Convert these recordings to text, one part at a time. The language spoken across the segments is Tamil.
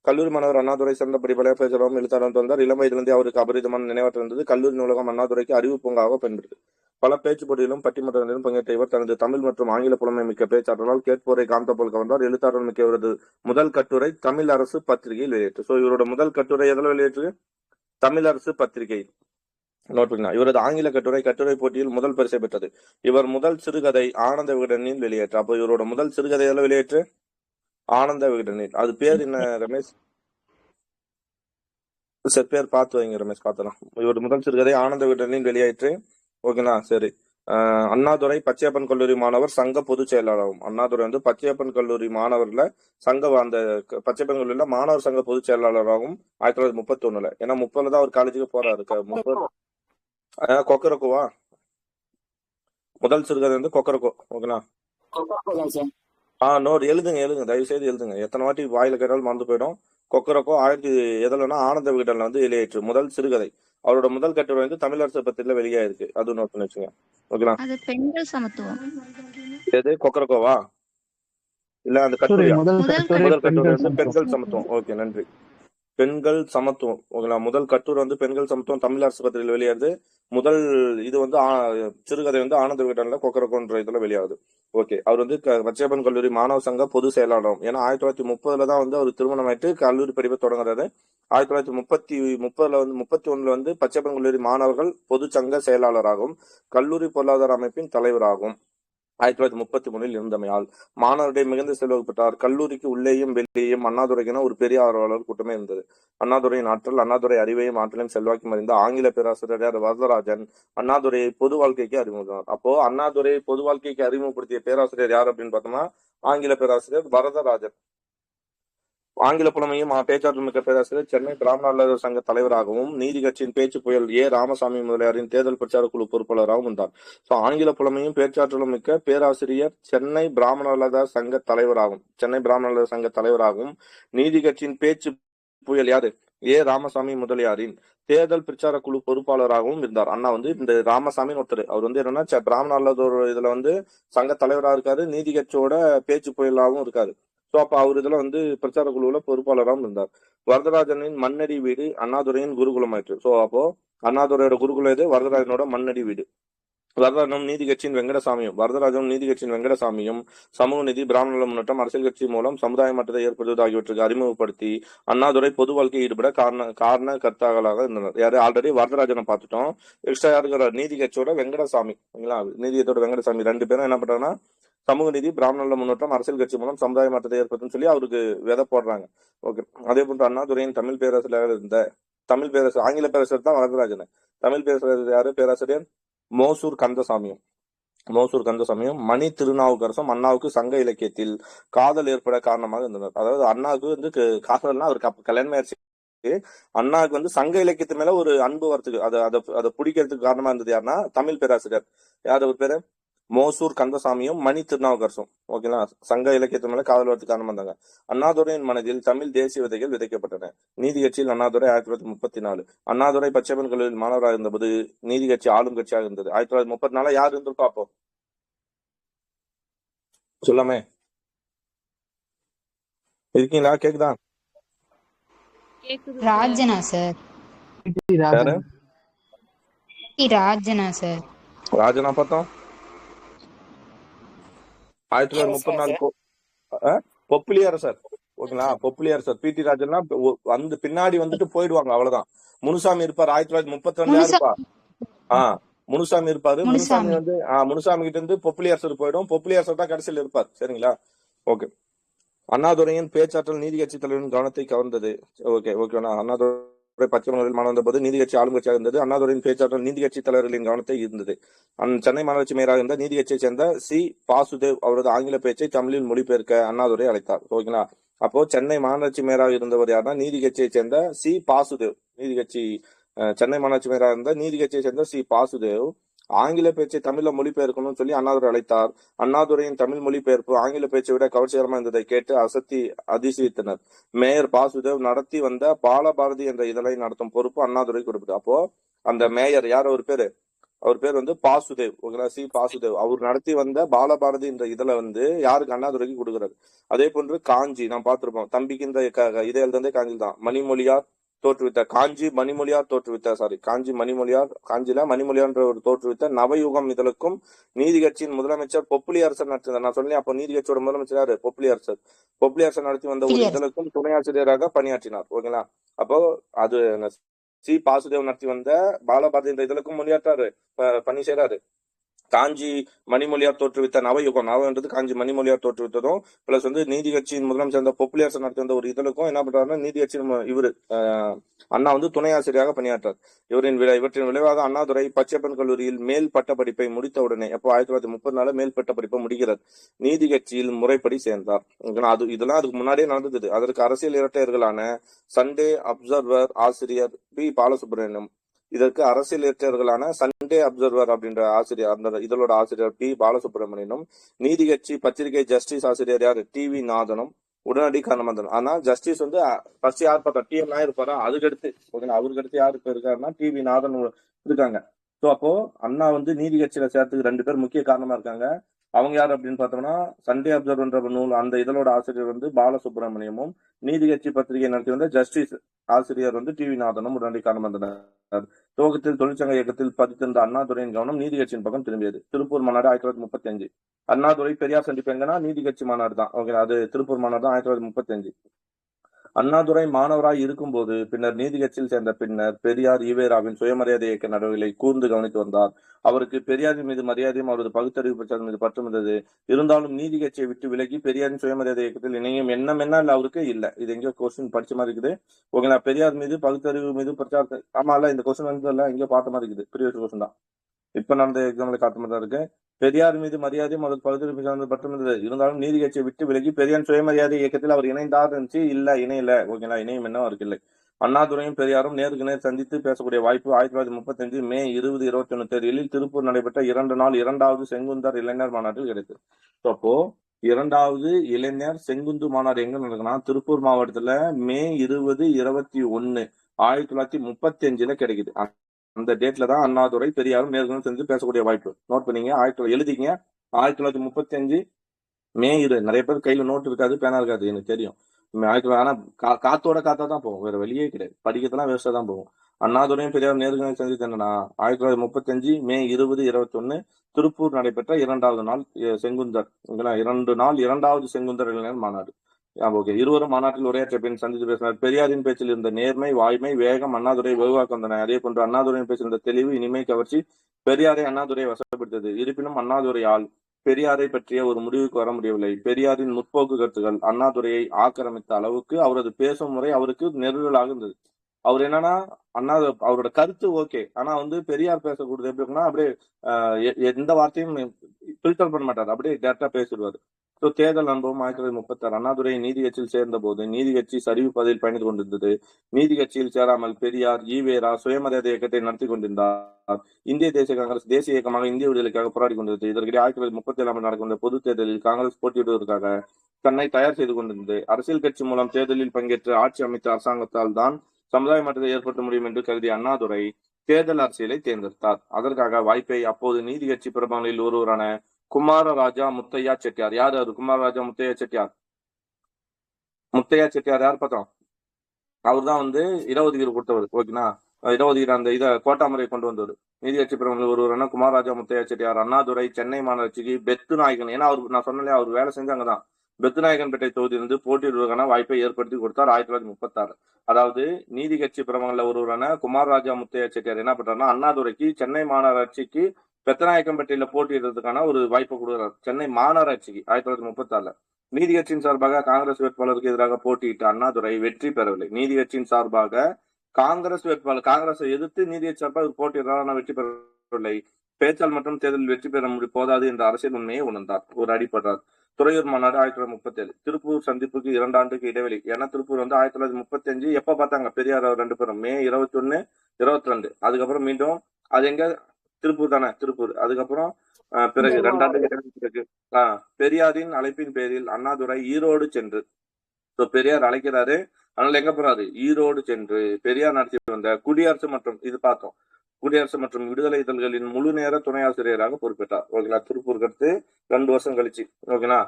கல்லூரி மாணவர் அண்ணாதுரை சிறந்த படிப்பலையா பேசுறவங்க எழுத்தாளர் வந்தார். இளம் வயதிலிருந்தே அவருக்கு அபரிதமான நினைவாற்றல் இருந்தது. கல்லூரி நூலகம் அண்ணாதுரைக்கு அறிவு பூங்காக பயன்படுது. பல பேச்சு போட்டியிலும் பட்டிமன்றங்களிலும் பங்கேற்ற இவர் தனது தமிழ் மற்றும் ஆங்கில புலமை மிக்க பேச்சாற்றலால் கேட்போரை காந்த போல் கவர்ந்தார். எழுத்தாளர் மிக்க இவரது முதல் கட்டுரை தமிழ் அரசு பத்திரிகையில் வெளியேற்று. சோ இவரோட முதல் கட்டுரை எதில் வெளியேற்று? தமிழ் அரசு பத்திரிகை. நோட் பண்ணா. இவரது ஆங்கில கட்டுரை போட்டியில் முதல் பரிசை பெற்றது. இவர் முதல் சிறுகதை ஆனந்த விகடனில் வெளியேற்று. அப்போ இவரோட முதல் சிறுகதை எதில் வெளியேற்று? ஆனந்த விகடனில். அது பேர் என்ன ரமேஷ்? சரி, பேர் பார்த்து வைங்க ரமேஷ், பார்த்தலாம். இவரோட முதல் சிறுகதை ஆனந்த விகடனில் வெளியேற்று. ஓகேண்ணா, சரி. அண்ணாதுரை பச்சையப்பன் கல்லூரி மாணவர் சங்க பொதுச் செயலாளரும். அண்ணாதுரை வந்து பச்சையப்பன் கல்லூரி மாணவர்ல சங்க அந்த பச்சையப்பன் கல்லூரியில மாணவர் சங்க பொதுச் செயலாளராகவும் 1931. ஏன்னா 30 தான் அவர் காலேஜுக்கு போறாரு. 30 கொக்கரக்கோவா முதல் சிறுகதை வந்து கொக்கரக்கோ. ஓகேண்ணா. நோட் எழுதுங்க தயவு செய்து எழுதுங்க. எத்தனை வாட்டி வாயில கேட்டாலும் மறந்து போயிடும். கொக்கரக்கோ 1000 ஆனந்த விகடன்ல வந்து வெளியேற்று முதல் சிறுகதை. அவரோட முதல் கட்டுரை வந்து தமிழரசு பத்திரிகையில வெளியாயிருக்கு. அது நோட் பண்ணி வச்சுங்க. ஓகேண்ணா. அது பெண்கள் சமத்துவம். எது கொக்கரக்கோவா? இல்ல அந்த கட்டுரையா? முதல் கட்டுரை வந்து பெண்கள் சமத்துவம். ஓகே, நன்றி. பெண்கள் சமத்துவம். ஓகேங்களா. முதல் கட்டுரை வந்து பெண்கள் சமத்துவம் தமிழரசு பத்திரிகையில் வெளியாகுது. முதல் இது வந்து சிறுகதை வந்து ஆனந்த விகடன்ல கொக்கரக்கோன்ற இதுல வெளியாகுது. ஓகே. அவர் வந்து பச்சையப்பன் கல்லூரி மாணவ சங்க பொது செயலாளரும். ஏன்னா 1930 தான் வந்து அவர் திருமணம் ஆயிட்டு கல்லூரி படிப்பை தொடங்குறாரு. 1930 வந்து 31 வந்து பச்சையப்பன் கல்லூரி மாணவர்கள் பொது சங்க செயலாளராகவும் கல்லூரி பொருளாதார அமைப்பின் தலைவராகும் 1933 இருந்தமையால் மாணவருடைய மிகுந்த செல்வாக்கு பெற்றார். கல்லூரிக்கு உள்ளேயும் வெளியேயும் அண்ணாதுரைக்கென ஒரு பெரிய ஆர்வலர் கூட்டமே இருந்தது. அண்ணாதுரையின் ஆற்றல், அண்ணாதுரை அறிவையும் ஆற்றலையும் செல்வாக்கும் அறிந்த ஆங்கில பேராசிரியர் வரதராஜன் அண்ணாதுரையை பொது வாழ்க்கைக்கு அறிமுகப்படுத்தினார். அப்போ அண்ணாதுரையை பொது வாழ்க்கைக்கு அறிமுகப்படுத்திய பேராசிரியர் யார் அப்படின்னு பார்த்தோம்னா ஆங்கில பேராசிரியர் வரதராஜன். ஆங்கில புலமையும் பேச்சாற்றல் மிக்க பேராசிரியர் சென்னை பிராமணர் சங்க தலைவராகவும் நீதி கட்சியின் பேச்சு புயல் ராமசாமி முதலியாரின் தேர்தல் பிரச்சார குழு பொறுப்பாளராகவும் இருந்தார். சோ ஆங்கில புலமையும் பேச்சாற்றலும் மிக்க பேராசிரியர் சென்னை பிராமணர் சங்க தலைவராகவும் நீதி கட்சியின் பேச்சு புயல் யாரு ராமசாமி முதலியாரின் தேர்தல் பிரச்சார குழு பொறுப்பாளராகவும் இருந்தார். அண்ணா வந்து இந்த ராமசாமின்னு ஒருத்தர், அவர் வந்து என்னன்னா பிராமணர் இதுல வந்து சங்க தலைவராக இருக்காரு, நீதி கட்சியோட பேச்சு புயலாகவும் இருக்காரு. சோ அப்ப அவர் இதுல வந்து பிரச்சார குழுவுல பொறுப்பாளராகவும் இருந்தார். வரதராஜனின் மண்ணடி வீடு அண்ணாதுரையின் குருகுலம் ஆயிற்று. சோ அப்போ அண்ணாதுரையோட குருகுலம் இது, வரதராஜனோட மண்ணடி வீடு. வரதராஜனும் நீதி கட்சியின் வெங்கடசாமியும் சமூக நீதி பிராமண முன்னேற்றம் அரசியல் கட்சி மூலம் சமுதாய மாற்றத்தை ஏற்படுத்துவது ஆகியவற்றுக்கு அறிமுகப்படுத்தி அண்ணாதுரை பொது வாழ்க்கையை ஈடுபட காரண கர்த்தாக்களாக இருந்தனர். யாரு? ஆல்ரெடி வரதராஜனை பார்த்துட்டோம். எக்ஸ்ட்ரா யாருக்கிற நீதி கட்சியோட வெங்கடசாமி. நீதியத்தோட வெங்கடசாமி 2 பேரும் என்ன பண்றாங்கன்னா சமூக நீதி பிராமண முன்னேற்றம் அரசியல் கட்சி மூலம் சமுதாய மாற்றத்தை ஏற்படுத்தும் சொல்லி அவருக்கு விதை போடுறாங்க. ஓகே. அதே போன்று அண்ணாதுரையின் தமிழ் பேராசிரியர் இருந்த ஆங்கில பேராசிரியர் தான் வரதராஜன். தமிழ் பேராசிரியர் யாரு? பேராசிரியர் மோசூர் கந்தசாமியும் மணி திருநாவுக்கரசும் அண்ணாவுக்கு சங்க இலக்கியத்தில் காதல் ஏற்பட காரணமாக இருந்தனர். அதாவது அண்ணாவுக்கு வந்து காதல்னா அவருக்கு கல்யாணம் ஆயிடுச்சு. அண்ணாவுக்கு வந்து சங்க இலக்கியத்து மேல ஒரு அன்பு வரத்துக்கு அதை பிடிக்கிறதுக்கு காரணமா இருந்தது யாருன்னா தமிழ் பேராசிரியர். யார் ஒரு பேரு? மோசூர் கந்தசாமியும் மணி திருநாவுக்கரசும். ஓகேங்களா. சங்க இலக்கியத்து மேல காதல் வரத்துக்கு காரணமா இருந்தாங்க. அண்ணாதுரையின் மனதில் தமிழ் தேசிய விதைகள் விதைக்கப்பட்டன. நீதி கட்சியில் அண்ணாதுரை 1934. அண்ணாதுரை பச்சையப்பன் கல்லூரியில் மாணவராக இருந்தபோது நீதி கட்சி ஆளும் கட்சியாக இருந்தது. 1934 யார் இருந்திருப்பா அப்போ? சொல்லாமே இருக்கீங்களா? கேக்குதா? ராஜனா சார். ராஜனா பார்த்தோம் 1934 பொப்பிலியார் சார். ஓகேங்களா. பொப்பிலியார் சார் பிடி ராஜன்னா வந்து பின்னாடி வந்துட்டு போயிடுவாங்க, அவ்வளவுதான். முனுசாமி இருப்பார் 1932 இருப்பா. முனுசாமி இருப்பாரு. முனுசாமி கிட்ட இருந்து பொப்பிலியார் சார் போயிடும். பொப்பிலியார் சார் தான் கடைசியில் இருப்பார். சரிங்களா. ஓகே. அண்ணாதுரையின் பேச்சாற்றல் நீதி கட்சி தலைவரின் கவனத்தை கவர்ந்தது. ஓகேண்ணா. அண்ணாதுரை பச்சைமலையில் மாணவந்த போது நீதி கட்சி ஆளும் கட்சியாக இருந்தது. அண்ணாதுரையின் பேச்சாற்றல் நீதி கட்சி தலைவர்களின் கவனத்தை இருந்தது. சென்னை மாநகராட்சி மேயராக இருந்த நீதி கட்சியை சேர்ந்த சி பாசுதேவ் அவரது ஆங்கில பேச்சை தமிழில் மொழிபெயர்க்க அண்ணாதுரை அழைத்தார். ஓகேங்களா. அப்போ சென்னை மாநகராட்சி மேயராக இருந்தவர் யாருன்னா நீதி கட்சியை சேர்ந்த சி பாசுதேவ். சென்னை மாநகராட்சி மேயராக இருந்த நீதி கட்சியை சேர்ந்த சி பாசுதேவ் ஆங்கில பேச்சை தமிழ்ல மொழிபெயர்க்கணும்னு சொல்லி அண்ணாதுரை அழைத்தார். அண்ணாதுரையின் தமிழ் மொழிபெயர்ப்பு ஆங்கில பேச்சை விட கவர்ச்சிகரமா இருந்ததை கேட்டு அதிசயித்தனர். மேயர் பாசுதேவ் நடத்தி வந்த பாலபாரதி என்ற இதழை நடத்தும் பொறுப்பு அண்ணாதுரை கொடுப்பது. அப்போ அந்த மேயர் யார்? ஒரு பேரு அவர் பேர் வந்து பாசுதேவ், ஓகேங்களா, சி பாசுதேவ். அவர் நடத்தி வந்த பாலபாரதி என்ற இதுல வந்து யாருக்கு, அண்ணாதுரைக்கு கொடுக்குறாரு. அதே போன்று காஞ்சி நாம் பார்த்திருப்போம், தம்பிக்கு இந்த இதை எழுந்தே காஞ்சி தான். மணிமொழியார் தோற்றுவித்த காஞ்சி மணிமொழியார் ஒரு தோற்றுவித்த நவயுகம் இதழுக்கும் நீதி கட்சியின் முதலமைச்சர் பொப்புளி அரசர் நடத்தினார். நான் சொன்னேன், அப்போ நீதி கட்சியோட முதலமைச்சர் யாரு? பொப்புளி அரசர் நடத்தி வந்த ஒரு இதழுக்கும் துணை ஆசிரியராக பணியாற்றினார். ஓகேங்களா, அப்போ அது சி பாசுதேவ் நடத்தி வந்த பாலபாரதி என்ற இதழுக்கும் மொழியாற்றாரு, பணி செய்யறாரு. காஞ்சி மணிமொழியார் தோற்றுவித்த நவயுகம்ன்றது காஞ்சி மணிமொழியார் தோற்றுவித்ததும் பிளஸ் வந்து நீதி கட்சியின் முதலமைச்சர் சேர்ந்த பொப்புலியார் நடத்தி வந்த ஒரு இதழுக்கும் என்ன பண்றாருன்னா, நீதி கட்சியின் இவரு அண்ணா வந்து துணை ஆசிரியராக பணியாற்றார். இவற்றின் விளைவாக அண்ணாதுரை பச்சைப்பன் கல்லூரியில் மேல் பட்ட படிப்பை முடித்த உடனே எப்போ 1934 மேல் பட்ட படிப்பை முடிக்கிறார். நீதி கட்சியில் முறைப்படி சேர்ந்தார். இதெல்லாம் அதுக்கு முன்னாடியே நடந்தது. அதற்கு அரசியல் இரட்டையர்களான சண்டே அப்சர்வர் ஆசிரியர் பி பாலசுப்ரமணியம், இதற்கு அரசியல் இரட்டையர்களான சண்டே அப்சர்வர் அப்படின்ற ஆசிரியர், அந்த இதழோட ஆசிரியர் பி பாலசுப்ரமணியனும், நீதி கட்சி பத்திரிகை ஜஸ்டிஸ் ஆசிரியர் யாரு, டிவி நாதனும் உடனடி காரணம் வந்தனர். ஆனா ஜஸ்டிஸ் வந்து ஃபர்ஸ்ட் யார் பார்த்தா, டிஎம் நாயர் இருப்பாரா, அதுக்கடுத்து அவருக்கு அடுத்து யாரு இப்ப இருக்காருன்னா டிவி நாதன் இருக்காங்க. ஸோ அப்போ அண்ணா வந்து நீதி கட்சியில சேர்த்துக்கு 2 பேர் முக்கிய காரணமா இருக்காங்க. அவங்க யார் அப்படின்னு பார்த்தோம்னா, சண்டே அப்சர்வர் நூல் அந்த இதழோட ஆசிரியர் வந்து பாலசுப்ரமணியமும், நீதி கட்சி பத்திரிகை நடத்தி வந்த ஜஸ்டிஸ் ஆசிரியர் வந்து டிவி நாதனும் உடனடி காரணம் வந்தனர். துவக்கத்தில் தொழிற்சங்க இயக்கத்தில் பதித்திருந்த அண்ணாதுரையின் கவனம் நீதி கட்சியின் பக்கம் திரும்பியது. திருப்பூர் மாநாடு 1935. அண்ணாதுரை பெரியார் சந்திப்பு எங்கன்னா நீதி கட்சி மாநாடு தான். ஓகே, அது திருப்பூர் மாநாடு தான் 1935. அண்ணாதுரை மாணவராய் இருக்கும்போது பின்னர் நீதி கட்சியில் சேர்ந்த பின்னர் பெரியார் ஈவேராவின் சுயமரியாதை இயக்க நடவடிக்கைகளை கூர்ந்து கவனித்து வந்தார். அவருக்கு பெரியாரின் மீது மரியாதையும் அவரது பகுத்தறிவு பிரச்சாரம் மீது பற்றும் இருந்தது. இருந்தாலும் நீதி கட்சியை விட்டு விலகி பெரியாரின் சுயமரியாதை இயக்கத்தில் இணையும் எண்ணம் என்ன இல்ல அவருக்கு இல்ல. இது எங்கேயோ கொஸ்டின் படிச்ச மாதிரி இருக்குது. ஓகேங்களா, பெரியார் மீது பகுத்தறிவு மீது பிரச்சாரத்தை, ஆமா இல்ல, இந்த கொஸ்டின் வந்து எங்கேயோ பார்த்த மாதிரி இருக்குது. ப்ரீவியஸ் கொஸ்டின் தான், இப்ப நடந்த எக்ஸாம்ல காத்த மாதிரி தான் இருக்கு. பெரியார் மீது மரியாதையும் அவரது பகுத்தறிவு பற்றும் இருந்தது. இருந்தாலும் நீதி கட்சியை விட்டு விலகி பெரியார் சுயமரியாதை இயக்கத்தில் அவர் இணைந்தார் இருந்துச்சு. இல்ல இணையல. ஓகேங்களா, இணையும் என்ன அவருக்கு இல்லை. அண்ணாதுரையும் பெரியாரும் நேருக்கு நேர் சந்தித்து பேசக்கூடிய வாய்ப்பு 1935 மே 20, 21 தேதிகளில் திருப்பூர் நடைபெற்ற 2 நாள் 2வது செங்குந்தர் இளைஞர் மாநாட்டில் கிடைத்தது. அப்போ 2வது இளைஞர் செங்குந்து மாநாடு எங்க நடக்குன்னா, திருப்பூர் மாவட்டத்துல மே 20, 21, 1935 கிடைக்குது. அந்த டேட்ல தான் அண்ணாதுரை பெரியாரும் நேருக்கு செஞ்சு பேசக்கூடிய வாய்ப்பு. நோட் பண்ணீங்க, எழுதிங்க. 1935 மே 20. நிறைய பேர் கையில நோட் இருக்காது, பேனா இருக்காது, எனக்கு தெரியும். ஆனா காத்தோட காத்தா தான் போகும், வேற வெளியே கிடையாது. படிக்கிறதுலாம் வேஸ்டா தான் போகும். அண்ணாதுரையும் பெரியார் நேருக்கு செஞ்சது என்னன்னா, 1935 மே 20, 21 திருப்பூர் நடைபெற்ற 2வது நாள் செங்குந்தர் 2 நாள் 2வது செங்குந்தர் இளைஞர் மாநாடு. ஓகே, இருவரும் மாநாட்டில் உரையாற்றிய பின் சந்தித்து பேசினார். பெரியாரின் பேச்சில் இருந்த நேர்மை, வாய்மை, வேகம் அண்ணாதுரை வெகுவாக்க வந்தன. அதே போன்று அண்ணாதுரையின் பேச்சில் இருந்த தெளிவு, இனிமை, கவர்ச்சி பெரியாரை அண்ணாதுரையை வசப்படுத்தது. இருப்பினும் அண்ணாதுரையால் பெரியாரை பற்றிய ஒரு முடிவுக்கு வர முடியவில்லை. பெரியாரின் முற்போக்கு கருத்துக்கள் அண்ணாதுரையை ஆக்கிரமித்த அளவுக்கு அவரது பேசும் முறை அவருக்கு நெருடலாக இருந்தது. அவர் என்னன்னா, அவரோட கருத்து ஓகே, ஆனா வந்து பெரியார் பேசக்கூடியது எப்படி இருக்குன்னா, அப்படியே எந்த வார்த்தையும் ஃபில்டர் பண்ண மாட்டார், அப்படியே டேரக்டா பேசிடுவாரு. தேர்தல் அனுபவம் 1936. அண்ணாதுரை நீதி கட்சியில் சேர்ந்த போது நீதி கட்சி சரிவு பாதையில் பயணித்துக் கொண்டிருந்தது. நீதி கட்சியில் சேராமல் பெரியார், ஈவேரா சுயமரியாதை இயக்கத்தை நடத்தி கொண்டிருந்தார். இந்திய தேசிய காங்கிரஸ் தேசிய இயக்கமாக இந்திய விடுதலைக்காக போராடி கொண்டிருந்தது. இதற்கிடையே 1937 நடக்கின்ற பொது தேர்தலில் காங்கிரஸ் போட்டியிடுவதற்காக தன்னை தயார் செய்து கொண்டிருந்தது. அரசியல் கட்சி மூலம் தேர்தலில் பங்கேற்று ஆட்சி அமைத்த அரசாங்கத்தால் தான் சமுதாய மாற்றத்தை ஏற்படுத்த முடியும் என்று கருதிய அண்ணாதுரை தேர்தல் அரசியலை தேர்ந்தெடுத்தார். அதற்காக வாய்ப்பை அப்போது நீதி கட்சி பிரபலங்களில் ஒருவரான குமாரராஜா முத்தையா செட்டியார், யார் அவர்? குமாரராஜா முத்தையா செட்டியார். யார் பார்த்தோம்? அவர் தான் வந்து இடஒதுக்கீடு கொடுத்தவர். ஓகேனா, இடஒதுக்கீடு அந்த இதை கோட்டா முறை கொண்டு வந்தவர். நீதி கட்சி பிரபலங்களில் ஒருவரான குமாரராஜா முத்தையா செட்டியார் அண்ணாதுரை சென்னை மாநகராட்சிக்கு பெத்து நாயகன், ஏன்னா அவர் நான் சொன்னேன் அவர் வேலை செஞ்சாங்கதான், பெத்துநாயகன்பேட்டை தொகுதியிலிருந்து போட்டியிடுவதற்கான வாய்ப்பை ஏற்படுத்தி கொடுத்தார் 1936. அதாவது நீதி கட்சி பிரபலங்களில் ஒருவரான குமாரராஜா முத்தையா செட்டியார் என்ன பண்றாருன்னா, அண்ணாதுரைக்கு சென்னை மாநகராட்சிக்கு பெத்தநாயக்கம்பேட்டையில போட்டியிடுறதுக்கான ஒரு வாய்ப்பை கொடுக்கிறார். சென்னை மாநகராட்சிக்கு 1936. நீதி கட்சியின் சார்பாக காங்கிரஸ் வேட்பாளருக்கு எதிராக போட்டியிட்ட அண்ணாதுரை வெற்றி பெறவில்லை. நீதி கட்சியின் சார்பாக காங்கிரஸ் வேட்பாளர், காங்கிரஸை எதிர்த்து நீதி கட்சி சார்பாக போட்டியிடுறார், ஆனால் வெற்றி பெறவில்லை. பேச்சால் மற்றும் தேர்தலில் வெற்றி பெற போதாது என்ற அரசியல் உண்மையை உணர்ந்தார், ஒரு அடிப்பட்டார். துறையூர் மாநாடு 1937. திருப்பூர் சந்திப்புக்கு 2 ஆண்டுக்கு இடைவெளி. ஏன்னா திருப்பூர் வந்து 1935 எப்ப பார்த்தாங்க பெரியார் 2 பேரும் மே 21, 22. அதுக்கப்புறம் மீண்டும் அது எங்க, திருப்பூர் தானே, திருப்பூர். அதுக்கப்புறம் பிறகு 2 ஆண்டுக்கு பிறகு பெரியாரின் அழைப்பின் பேரில் அண்ணாதுரை ஈரோடு சென்று, பெரியார் அழைக்கிறாரு, அதனால எங்க போறாரு, ஈரோடு சென்று பெரியார் நடத்தி வந்த குடியரசு மற்றும் இது பார்த்தோம் குடியரசு மற்றும் விடுதலை இதழ்களின் முழு நேர துணை ஆசிரியராக பொறுப்பேற்றார். ஓகேங்களா, திருப்பூர் கடுத்து 2 வருஷம் கழிச்சு. ஓகேங்களா,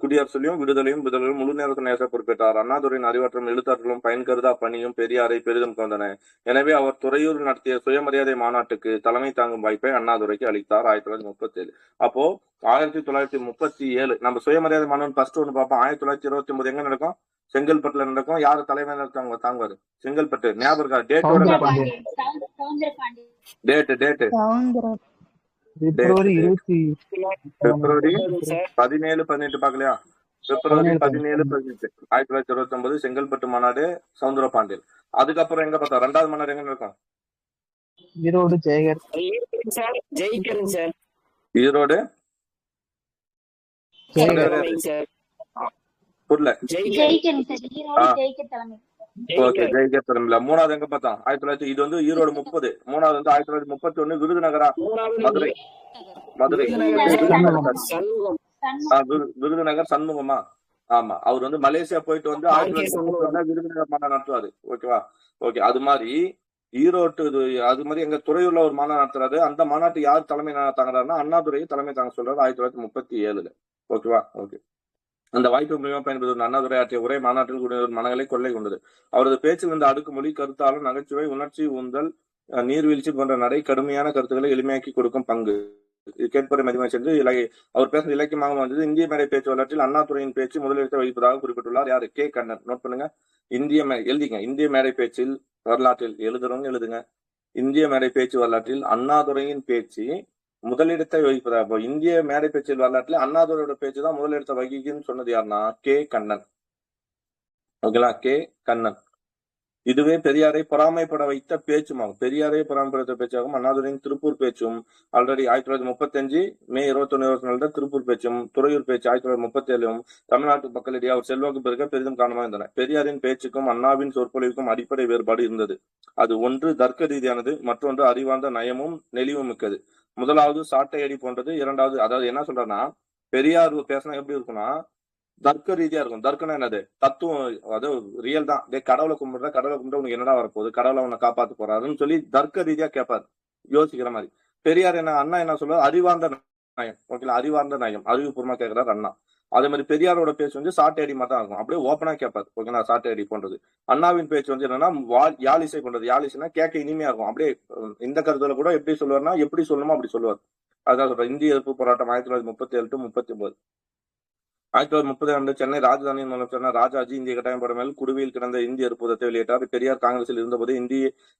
குடியரசுலையும் விடுதலையும் முழு நேர துணை ஆசிரியர் பொறுப்பேற்றார். அண்ணாதுரையின் அறிவாற்றலும் எழுத்தாற்றலும் பயன்கருதா பணியும் பெரியாரை பெரிதும் கவர்ந்தன. எனவே அவர் துறையூர் நடத்திய சுயமரியாதை மாநாட்டுக்கு தலைமை தாங்கும் வாய்ப்பை அண்ணாதுரைக்கு அளித்தார் 1937. அப்போ 1937 நம்ம சுயமரியாதை மாநாடு ஃபர்ஸ்ட் ஒண்ணு பார்ப்போம். 1929 எங்க நடக்கும்? செங்கல்பட்டுல நடக்கும். யாரு தலைமையில தாங்குவாரு? செங்கல்பட்டு. ஞாபகம் இருக்கா? டேட்டோட டேட் பிப்ரவரி 17, 18 பாக்கலையா? பிப்ரவரி 17, 18 1929 செங்கல்பட்டு மாநாடு சவுந்தரபாண்டியன். அதுக்கப்புறம் எங்க பார்த்தா? 2வது மாநாடு எங்க நடக்கும்? ஈரோடு ஜெயகர். ஈரோடு புரியல. ஓகே, ஜெயிக்கர் தலைமையில. 3வது எங்க பார்த்தா? 1900. இது வந்து ஈரோடு 30. 3வது வந்து 1931 விருதுநகரா? மதுரை. விருதுநகர் சண்முகமா? ஆமா, அவர் வந்து மலேசியா போயிட்டு வந்து 1931 விருதுநகர் மாநாடு நடத்துவாரு. ஓகேவா? ஓகே, அது மாதிரி ஈரோட்டு அது மாதிரி எங்க துறையூர்ல ஒரு மாநாடு நடத்துறாரு. அந்த மாநாட்டு யார் தலைமை தாங்குறாருன்னா அண்ணாதுரையை தலைமை தாங்க சொல்றாரு 1937. ஓகேவா? ஓகே, அந்த வாய்ப்பு மூலமா பயன்படுத்த அண்ணாதுரை ஆற்றிய உரை மாநாட்டில் மனங்களை கொள்ளை கொண்டது. அவரது பேச்சில் இருந்த அடுக்குமொழி, கருத்தாளம், நகைச்சுவை, உணர்ச்சி ஊந்தல், நீர்வீழ்ச்சி போன்ற நடை கடுமையான கருத்துக்களை எளிமையாக்கி கொடுக்கும் பங்கு கேட்பதை மதிமை சென்று அவர் பேசும் இலக்கியமாக வந்தது. இந்திய மேடை பேச்சு வரலாற்றில் அண்ணாதுரையின் பேச்சு முதலிடத்தை வகிப்பதாக குறிப்பிட்டுள்ளார். யாரு? கே. கண்ணன். நோட் பண்ணுங்க. எழுதிங்க. இந்திய மேடை பேச்சில் வரலாற்றில் எழுதுறவங்க எழுதுங்க. இந்திய மேடை பேச்சு வரலாற்றில் அண்ணாதுரையின் பேச்சு முதலிடத்தை வகிப்பதாக. இந்திய மேடை பேச்சில் வரலாற்றில் அண்ணாதுரையோட பேச்சு தான் முதலிடத்தை வகிக்குன்னு சொன்னது யாருன்னா கே. கண்ணன். ஓகேங்களா, கே. கண்ணன். இதுவே பெரியாரை பொறாமைப்பட வைத்த பேச்சுமாகும். பெரியாரை பொறாமைப்பட பேச்சாகும். அண்ணாதுரையின் திருப்பூர் பேச்சும் ஆல்ரெடி 1935 மே 21 திருப்பூர் பேச்சும் துறையூர் பேச்சு 1937 தமிழ்நாட்டு மக்களிடையே அவர் செல்வாக்கு பெருக பெரிதும் காரணமாக இருந்தன. பெரியாரின் பேச்சுக்கும் அண்ணாவின் சொற்பொழிவுக்கும் அடிப்படை வேறுபாடு இருந்தது. அது ஒன்று தர்க்க ரீதியானது, மற்றொன்று அறிவார்ந்த நயமும் நெளிவும் மிக்கது. முதலாவது சாட்டை அடி போன்றது, இரண்டாவது அதாவது என்ன சொல்றேன்னா பெரியார் பேசினா எப்படி இருக்குன்னா தர்க்க ரீதியா இருக்கும். தர்க்கம்னா என்னது? தத்துவம், அதாவது ரியல் தான். கடவுளை கும்பிட்டா உனக்கு என்னடா வரப்போகுது, கடவுளை உன்னை காப்பாத்து போறாருன்னு சொல்லி தர்க்க ரீதியா கேட்பாரு, யோசிக்கிற மாதிரி. பெரியார் அண்ணா என்ன சொல்றாரு? அறிவார்ந்த நயம். ஓகேங்களா, அறிவார்ந்த நயம், அறிவுபூர்வமா கேட்கிறாரு அண்ணா. அதே மாதிரி பெரியாரோட பேச்சு வந்து சாட்டை அடி மாதிரி தான் இருக்கும், அப்படியே ஓப்பனா கேட்பாரு. ஓகேங்களா, சாட்டை அடி போன்றது. அண்ணாவின் பேச்சு வந்து என்னன்னா யாழிசை கொண்டது. யாழிசைனா கேட்க இனிமையா இருக்கும். அப்படியே இந்த கருத்துல கூட எப்படி சொல்லுவாருன்னா எப்படி சொல்லணுமோ அப்படி சொல்லுவார். அதான் சொல்ற இந்திய எதிர்ப்பு போராட்டம் 1937 to 39. 1932 சென்னை ராஜதானியின் முதலமைச்சர் ராஜாஜி இந்திய கட்டாயம் படம் மேல் குடுவையில் கிடந்த இந்திய அற்புதத்தை வெளியிட்டார். பெரியார் காங்கிரஸில் இருந்தபோது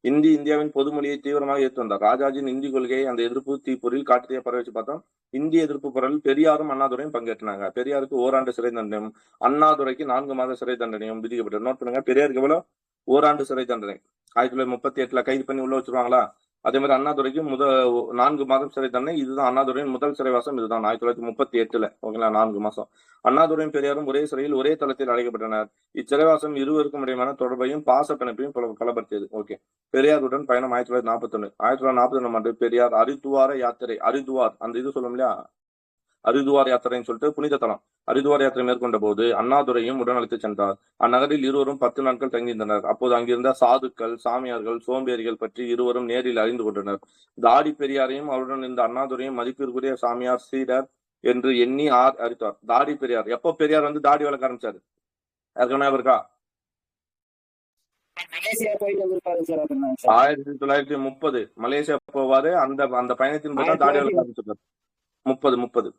இந்தியாவின் பொதுமொழியை தீவிரமாக ஏற்று வந்தார். ராஜாஜியின் இந்தி கொள்கையை அந்த எதிர்ப்பு தீப்பொறியில் காட்டுத்தையே பரவ வச்சு பார்த்தோம். இந்திய எதிர்ப்பு போரில் பெரியாரும் அண்ணாதுரையும் பங்கேற்றினாங்க. பெரியாருக்கு 1 ஆண்டு சிறை தண்டனையும் அண்ணாதுரைக்கு 4 மாத சிறை தண்டனையும் விதிக்கப்பட்டது. நோட் பண்ணுங்க, பெரியாருக்கு எவ்வளவு? 1 ஆண்டு சிறை தண்டனை. 1938 கைது பண்ணி உள்ள வச்சிருவாங்களா? அதே மாதிரி அண்ணாதுரைக்கு 4 மாதம் சிறை தண்டனை. இதுதான் அண்ணாதுரையின் முதல் சிறைவாசம். இதுதான் 1938. ஓகேங்களா, 4 மாசம். அண்ணாதுரையும் பெரியாரும் ஒரே சிறையில் ஒரே தளத்தில் அடைக்கப்பட்டனர். இச்சிறைவாசம் இருவருக்கும் இடையான தொடர்பையும் பாச பிணைப்பையும் பலப்படுத்தியது. ஓகே, பெரியாருடன் பயணம் 1941. 1941 ஆண்டு பெரியார் ஹரித்துவார யாத்திரை, ஹரித்துவார் அந்த இது சொல்லும் இல்லையா, ஹரித்துவார் யாத்திரைன்னு சொல்லிட்டு புனித தலம், ஹரித்துவார் யாத்திரை மேற்கொண்ட போது அண்ணாதுரையும் உடன் அழைத்து சென்றார். அந்நகரில் இருவரும் 10 நாட்கள் தங்கியிருந்தனர். அப்போது அங்கிருந்த சாதுக்கள், சாமியார்கள், சோம்பேறிகள் பற்றி இருவரும் நேரில் அறிந்து கொண்டனர். தாடி பெரியாரையும் அவருடன் இருந்த அண்ணாதுரையும் மதிப்பிற்குரிய சாமியார், சீடர் என்று எண்ணி அறித்தார். தாடி பெரியார் எப்போ பெரியார் வந்து தாடி வளர்க்க ஆரம்பிச்சாரு? யாருக்கா இருக்கா? 1930 மலேசியா போவாரு. அந்த பயணத்தின் போது தாடி வளர்க்க ஆரம்பிச்சிருக்காரு. 30.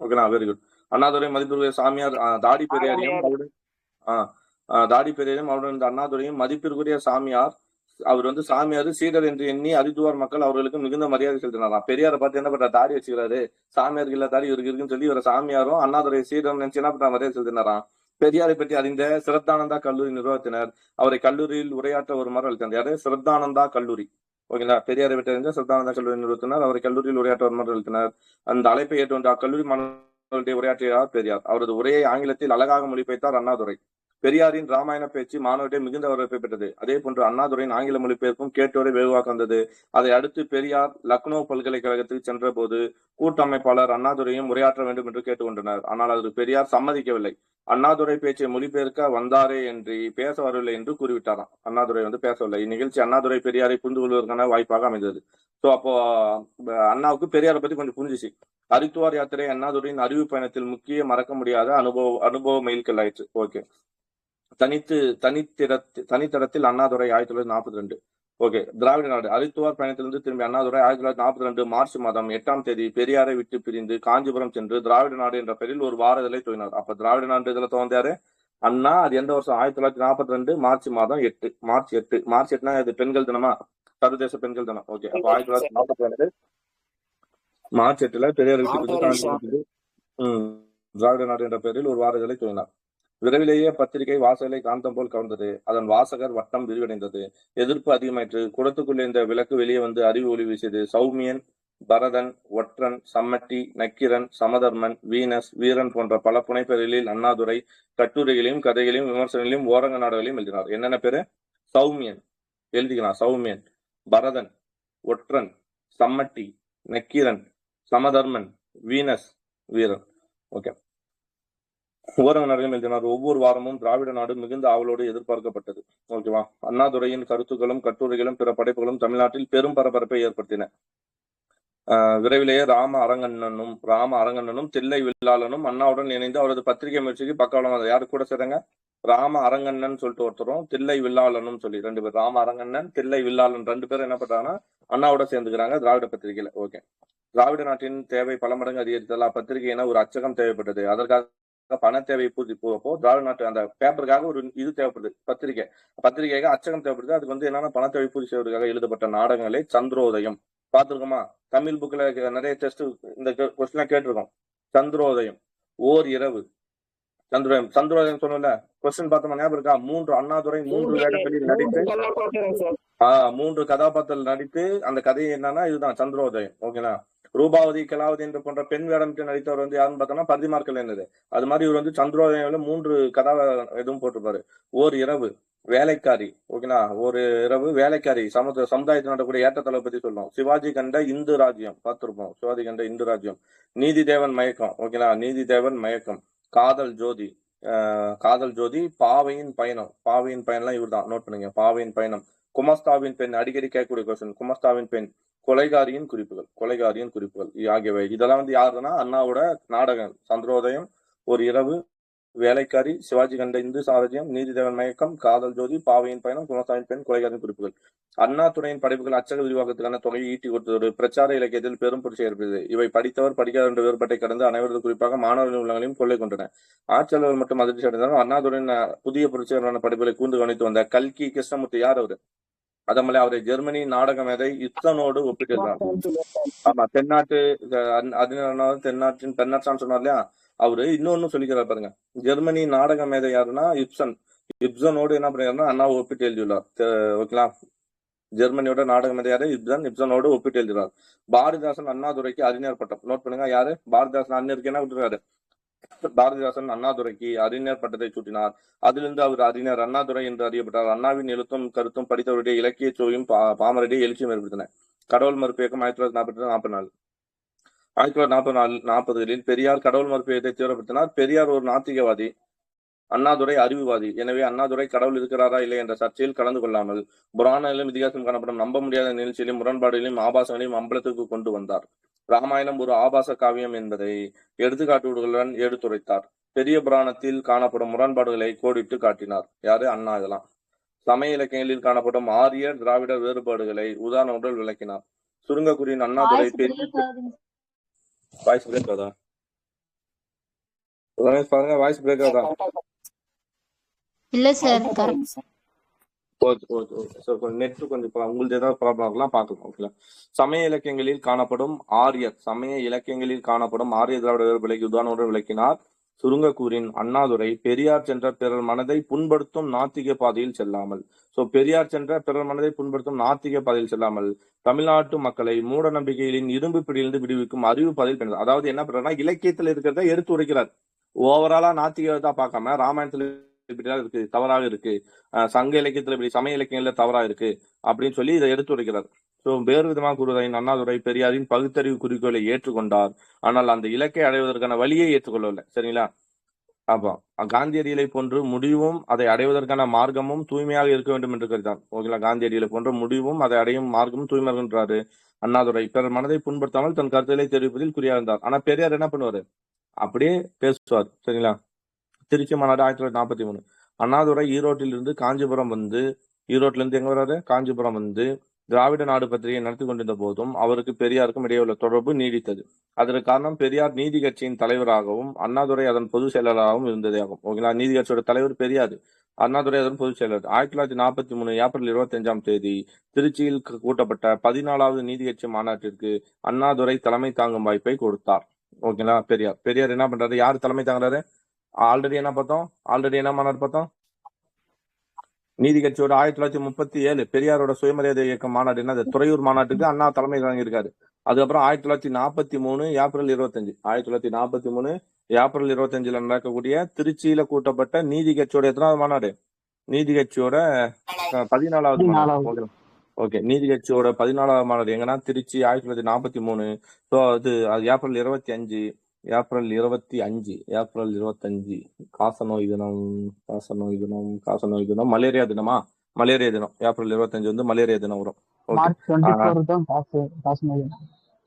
ஓகேங்களா, வெரி குட். அண்ணாதுரை மதிப்பிற்குரிய சாமியார் தாடி பெரியாரையும் அவருடன் இந்த அண்ணாதுரையும் மதிப்பிற்குரிய சாமியார், அவர் வந்து சாமியார், சீடர் என்று எண்ணி ஹரித்துவார் மக்கள் அவர்களுக்கு மிகுந்த மரியாதை செலுத்தினாராம். பெரியாரை பார்த்து என்ன பண்ற? தாடி வச்சுக்கிறாரு, சாமியாருக்கு இல்ல தாடி இவருக்கு இருக்குன்னு சொல்லி இவர் சாமியாரும் அண்ணாதுரை சீடர் நினைச்சு என்ன பண்ற? மரியாதை செலுத்தினாராம். பெரியாரை பற்றி அறிந்த சிரத்தானந்தா கல்லூரி நிர்வாகத்தினர் அவரை கல்லூரியில் உரையாற்ற ஒரு முறை அளித்தார். யாரு? சிரத்தானந்தா கல்லூரி. ஓகேங்களா, பெரியாரை பற்றி அறிந்த சிரத்தானந்தா கல்லூரி நிறுவத்தினர் அவரை கல்லூரியில் உரையாற்ற ஒரு முறை அளித்தனர். அந்த அழைப்பை ஏற்று அக்கல்லூரி மாணவர்களுடைய உரையாற்றியார் பெரியார். அவரது உரையை ஆங்கிலத்தில் அழகாக மொழிபெயர்த்தார் அண்ணாதுரை. பெரியாரின் ராமாயண பேச்சு மாணவர்களிடையே மிகுந்த வரவேற்பை பெற்றது. அதே போன்று அண்ணாதுரையின் ஆங்கில மொழிபெயர்ப்பும் கேட்டோரை வெகுவாக வந்தது. அதை அடுத்து பெரியார் லக்னோ பல்கலைக்கழகத்துக்கு சென்ற போது கூட்டமைப்பாளர் அண்ணாதுரையும் உரையாற்ற வேண்டும் என்று கேட்டுக்கொண்டனர். ஆனால் அதற்கு பெரியார் சம்மதிக்கவில்லை. அண்ணாதுரை பேச்சை மொழிபெயர்க்க வந்தாரே என்று பேச வரவில்லை என்று கூறிவிட்டாராம். அண்ணாதுரை பேசவில்லை. இந்நிகழ்ச்சி அண்ணாதுரை பெரியாரை புரிந்து கொள்வதற்கான வாய்ப்பாக அமைந்தது. சோ அப்போ அண்ணாவுக்கு பெரியாரை பத்தி கொஞ்சம் புரிஞ்சிச்சு. ஹரித்துவார் யாத்திரை அண்ணாதுரையின் அறிவு பயணத்தில் முக்கிய மறக்க முடியாத அனுபவ மைல்கல் ஆயிடுச்சு. ஓகே. தனித்தரத்தில் அண்ணாதுரை 1942. ஓகே. திராவிட நாடு ஹரித்துவார் பயணத்திலிருந்து திரும்பி அண்ணாதுரை 1942 மார்ச் மாதம் 8ஆம் தேதி பெரியாரை விட்டு பிரிந்து காஞ்சிபுரம் சென்று திராவிட நாடு என்ற பெயரில் ஒரு வார இதழை துவங்கினார். அப்ப திராவிட நாடு இதுல துவந்தாரு அண்ணா. அது எந்த வருஷம்? 1942 மார்ச் மாதம் 8. மார்ச் 8னா இது பெண்கள் தினமா? சர்வதேச பெண்கள் தினம். ஓகே. அப்ப 1942 மார்ச் 8ல பெரியாரை விட்டு பிரிந்து திராவிட நாடு என்ற பெயரில் ஒரு வார இதழை துவங்கினார். விரைவிலேயே பத்திரிகை வாசலை காந்தம் போல் கவர்ந்தது. அதன் வாசகர் வட்டம் விரிவடைந்தது. எதிர்ப்பு அதிகமாயிற்று. குடத்துக்குள்ளே இந்த விளக்கு வெளியே வந்து அறிவு ஒளி வீசியது. சௌமியன், பரதன், ஒற்றன், சம்மட்டி, நக்கீரன், சமதர்மன், வீனஸ், வீரன் போன்ற பல புனைப்பெயர்களில் அண்ணாதுரை கட்டுரைகளையும் கதைகளையும் விமர்சனங்களையும் ஓரங்க நாடுகளையும் எழுதினார். என்னென்ன பேரு? சௌமியன் எழுதிக்கலாம். சௌமியன், பரதன், ஒற்றன், சம்மட்டி, நக்கீரன், சமதர்மன், வீனஸ், வீரன். ஓகே. ஓரங்க நாடுகளும் எழுதினார். ஒவ்வொரு வாரமும் திராவிட நாடு மிகுந்த ஆவலோடு எதிர்பார்க்கப்பட்டது. ஓகேவா? அண்ணாதுரையின் கருத்துக்களும் கட்டுரைகளும் பிற படைப்புகளும் தமிழ்நாட்டில் பெரும் பரபரப்பை ஏற்படுத்தின. விரைவிலேயே ராம அரங்கண்ணனும் தில்லை வில்லாளனும் அண்ணாவுடன் இணைந்து அவரது பத்திரிகை முயற்சிக்கு பக்கவளம். யாரு கூட சேர்றாங்க? ராம அரங்கண்ணன் சொல்லிட்டு ஒருத்தரும், தில்லை வில்லாளனும் சொல்லி 2 பேர். ராம அரங்கண்ணன், தில்லை வில்லாளன் 2 பேரும் என்ன பண்றாங்கன்னா அண்ணாவோட சேர்ந்துக்கிறாங்க திராவிட பத்திரிகையில. ஓகே. திராவிட நாட்டின் தேவை பல மடங்கு அதிகரித்ததால் அப்பத்திரிகையின ஒரு அச்சகம் தேவைப்பட்டது. அதற்காக பண தேவை பூர்த்தி போறப்போ திராவிட நாட்டு அந்த பேப்பருக்காக ஒரு இது தேவைப்படுது. பத்திரிகைக்காக அச்சகம் தேவைப்படுது. அதுக்கு என்னன்னா பண தேவை பூர்த்தி செய்வதற்காக எழுதப்பட்ட நாடகங்களே சந்திரோதயம். பார்த்திருக்கோமா? தமிழ் புக்ல நிறைய டெஸ்ட் இந்த கொஸ்டின் கேட்டிருக்கோம். சந்திரோதயம், ஓர் இரவு, சந்திரோதயம் சொன்னல கொஸ்டின் பார்த்தோமா? ஞாபகம் இருக்கா? 3 அண்ணாதுரை 3 வேடங்களில் நடித்து 3 கதாபாத்திரத்தில் நடித்து அந்த கதை என்னன்னா இதுதான் சந்திரோதயம். ஓகேங்களா? ரூபாவதி, கலாவதி என்று போன்ற பெண் வேடம் நடித்தவர் யாருன்னு பார்த்தோம்னா பரிதிமார்கள் என்னது. அது மாதிரி இவர் சந்திரோதயம் 3 கதா எதுவும் போட்டிருப்பாரு. ஓர் இரவு, வேலைக்காரி. ஓகேங்களா? ஒரு இரவு, வேலைக்காரி, சமுதாயத்தில் நடக்கூடிய ஏற்றத்தலை பத்தி சொல்லுவோம். சிவாஜி கண்ட இந்து ராஜ்யம் பார்த்திருப்போம். சிவாஜி கண்ட இந்து ராஜ்யம். நீதி தேவன் மயக்கம். ஓகேங்களா? நீதி தேவன் மயக்கம். காதல் ஜோதி, பாவையின் பயணம்லாம் இவர் தான். நோட் பண்ணுங்க. பாவையின் பயணம். குமஸ்தாவின் பெண், அடிக்கடி கேட்கக்கூடிய கொஸ்டின். குமஸ்தாவின் பெண், கொலைகாரியின் குறிப்புகள் ஆகியவை. இதெல்லாம் யாருன்னா அண்ணாவோட நாடகம். சந்திரோதயம், ஒரு இரவு, வேலைக்காரி, சிவாஜி கண்ட இந்து சாரஜியம், நீதிதேவன் மயக்கம், காதல் ஜோதி, பாவையின் பயணம், குமஸ்தாவின் பெண், கொலைகாரியின் குறிப்புகள். அண்ணா துறையின் படைப்புகள் அச்சக விரிவாக்கத்துக்கான தொகையை ஈட்டி கொடுத்ததோடு பிரச்சார இலக்கியத்தில் பெரும் புரட்சி ஏற்பட்டது. இவை படித்தவர் படிக்காத என்ற வேறுபாட்டை கடந்து அனைவரது குறிப்பாக மாணவர்களின் உள்ளங்களையும் கொள்ளை கொண்டன. ஆட்சியாளர்கள் மட்டும் அதிர்ச்சி அடைந்தாலும் அண்ணாதுரையின் புதிய புரட்சிகரமான படைப்புகளை கூர்ந்து கவனித்து வந்த கல்கி கிருஷ்ணமூர்த்தி யார் அவரு? அதமலை அவரை ஜெர்மனி நாடக மேதை இப்சனோடு ஒப்பிட்டிருந்தார். ஆமா, தென்னாட்டின் சொன்னார் இல்லையா? அவரு இன்னொன்னு சொல்லிக்கிறார் பாருங்க. ஜெர்மனி நாடக மேதை யாருன்னா இப்சனோடு என்ன பண்ணிருக்காருன்னா அண்ணாவை ஒப்பிட்டு எழுதியுள்ளார். ஓகேங்களா? ஜெர்மனியோட நாடக மேதை யாரு? இப்சனோடு ஒப்பிட்டு எழுதுகிறார். பாரதிதாசன் அண்ணாதுரைக்கு அறிஞர் பட்டம். நோட் பண்ணுங்க. யாரு? பாரதிதாசன் அறிஞருக்கு என்ன விட்டுருக்காரு? பாரதிதாசன் அண்ணாதுரைக்கு அறிஞர் பட்டத்தை சூட்டினார். அதிலிருந்து அவர் அறிஞர் அண்ணாதுரை என்று அறியப்பட்டார். அண்ணாவின் எழுத்தும் கருத்தும் படித்தவருடைய இலக்கிய சுவையும் பாமரடைய எழுச்சியும் ஏற்படுத்தின. கடவுள் மறுப்பு இயக்கம் 1944. 1940களில் பெரியார் கடவுள் மறுப்பு இயக்கத்தை தீவிரப்படுத்தினார். பெரியார் ஒரு நாத்திகவாதி, அண்ணாதுரை அறிவுவாதி. எனவே அண்ணாதுரை கடவுள் இருக்கிறாரா இல்லை என்ற சர்ச்சையில் கலந்து கொள்ளாமல் புராணங்களிலும் இதிகாசம் காணப்படும் நம்ப முடியாத நிகழ்ச்சியிலும் முரண்பாடுகளையும் ஆபாசங்களையும் அம்பலத்துக்கு கொண்டு வந்தார். ராமாயணம் ஒரு ஆபாச காவியம் என்பதை எடுத்துக்காட்டுகளுடன் எடுத்துரைத்தார். பெரிய புராணத்தில் காணப்படும் முரண்பாடுகளை கோடிட்டு காட்டினார். யாரு? அண்ணா. இதெல்லாம் சமய இலக்கியங்களில் காணப்படும் ஆரியர் திராவிடர் வேறுபாடுகளை உதாரணங்கள் விளக்கினார். சுருங்க கூறின் அண்ணாதுரை வாய்ஸ் பிரேக் ஆகுதா? வாய்ஸ் பிரேக் ஆகுதா? இல்ல சார், நெட் கொஞ்சம் உங்களுக்கு ஏதாவது ப்ராப்ளம் இருக்கலாம் பார்க்கலாம். ஓகேங்களா? சமய இலக்கியங்களில் காணப்படும் ஆரியர் திராவிட வேறுபாடுகளை உதாரணத்துடன் விளக்கினார். சுருங்க கூறின் அண்ணாதுரை பெரியார் சென்ற பிறர் மனதை புண்படுத்தும் நாத்திக பாதையில் செல்லாமல் தமிழ்நாட்டு மக்களை மூட நம்பிக்கைகளின் இரும்பு பிடியிலிருந்து விடுவிக்கும் அறிவு பாதையில் பெற்றார். அதாவது என்ன பண்றாருன்னா இலக்கியத்தில் இருக்கிறத எடுத்து உரைக்கிறார். ஓவராலா நாத்திகத்தை பார்க்காம ராமாயணத்தில் இப்படிலாம் இருக்கு, தவறாக இருக்கு, சங்க இலக்கியத்துல இப்படி, சமய இலக்கியங்கள்ல தவறா இருக்கு அப்படின்னு சொல்லி இதை எடுத்துரைக்கிறார். ஸோ வேறு விதமாக கூறுவதாயின் அண்ணாதுரை பெரியாரின் பகுத்தறிவு குறிக்கோளை ஏற்றுக்கொண்டார். ஆனால் அந்த இலக்கை அடைவதற்கான வழியை ஏற்றுக்கொள்ளவில்லை. சரிங்களா? அப்போ காந்தியடிகளை போன்று முடிவும் அதை அடைவதற்கான மார்க்கமும் தூய்மையாக இருக்க வேண்டும் என்று கருத்தான். ஓகேங்களா? காந்தியடிகளை போன்ற முடிவும் அதை அடையும் மார்க்கமும் தூய்மையாக என்றாரு அண்ணாதுரை. பிறர் மனதை புண்படுத்தாமல் தன் கருத்துக்களை தெரிவிப்பதில் குறியா இருந்தார். ஆனா பெரியார் என்ன பண்ணுவாரு? அப்படியே பேசுவார். சரிங்களா? திருச்சி மாநாடு 1943. அண்ணாதுரை ஈரோட்டிலிருந்து காஞ்சிபுரம் வந்து, ஈரோட்டில இருந்து எங்க வர்றாரு? காஞ்சிபுரம் வந்து திராவிட நாடு பத்திரிகை நடத்தி கொண்டிருந்த போதும் அவருக்கு பெரியாருக்கும் இடையே உள்ள தொடர்பு நீடித்தது. அதற்கு காரணம் பெரியார் நீதி கட்சியின் தலைவராகவும் அண்ணாதுரை அதன் பொதுச் செயலாளராகவும் இருந்ததே ஆகும். ஓகேங்களா? நீதி கட்சியோட தலைவர் பெரியார், அண்ணாதுரை அதன் பொதுச் செயலர். 1943 ஏப்ரல் 25 திருச்சியில் கூட்டப்பட்ட 14வது நீதி கட்சி மாநாட்டிற்கு அண்ணாதுரை தலைமை தாங்கும் வாய்ப்பை கொடுத்தார். ஓகேங்களா? பெரியார் என்ன பண்றாரு? யார் தலைமை தாங்குறாரு? ஆல்ரெடி என்ன மாநாடு பார்த்தோம்? நீதி கட்சியோட 1937 பெரியாரோட சுயமரியாதை இயக்க மாநாடு என்னது? துறையூர் மாநாட்டுக்கு அண்ணா தலைமை தாங்கியிருக்காரு. அதுக்கப்புறம் 1943 ஏப்ரல் 25 1943 ஏப்ரல் 25 நடக்கக்கூடிய திருச்சியில கூட்டப்பட்ட நீதி கட்சியோட எத்தனாவது மாநாடு? நீதி கட்சியோட 14வது மாநாடு. ஓகே, நீதி கட்சியோட 14வது மாநாடு எங்கன்னா திருச்சி 1943. ஸோ அது ஏப்ரல் 25 காசநோய் தினம் மலேரியா தினமா? மலேரியா தினம் ஏப்ரல் 25 வந்து மலேரியா தினம் வரும்.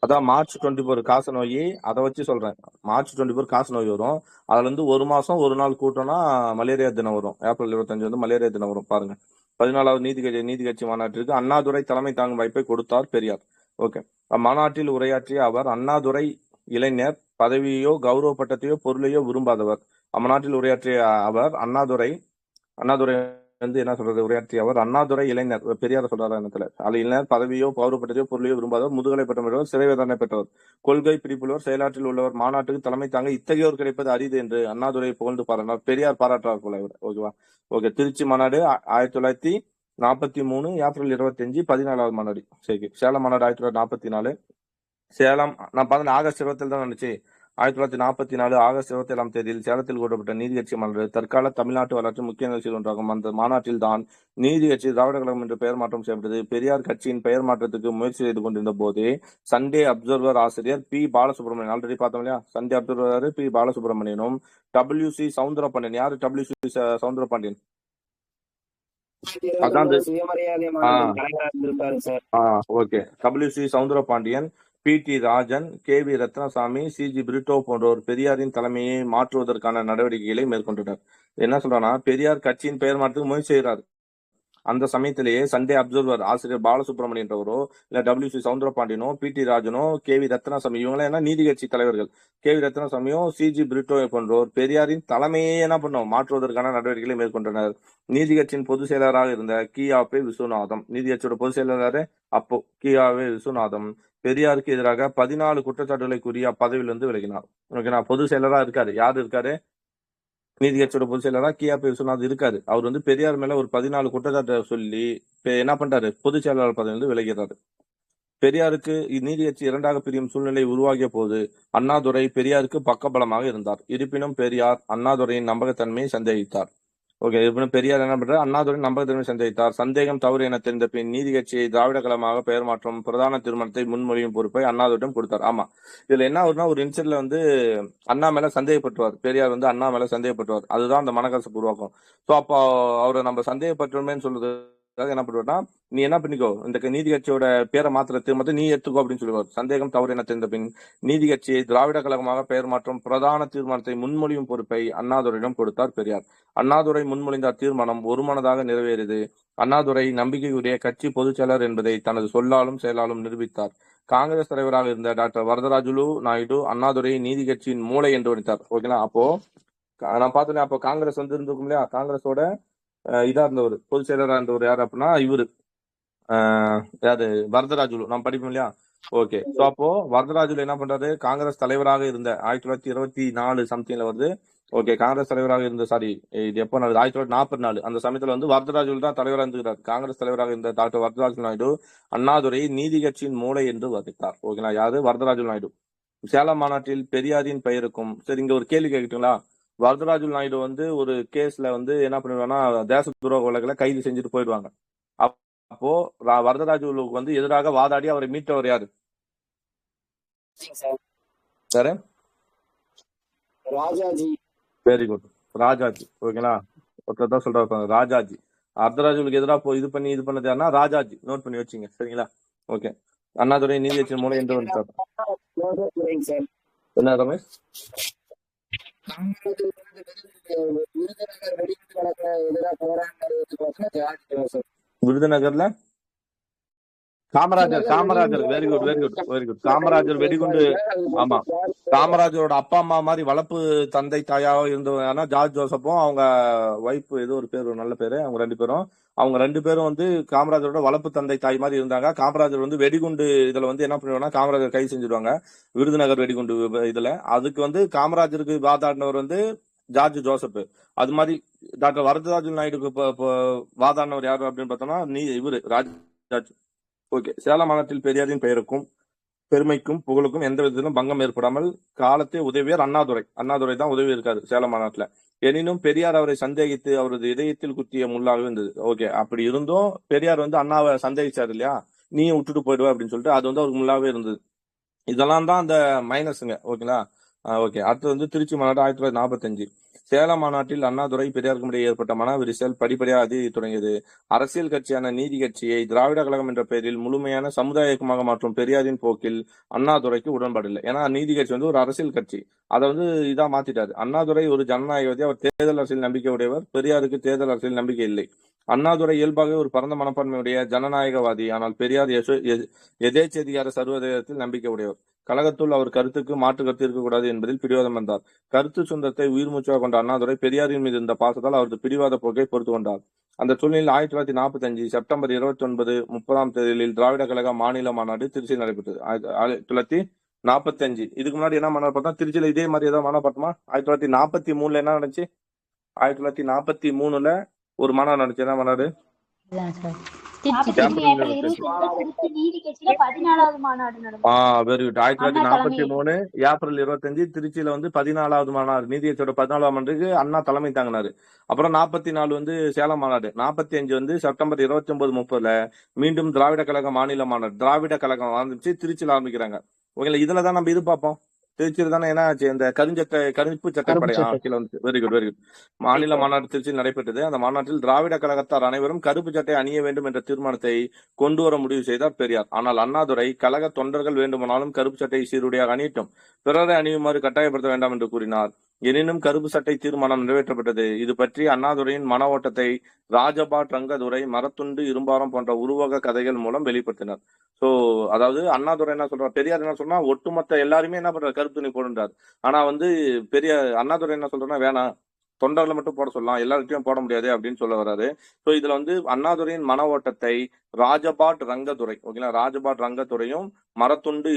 அதான் மார்ச் 24 காச நோய். அதை வச்சு சொல்றேன், மார்ச் 24 காச நோய் வரும். அதுல இருந்து ஒரு மாசம் ஒரு நாள் கூட்டம்னா மலேரியா தினம் வரும். ஏப்ரல் 25 வந்து மலேரியா தினம் வரும். பாருங்க, 14வது நீதி கட்சி மாநாட்டிற்கு அண்ணாதுரை தலைமை தாங்கும் வாய்ப்பை கொடுத்தார் பெரியார். ஓகே, அம்மாநாட்டில் உரையாற்றிய அவர் அண்ணாதுரை இளைஞர், பதவியோ கௌரவ பட்டத்தையோ பொருளையோ விரும்பாதவர். அம்மாநாட்டில் உரையாற்றிய அவர் அண்ணாதுரை வந்து என்ன சொல்றது? உரையாற்றிய அவர் அண்ணாதுரை இளைஞர், பெரியார் சொல்றாரு இடத்துல, இளைஞர், பதவியோ கௌரவ பட்டத்தையோ பொருளையோ விரும்பாதவர், முதுகலை பட்டம் பெற்றவர், சிறை வேதனை பெற்றவர், கொள்கை பிடிப்புள்ளவர், செயலாற்றில் உள்ளவர், மாநாட்டுக்கு தலைமை தாங்க இத்தகையோர் கிடைப்பது அரிது என்று அண்ணாதுரை புகழ்ந்து பாராட்டினார். பெரியார் பாராட்டுறார் போல இவர். ஓகேவா? ஓகே, திருச்சி மாநாடு 1943 ஏப்ரல் 25 14வது மாநாடு. சரி, சேலம் மாநாடு 1944. சேலம் நான் பார்த்தேன் ஆகஸ்ட் 27 தான் நடந்துச்சு. 1944 ஆகஸ்ட் 27 சேலத்தில் கூட்டப்பட்ட நீதி கட்சி மாநாடு தற்கால தமிழ்நாட்டு வரலாற்று முக்கிய நிகழ்ச்சிகள் ஒன்றாகும். அந்த மாநாட்டில் தான் நீதி கட்சி திராவிட கழகம் என்று பெயர் மாற்றம் செய்யப்பட்டது. பெரியார் கட்சியின் பெயர் மாற்றத்துக்கு முயற்சி செய்து கொண்டிருந்த போதே சண்டே அப்சர்வர் ஆசிரியர் பி பாலசுப்ரமணியன், ஆல்ரெடி பார்த்தோம் இல்லையா? சண்டே அப்சர்வர் பி பாலசுப்ரமணியனும் WC சவுந்தரபாண்டியன். யாரு WC சவுந்தரபாண்டியன்? அதான் okay, WC Soundarapandian, PT Rajan, KV Rathnasamy, CG Brito போன்றோர் பெரியாரின் தலைமையை மாற்றுவதற்கான நடவடிக்கைகளை மேற்கொண்டனர். என்ன சொல்றானா, பெரியார் கட்சியின் பெயர் மாற்றத்துக்கு முயற்சி செய்கிறார். அந்த சமயத்திலேயே சண்டே அப்சர்வர் ஆசிரியர் பாலசுப்ரமணியன்றவரோ இல்ல WC சவுந்தரபாண்டியனோ PT ராஜனோ KV ரத்னசாமி, இவங்களாம் என்ன நீதி கட்சி தலைவர்கள். KV ரத்னசாமியோ CG பிரிட்டோ போன்றோர் பெரியாரின் தலைமையை என்ன பண்ணோம் மாற்றுவதற்கான நடவடிக்கைகளை மேற்கொண்டனர். நீதி கட்சியின் பொதுச் செயலராக இருந்த கியாபே விஸ்வநாதம், நீதி கட்சியோட பொதுச் செயலராக அப்போ கியாவே விஸ்வநாதம் பெரியாருக்கு எதிராக 14 குற்றச்சாட்டுகளை கூறி அப்பதவியிலிருந்து விலகினார். ஓகேனா, பொதுச் செயலரா இருக்காரு. யாரு இருக்காரு? நீதி கட்சியோட பொதுச் செயலரா கியாபே விஸ்வநாதன் இருக்காரு. அவர் வந்து பெரியார் மேல ஒரு 14 குற்றச்சாட்டை சொல்லி என்ன பண்றாரு? பொதுச் செயலாளர் பதவியிலிருந்து விலகிறாரு. பெரியாருக்கு நீதி கட்சி இரண்டாக பிரியும் சூழ்நிலை உருவாகிய போது அண்ணாதுரை பெரியாருக்கு பக்கபலமாக இருந்தார். இருப்பினும் பெரியார் அண்ணாதுரையின் நம்பகத்தன்மையை சந்தேகித்தார். ஓகே, இருப்பினும் பெரியார் என்ன பண்றாரு? அண்ணாதுரை நம்பகத்தன்மை சந்தேகித்தார். சந்தேகம் தவறு என தெரிந்த பின் நீதி கட்சியை திராவிட கழகமாக பெயர் மாற்றம், பிரதான தீர்மானத்தை முன்மொழியும் பொறுப்பை அண்ணாதுரையிடம் கொடுத்தார். ஆமா, இதுல என்ன ஆகுதுன்னா, ஒரு இன்சிடென்ட்ல வந்து அண்ணா மேல சந்தேகப்பட்டுவார். பெரியார் வந்து அண்ணா மேல சந்தேகப்பட்டுவார். அதுதான் அந்த மனக்கசப்பு உருவாக்கும். சோ அப்போ அவரை நம்ம சந்தேகப்பட்டோமேன்னு சொல்றது என்ன பண்ணுவார்னா, நீ என்ன பண்ணிக்கோ, இந்த நீதி கட்சியோட பேரை மாத்திர தீர்மானத்தை நீ எடுத்துக்கோ அப்படின்னு சொல்லுவார். சந்தேகம் தவறு என தெரிந்த பின் நீதி கட்சியை திராவிட கழகமாக பெயர் மாற்றம், பிரதான தீர்மானத்தை முன்மொழியும் பொறுப்பை அண்ணாதுரையிடம் கொடுத்தார் பெரியார். அண்ணாதுரை முன்மொழிந்த தீர்மானம் ஒருமனதாக நிறைவேறியது. அண்ணாதுரை நம்பிக்கையுடைய கட்சி பொதுச் செயலர் என்பதை தனது சொல்லாலும் செயலாலும் நிரூபித்தார். காங்கிரஸ் தலைவராக இருந்த டாக்டர் வரதராஜுலு நாயுடு அண்ணாதுரை நீதி கட்சியின் மூளை என்று வணித்தார். ஓகேங்களா? அப்போ நான் பார்த்தேன், அப்போ காங்கிரஸ் வந்து இருந்திருக்கும் இல்லையா? காங்கிரஸோட இதா இருந்தவர், பொதுச் செயலரா இருந்தவர் யாரு அப்படின்னா இவரு யாரு? வரதராஜுலு. நம்ம படிப்போம் இல்லையா? ஓகே, சோ அப்போ வரதராஜுலு என்ன பண்றாரு? காங்கிரஸ் தலைவராக இருந்த 1924 சம்திங்ல வருது. ஓகே, காங்கிரஸ் தலைவராக இருந்த இது எப்போ நடக்குது? 1944 அந்த சமயத்துல வந்து வரதராஜுலு தான் தலைவராக இருந்துக்கிறார். காங்கிரஸ் தலைவராக இருந்த டாக்டர் வரதராஜுலு நாயுடு அண்ணாதுரை நீதி கட்சியின் மூளை என்று வர்ணித்தார். ஓகேங்களா? யாரு? வரதராஜுலு நாயுடு. சேலம் மாநாட்டில் பெரியாரின் பெயருக்கும், சரி இங்க ஒரு கேள்வி கேட்கட்டுங்களா? வரதராஜுலு நாயுடு வந்து ஒரு கேஸ்ல வந்து என்ன பண்ணிடுவாங்கன்னா தேச துரோக வழக்குல கைது செஞ்சுட்டு போயிடுவாங்க. அப்போ வரதராஜுலுக்கு வந்து எதிராக வாதாடி அவரை மீட்டவர் யாரு? Sir Rajaji. Very good, Rajaji. ஓகேங்களா, ஒருத்தர் தான் சொல்றாரு ராஜாஜி. வரதராஜுலுக்கு எதிராக இது பண்ணது யாருன்னா ராஜாஜி. நோட் பண்ணி வச்சுங்க, சரிங்களா? ஓகே. அண்ணாதுரை நீதியரசர் மூலம் எந்த வந்து என்ன ரமேஷ்? விருதுநகர்ல Kamarajar very good very good very good. Kamarajar வெடிகுண்டு. ஆமா, காமராஜரோட அப்பா அம்மா மாதிரி வளர்ப்பு தந்தை தாயாவோ இருந்தவங்க ஜார்ஜ் ஜோசப்பும் அவங்க ஒய்ஃப் ஏதோ ஒரு பேர், ஒரு நல்ல பேரு. அவங்க ரெண்டு பேரும் வந்து காமராஜரோட வளர்ப்பு தந்தை தாய் மாதிரி இருந்தாங்க. காமராஜர் வந்து வெடிகுண்டு இதுல வந்து என்ன பண்ணுவாங்கன்னா காமராஜர் கைது செஞ்சிருவாங்க, விருதுநகர் வெடிகுண்டு இதுல. அதுக்கு வந்து காமராஜருக்கு வாதாடினவர் வந்து ஜார்ஜ் ஜோசப். அது மாதிரி டாக்டர் வரதராஜு நாயுடுக்கு வாதாடினவர் யாரு அப்படின்னு பார்த்தோம்னா இவரு ராஜாஜி. ஓகே. சேலம் மாநாட்டில் பெரியாரின் பெயருக்கும் பெருமைக்கும் புகழுக்கும் எந்த விதத்திலும் பங்கம் ஏற்படாமல் காலத்தை உதவியார் அண்ணாதுரை தான் உதவி இருக்காரு சேலம் மாநாட்டுல. எனினும் பெரியார் அவரை சந்தேகித்து அவரது இதயத்தில் குத்திய முள்ளாக இருந்தது. ஓகே, அப்படி இருந்தும் பெரியார் வந்து அண்ணாவை சந்தேகிச்சாரு இல்லையா, நீயும் விட்டுட்டு போயிடுவா அப்படின்னு சொல்லிட்டு, அது வந்து அவருக்கு முள்ளாவே இருந்தது. இதெல்லாம் தான் அந்த மைனஸுங்க. ஓகேங்களா? ஓகே. அடுத்து வந்து திருச்சி மாநாடு 1945. சேலம் மாநாட்டில் அண்ணாதுரை பெரியாருக்கும் இடையே ஏற்பட்ட மன விரிசல் படிப்படியாக அதிகரித்து தொடங்கியது. அரசியல் கட்சியான நீதி கட்சியை திராவிட கழகம் என்ற பெயரில் முழுமையான சமுதாய இயக்கமாக மாற்றும் பெரியாரின் போக்கில் அண்ணாதுரைக்கு உடன்பாடு இல்லை. ஏன்னா நீதி கட்சி வந்து ஒரு அரசியல் கட்சி, அதை வந்து இதா மாத்திட்டாரு. அண்ணாதுரை ஒரு ஜனநாயகவாதி, அவர் தேர்தல் அரசியல் நம்பிக்கை உடையவர். பெரியாருக்கு தேர்தல் அரசியல் நம்பிக்கை இல்லை. அண்ணாதுரை இயல்பாகவே ஒரு பரந்த மனப்பான்மையுடைய ஜனநாயகவாதி. ஆனால் பெரியார் எதேச்சதிகார சர்வதேசத்தில் நம்பிக்கை உடையவர். கழகத்துள் அவர் கருத்துக்கு மாற்று கருத்து இருக்கக்கூடாது என்பதில் பிடிவாதம் வந்தார். கருத்து சுதந்திரத்தை உயிர் மூச்சாக கொண்ட அண்ணாதுரை பெரியாரின் மீது இருந்த பாசத்தால் அவரது பிடிவாத போக்கை பொறுத்து கொண்டார். அந்த சூழ்நிலையில் 1945 செப்டம்பர் 29, 30ஆம் தேதியில் திராவிட கழக மாநில மாநாடு திருச்சியில் நடைபெற்றது. 1945 இதுக்கு முன்னாடி என்ன மாநாடு பார்த்தா திருச்சியில இதே மாதிரி ஏதாவது மாநாடு பார்த்தோமா? 1943 என்ன நடந்துச்சு? 1943 ஒரு மாநாடு நடந்துச்சு. என்ன மாநாடு? Very good. 1943 ஏப்ரல் 25 திருச்சியில வந்து 14வது மாநாடு, நீதியரசோட 14ஆம் மாநாட்டுக்கு அண்ணா தலைமை தாங்கினாரு. அப்புறம் 44 வந்து சேலம் மாநாடு, 45 வந்து செப்டம்பர் 29, 30ல மீண்டும் திராவிட கழக மாநில மாநாடு. திராவிட கழகம் ஆரம்பிச்சு திருச்சியில் ஆரம்பிக்கிறாங்க. ஓகேங்களா? இதுலதான் நம்ம இது பார்ப்போம். திருச்சியில் தானே என்ன ஆச்சு, இந்த கருப்பு சட்டைப்படை கீழே வந்து. Very good very good. மாநில மாநாடு திருச்சியில் நடைபெற்றது. அந்த மாநாட்டில் திராவிட கழகத்தார் அனைவரும் கருப்பு சட்டை அணிய வேண்டும் என்ற தீர்மானத்தை கொண்டு வர முடிவு செய்தார் பெரியார். ஆனால் அண்ணாதுரை கழக தொண்டர்கள் வேண்டுமானாலும் கருப்பு சட்டை சீருடையாக அணியட்டும், பிறரை அணியுமாறு கட்டாயப்படுத்த வேண்டாம் என்று கூறினார். எனினும் கருப்பு சட்டை தீர்மானம் நிறைவேற்றப்பட்டது. இது பற்றி அண்ணாதுரையின் மன ஓட்டத்தை ராஜபாட் ரங்கதுரை, மரத்துண்டு, இரும்பாரம் போன்ற உருவக கதைகள் மூலம் வெளிப்படுத்தினார். சோ அதாவது அண்ணாதுரை என்ன சொல்றார், பெரியார் என்ன சொல்றா, ஒட்டுமொத்த எல்லாருமே என்ன பண்றாரு, கருப்பு துணி போடுறாரு. ஆனா வந்து அண்ணாதுரை என்ன சொல்றா, வேணாம், தொண்டர்களை மட்டும் போட சொல்லலாம், எல்லார்கிட்டையும் போட முடியாது அப்படின்னு சொல்ல வர்றாரு. சோ இதுல வந்து அண்ணாதுரையின் மன ஓட்டத்தை ராஜபாட் ரங்கதுரை, ஓகேங்களா, ராஜபாட் ரங்கதுரையும் மரத்துண்டு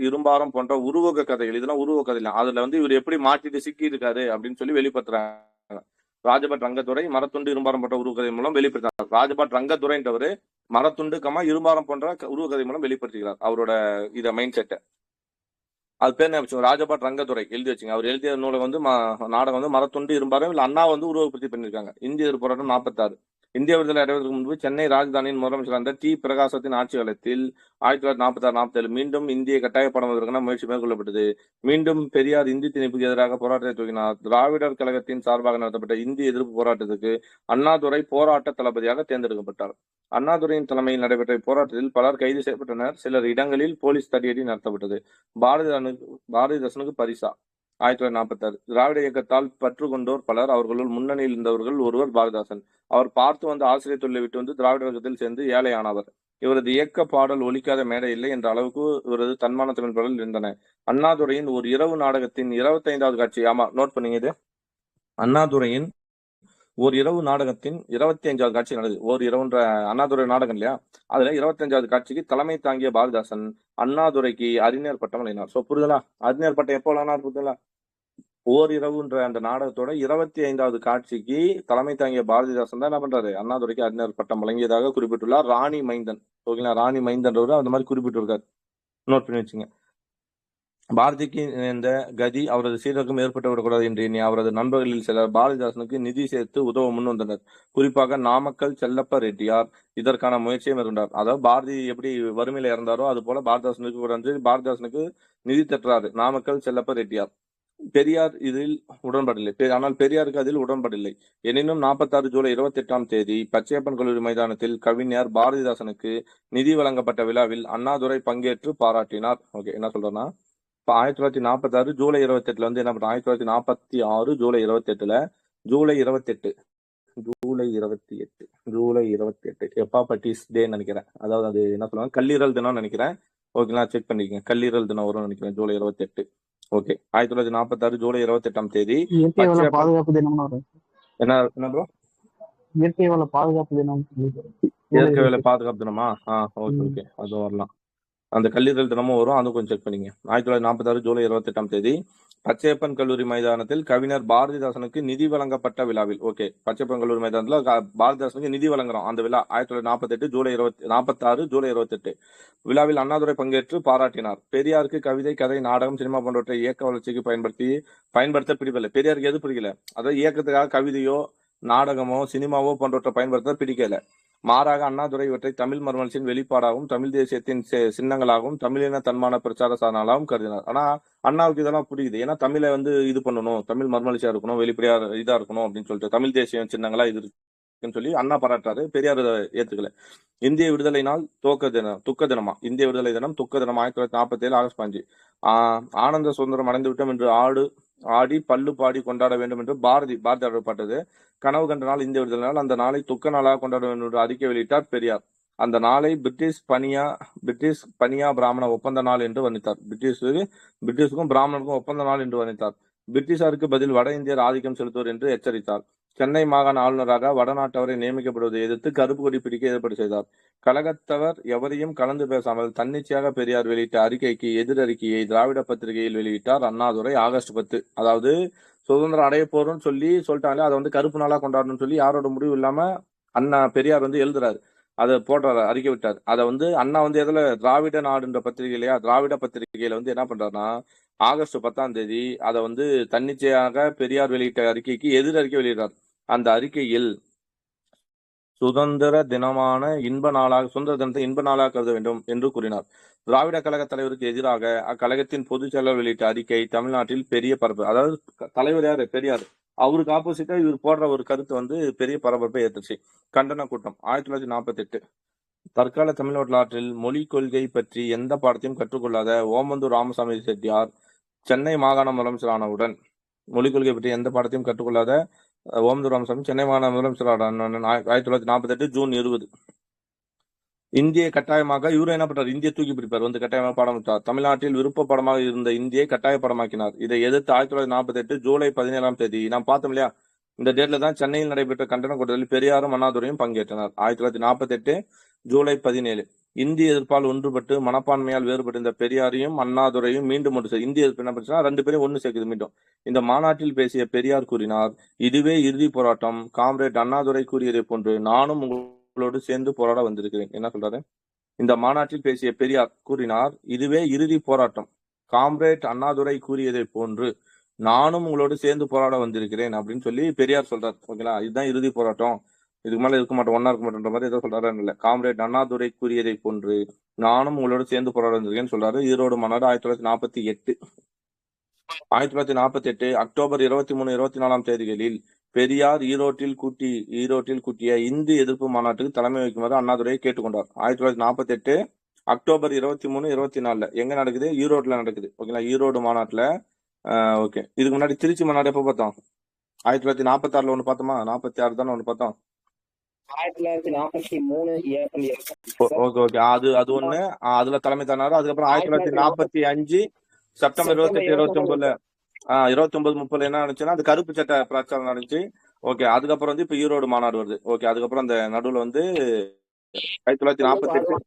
இரும்பாரம் போன்ற உருவக கதைகள், இதெல்லாம் உருவக கதை, அதுல வந்து இவர் எப்படி மாட்டிட்டு சிக்கி இருக்காரு அப்படின்னு சொல்லி வெளிப்படுத்துறாங்க. ராஜபாட் ரங்கதுரை மரத்துண்டு இரும்பாரம் போன்ற உருவகதை மூலம் வெளிப்படுத்தினார். ராஜபாட் ரங்கதுரைன்றவர் மரத்துண்டு இரும்பாரம் போன்ற உருவகதை மூலம் வெளிப்படுத்துகிறார் அவரோட இத மைண்ட் செட்டை. அது பேர் என்ன, ராஜபாட் ரங்கதுரை எழுதி வச்சுங்க. அவர் எழுதிய நூலை வந்து நாடகம் வந்து மரத்துண்டு இரும்பாரம், இல்ல அண்ணா வந்து உருவகப்படுத்தி பண்ணிருக்காங்க. இந்திய போராட்டம் 46. இந்திய விடுதலை அடைவதற்கு முன்பு சென்னை ராஜதானியின் முதலமைச்சர் இருந்த டி பிரகாசத்தின் ஆட்சி காலத்தில் 1946-47 மீண்டும் இந்திய கட்டாயப்படுவதற்கான முயற்சி மேற்கொள்ளப்பட்டது. மீண்டும் பெரியார் இந்தி திணிப்புக்கு எதிராக போராட்டத்தை துவங்கினார். திராவிடர் கழகத்தின் சார்பாக நடத்தப்பட்ட இந்திய எதிர்ப்பு போராட்டத்துக்கு அண்ணாதுரை போராட்ட தளபதியாக தேர்ந்தெடுக்கப்பட்டார். அண்ணாதுரையின் தலைமையில் நடைபெற்ற போராட்டத்தில் பலர் கைது செய்யப்பட்டனர். சிலர் இடங்களில் போலீஸ் தடியடி நடத்தப்பட்டது. பாரதிதாசனுக்கு பரிசா 1946. திராவிட இயக்கத்தால் பற்று கொண்டோர் பலர். அவர்களுள் முன்னணியில் இருந்தவர்கள் ஒருவர் பாரதிதாசன். அவர் பார்த்து வந்த ஆசிரியர் தொழிலை விட்டு வந்து திராவிட இயக்கத்தில் சேர்ந்து ஏழையானவர். இவரது இயக்க பாடல் ஒலிக்காத மேடை இல்லை என்ற அளவுக்கு இவரது தன்மான தமிழ் பாடல் இருந்தன. அண்ணாதுரையின் ஒரு இரவு நாடகத்தின் 25வது காட்சி, ஆமா நோட் பண்ணீங்க இது, அண்ணாதுரையின் ஒரு இரவு நாடகத்தின் 25வது காட்சி நடந்தது. ஒரு இரவுன்ற அண்ணாதுரை நாடகம் இல்லையா, அதுல 25வது காட்சிக்கு தலைமை தாங்கிய பாரதிதாசன் அண்ணாதுரைக்கு அறிஞர் பட்டம் வழங்கினார். சோ புரிதலா, அறிஞர் பட்டம் எப்போ வழங்கினார் புரிதலா, ஓர் இரவுன்ற அந்த நாடகத்தோட 25வது காட்சிக்கு தலைமை தாங்கிய பாரதிதாசன் தான் என்ன பண்றாரு, அண்ணாதுரைக்கு அறிஞர் பட்டம் வழங்கியதாக குறிப்பிட்டுள்ளார் ராணி மைந்தன். ஓகேங்களா, ராணி மைந்தன்றவர் அந்த மாதிரி குறிப்பிட்டிருக்காரு. நோட் பண்ணி வச்சுங்க. பாரதிக்கு இந்த கதி அவரது சீடருக்கும் ஏற்பட்டு விடக்கூடாது என்று எண்ணி அவரது நண்பர்களில் சிலர் பாரதிதாசனுக்கு நிதி சேர்த்து உதவ முன் வந்தனர். குறிப்பாக நாமக்கல் செல்லப்ப ரெட்டியார் இதற்கான முயற்சியை மேற்கொண்டார். அதாவது பாரதி எப்படி வறுமையில இறந்தாரோ அது போல பாரதிதாசனுக்கு வந்து பாரதிதாசனுக்கு நிதி தட்டுறாரு நாமக்கல் செல்லப்ப ரெட்டியார். பெரியார் இதில் உடன்படவில்லை. ஆனால் பெரியாருக்கு அதில் உடன்படவில்லை. எனினும் 46 ஜூலை 28ஆம் தேதி பச்சையப்பன் கல்லூரி மைதானத்தில் கவிஞர் பாரதிதாசனுக்கு நிதி வழங்கப்பட்ட விழாவில் அண்ணாதுரை பங்கேற்று பாராட்டினார். ஓகே, என்ன சொல்றேன்னா, இப்போ 1946 ஜூலை 28ல வந்து என்ன பண்றாங்க, 1946 ஜூலை 28ல ஜூலை 28 எப்பாபட்டிஸ் டேன்னு நினைக்கிறேன். அதாவது அது என்ன சொல்லுவாங்க, கல்லீரல் தினம்னு நினைக்கிறேன். ஓகேங்களா, செக் பண்ணிக்கங்க. கல்லீரல் தினம் வரும்னு நினைக்கிறேன், ஜூலை 28. ஓகே, 1946 ஜூலை 28ஆம் தேதி இயற்கை வள பச்சையப்பன் பாதுகாப்பு தினம்னு வரும். என்ன ப்ரோ, இயற்கை வள பாதுகாப்பு தினம் இயற்கை வேலை பாதுகாப்பு தினமா? ஓகே, அதுவும் வரலாம். அந்த கல்லீரல் தினமும் வரும், அதுவும் கொஞ்சம் செக் பண்ணிங்க. 1946 ஜூலை 28ஆம் தேதி பச்சையப்பன் கல்லூரி மைதானத்தில் கவிஞர் பாரதிதாசனுக்கு நிதி வழங்கப்பட்ட விழாவில், ஓகே, பச்சையப்பன் கல்லூரி மைதானத்துல பாரதிதாசனுக்கு நிதி வழங்குறோம். அந்த விழா 1948 ஜூலை 46 ஜூலை 28 விழாவில் அண்ணாதுரை பங்கேற்று பாராட்டினார். பெரியாருக்கு கவிதை, கதை, நாடகம், சினிமா போன்றவற்றை இயக்க வளர்ச்சிக்கு பயன்படுத்த பிடிக்கல. பெரியாருக்கு எது பிடிக்கல? அதாவது இயக்கத்துக்காக கவிதையோ நாடகமோ சினிமாவோ போன்றவற்றை பயன்படுத்த பிடிக்கல. மாறாக அண்ணாதுரை இவற்றை தமிழ் மறுமலர்ச்சியின் வெளிப்பாடாகவும் தமிழ் தேசியத்தின் சின்னங்களாகவும் தமிழின தன்மான பிரச்சார சாதனாகவும் கருதினார். ஆனா அண்ணாவுக்கு இதெல்லாம் புரியுது. ஏன்னா தமிழை வந்து இது பண்ணணும், தமிழ் மறுமலர்ச்சியா இருக்கணும், வெளிப்படையா இதா இருக்கணும் அப்படின்னு சொல்லிட்டு தமிழ் தேசியம் சின்னங்களா இது இருக்குன்னு சொல்லி அண்ணா பாராட்டுறாரு. பெரியார் ஏத்துக்கல. இந்திய விடுதலை நாள் துக்க தினமா? இந்திய விடுதலை தினம் துக்க தினம் 1947 ஆகஸ்ட் 5. ஆனந்த சுதந்திரம் அடைந்து விட்டோம் என்று ஆடி பல்லு பாடி கொண்டாட வேண்டும் என்று பாரதியார் பாட்டது. கனவு கண்ட நாள் இந்திய விடுதலை நாள். அந்த நாளை துக்க நாளாக கொண்டாட வேண்டும் என்று அறிக்கை வெளியிட்டார் பெரியார். அந்த நாளை பிரிட்டிஷ் பனியா பிராமண ஒப்பந்த நாள் என்று வர்ணித்தார். பிரிட்டிஷுக்கும் பிராமணருக்கும் ஒப்பந்த நாள் என்று வர்ணித்தார். பிரிட்டிஷாருக்கு பதில் வட இந்தியர் ஆதிக்கம் செலுத்துவர் என்று எச்சரித்தார். சென்னை மாகாண ஆளுநராக வடநாட்டவரை நியமிக்கப்படுவதை எதிர்த்து கருப்பு கொடி பிடிக்க ஏற்பாடு செய்தார். கழகத்தவர் எவரையும் கலந்து பேசாமல் தன்னிச்சையாக பெரியார் வெளியிட்ட அறிக்கைக்கு எதிரறிக்கையை திராவிட பத்திரிகையில் வெளியிட்டார் அண்ணாதுரை ஆகஸ்ட் 10. அதாவது சுதந்திரம் அடைய போறோம்னு சொல்லிட்டாங்களே, அதை வந்து கருப்பு நாளா கொண்டாடணும்னு சொல்லி யாரோட முடிவு இல்லாம அண்ணா பெரியார் வந்து எழுதுறாரு, அதை போடுறாரு, அறிக்கை விட்டார். அதை வந்து அண்ணா வந்து எதுல, திராவிட நாடுன்ற பத்திரிகையிலையா, திராவிட பத்திரிகையில வந்து என்ன பண்றாருன்னா ஆகஸ்ட் 10ஆம் தேதி அதை வந்து தன்னிச்சையாக பெரியார் வெளியிட்ட அறிக்கைக்கு எதிரறிக்கை வெளியிடுறார். அந்த அறிக்கையில் சுதந்திர தினத்தை இன்ப நாளாக கருத வேண்டும் என்று கூறினார். திராவிட கழக தலைவருக்கு எதிராக அக்கழகத்தின் பொதுச் செயலாளர் வெளியிட்ட அறிக்கை தமிழ்நாட்டில் பெரிய பரப்பு, அதாவது தலைவர் யாரு, பெரியார், அவருக்கு ஆப்போசிட்டா இவர் போடுற ஒரு கருத்து வந்து பெரிய பரபரப்பை ஏற்றுச்சு. கண்டன கூட்டம் 1948. தற்கால தமிழ் வரலாற்றில் மொழி கொள்கை பற்றி எந்த பாடத்தையும் கற்றுக்கொள்ளாத ஓமந்தூர் ராமசாமி செட்டியார் சென்னை மாகாண முதலமைச்சரானவுடன், மொழிக் கொள்கை பற்றி எந்த பாடத்தையும் கற்றுக்கொள்ளாத ஓமந்தூர் ராமசாமி சென்னை மாகாண முதலமைச்சரான 1948 ஜூன் 20 இந்தியை கட்டாயமாக இவரு என்ன பண்றாரு, இந்தியை தூக்கி பிடிப்பார், வந்து கட்டாயமாக பாடம் விட்டார். தமிழ்நாட்டில் விருப்ப படமாக இருந்த இந்தியை கட்டாய படமாக்கினார். இதை எதிர்த்து 1948 ஜூலை 17ஆம் தேதி நாம் பார்த்தோம் இல்லையா, இந்த டேட்ல தான் சென்னையில் நடைபெற்ற கண்டன கூட்டத்தில் பெரியாரும் அண்ணாதுரையும் பங்கேற்றனர். 1948 ஜூலை 17 இந்திய எதிர்ப்பால் ஒன்றுபட்டு மனப்பான்மையால் வேறுபட்டிருந்த பெரியாரையும் அண்ணாதுரையும் மீண்டும் ஒன்று இந்திய எதிர்ப்பு என்ன பண்ணுச்சுன்னா ரெண்டு பேரும் ஒன்று சேர்க்குது மீண்டும். இந்த மாநாட்டில் பேசிய பெரியார் கூறினார், இதுவே இறுதி போராட்டம். காம்ரேட் அண்ணாதுரை கூறியதை போன்று நானும் உங்களோடு சேர்ந்து போராட வந்திருக்கிறேன். என்ன சொல்றாரு? இந்த மாநாட்டில் பேசிய பெரியார் கூறினார், இதுவே இறுதி போராட்டம். காம்ரேட் அண்ணாதுரை கூறியதை போன்று நானும் உங்களோடு சேர்ந்து போராட வந்திருக்கிறேன் அப்படின்னு சொல்லி பெரியார் சொல்றாரு. ஓகேங்களா, இதுதான் இறுதி போராட்டம், இதுக்கு மேல இருக்க மாட்டோம், ஒன்னா இருக்க மாட்டோன்ற மாதிரி ஏதோ சொல்றாரு. இல்ல, காம்ரேட் அண்ணாதுரை கூறியதை போன்று நானும் உங்களோட சேர்ந்து போராட வந்திருக்கேன்னு சொல்றாரு. ஈரோடு மாநாடு 1948. 1948 அக்டோபர் 23, 24ஆம் தேதிகளில் பெரியார் ஈரோட்டில் கூட்டிய இந்து எதிர்ப்பு மாநாட்டுக்கு தலைமை வைக்குமாறு அண்ணாதுரையை கேட்டுக்கொண்டார். 1948 அக்டோபர் 23, 24 எங்க நடக்குது? ஈரோட்ல நடக்குது. ஓகேங்களா, ஈரோடு மாநாட்டுல. ஓகே, இதுக்கு முன்னாடி திருச்சி மாநாடு எப்ப பார்த்தோம்? 1946 ஒண்ணு பார்த்தோமா? 46 தானே ஒண்ணு பார்த்தோம். 1943 ஓகே, அது ஒண்ணு, அதுல தலைமை தானாரு. அதுக்கப்புறம் 1945 செப்டம்பர் 28, 29 29, 30 என்ன நடந்துச்சுன்னா அந்த கருப்பு சட்டை பிரச்சாரம் நடந்துச்சு. ஓகே, அதுக்கப்புறம் வந்து இப்ப ஈரோடு மாநாடு வருது. ஓகே, அதுக்கப்புறம் அந்த நடுவுல வந்து 1948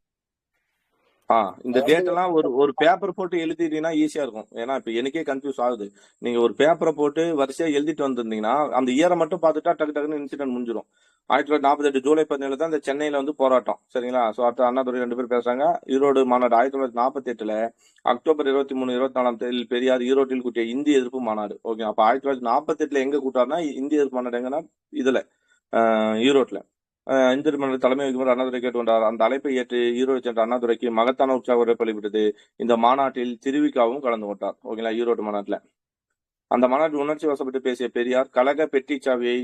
இந்த டேட் எல்லாம் ஒரு பேப்பர் போட்டு எழுதிட்டீங்கன்னா ஈஸியா இருக்கும். ஏன்னா இப்ப எனக்கே கன்ஃபியூஸ் ஆகுது. நீங்க ஒரு பேப்பரை போட்டு வரிசையா எழுதிட்டு வந்திருந்தீங்கன்னா அந்த இயரை மட்டும் பார்த்துட்டா டக்கு டக்குன்னு இன்சிடென்ட் முடிஞ்சிடும். 1948 ஜூலை 17 தான் இந்த சென்னையில வந்து போராட்டம். சரிங்களா? ஸோ அடுத்த அண்ணாதுரை 2 பேர் பேசுறாங்க. ஈரோடு மாநாடு 1948 அக்டோபர் 23, 24 தேதியில் பெரியார் ஈரோட்டில் கூட்டிய இந்திய எதிர்ப்பு மாநாடு. ஓகே, அப்ப 1948 எங்க கூட்டாருன்னா இந்திய எதிர்ப்பு மாநாடு எங்கன்னா இதுல ஈரோட்ல இந்திய மன்ற தலைமை வகிக்குமாறு அண்ணாதுரை கேட்டுக்கொண்டார். அந்த அழைப்பை ஏற்று ஈரோடு சென்ற அண்ணாதுரைக்கு மகத்தான உற்சாக வரவேற்பளிக்கப்பட்டது. இந்த மாநாட்டில் திருவிக்காவும் கலந்து கொண்டார். ஓகேங்களா? ஈரோடு மாநாட்டுல அந்த மாநாட்டில் உணர்ச்சி வசப்பட்டு பேசிய பெரியார் கழக பெட்டிச்சாவியை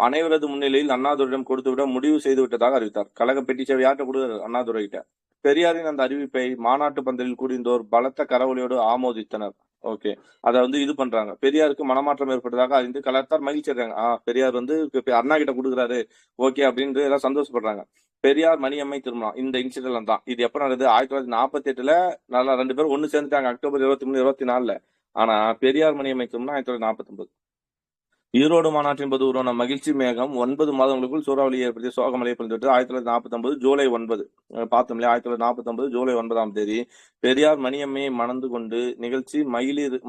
அனைவரது முன்னிலையில் அண்ணாதுரையிடம் கொடுத்துவிட முடிவு செய்து விட்டதாக அறிவித்தார். கழக பெட்டிச்சாவி யார்கிட்ட கொடுத்தாரு? அண்ணாதுரை கிட்ட. பெரியாரின் அந்த அறிவிப்பை மாநாட்டு பந்தலில் கூடியிருந்தோர் பலத்த கரவொலியோடு ஆமோதித்தனர். ஓகே, அதை வந்து இது பண்றாங்க. பெரியாருக்கு மனமாற்றம் ஏற்பட்டதாக அறிந்து கலத்தார் மகிழ்ச்சி அடைறாங்க. பெரியார் வந்து அண்ணா கிட்ட கொடுக்குறாரு ஓகே அப்படின்னு எல்லாம் சந்தோஷப்படுறாங்க. பெரியார் மணியம்மை திருமணம் இந்த இன்சிடென்ட் தான். இது எப்ப நடக்குது? 1948 நல்லா 2 பேரும் ஒண்ணு சேர்ந்துட்டாங்க அக்டோபர் 23, 24. ஆனா பெரியார் மணியம்மை திருமணம் 1949. ஈரோடு மாநாட்டின் போது உருவான மகிழ்ச்சி மேகம் 9 மாதங்களுக்குள் சூறாவளி ஏற்படுத்திய சோகமலை பொழிந்துவிட்டு 1949 ஜூலை 9 பார்த்தோம் இல்லையா? 1949 ஜூலை 9ஆம் தேதி பெரியார் மணியம்மையை மணந்து கொண்டு நிகழ்ச்சி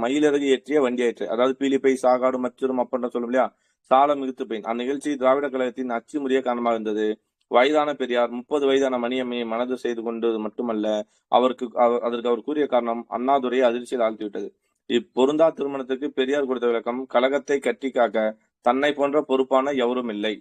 மயிலிறகு ஏற்றிய வண்டியாயிற்று. அதாவது பீலிப்பை சாகாடு மச்சுரும் அப்பன்ற சொல்லும் இல்லையா? சால மிகுத்து பெயின். அந்நிகழ்ச்சி திராவிட கழகத்தின் அச்சு முறிய காரணமாக இருந்தது. வயதான பெரியார் 30 வயதான மணியம்மையை மனது செய்து கொண்டது மட்டுமல்ல, அதற்கு அவர் கூறிய காரணம் அண்ணாதுரையை அதிர்ச்சியில் ஆழ்த்திவிட்டது. இப்பொருந்தா திருமணத்துக்கு பெரியார் கொடுத்த விளக்கம் கழகத்தை கட்டி காக்க தன்னை போன்ற பொறுப்பான எவரும் இல்லை.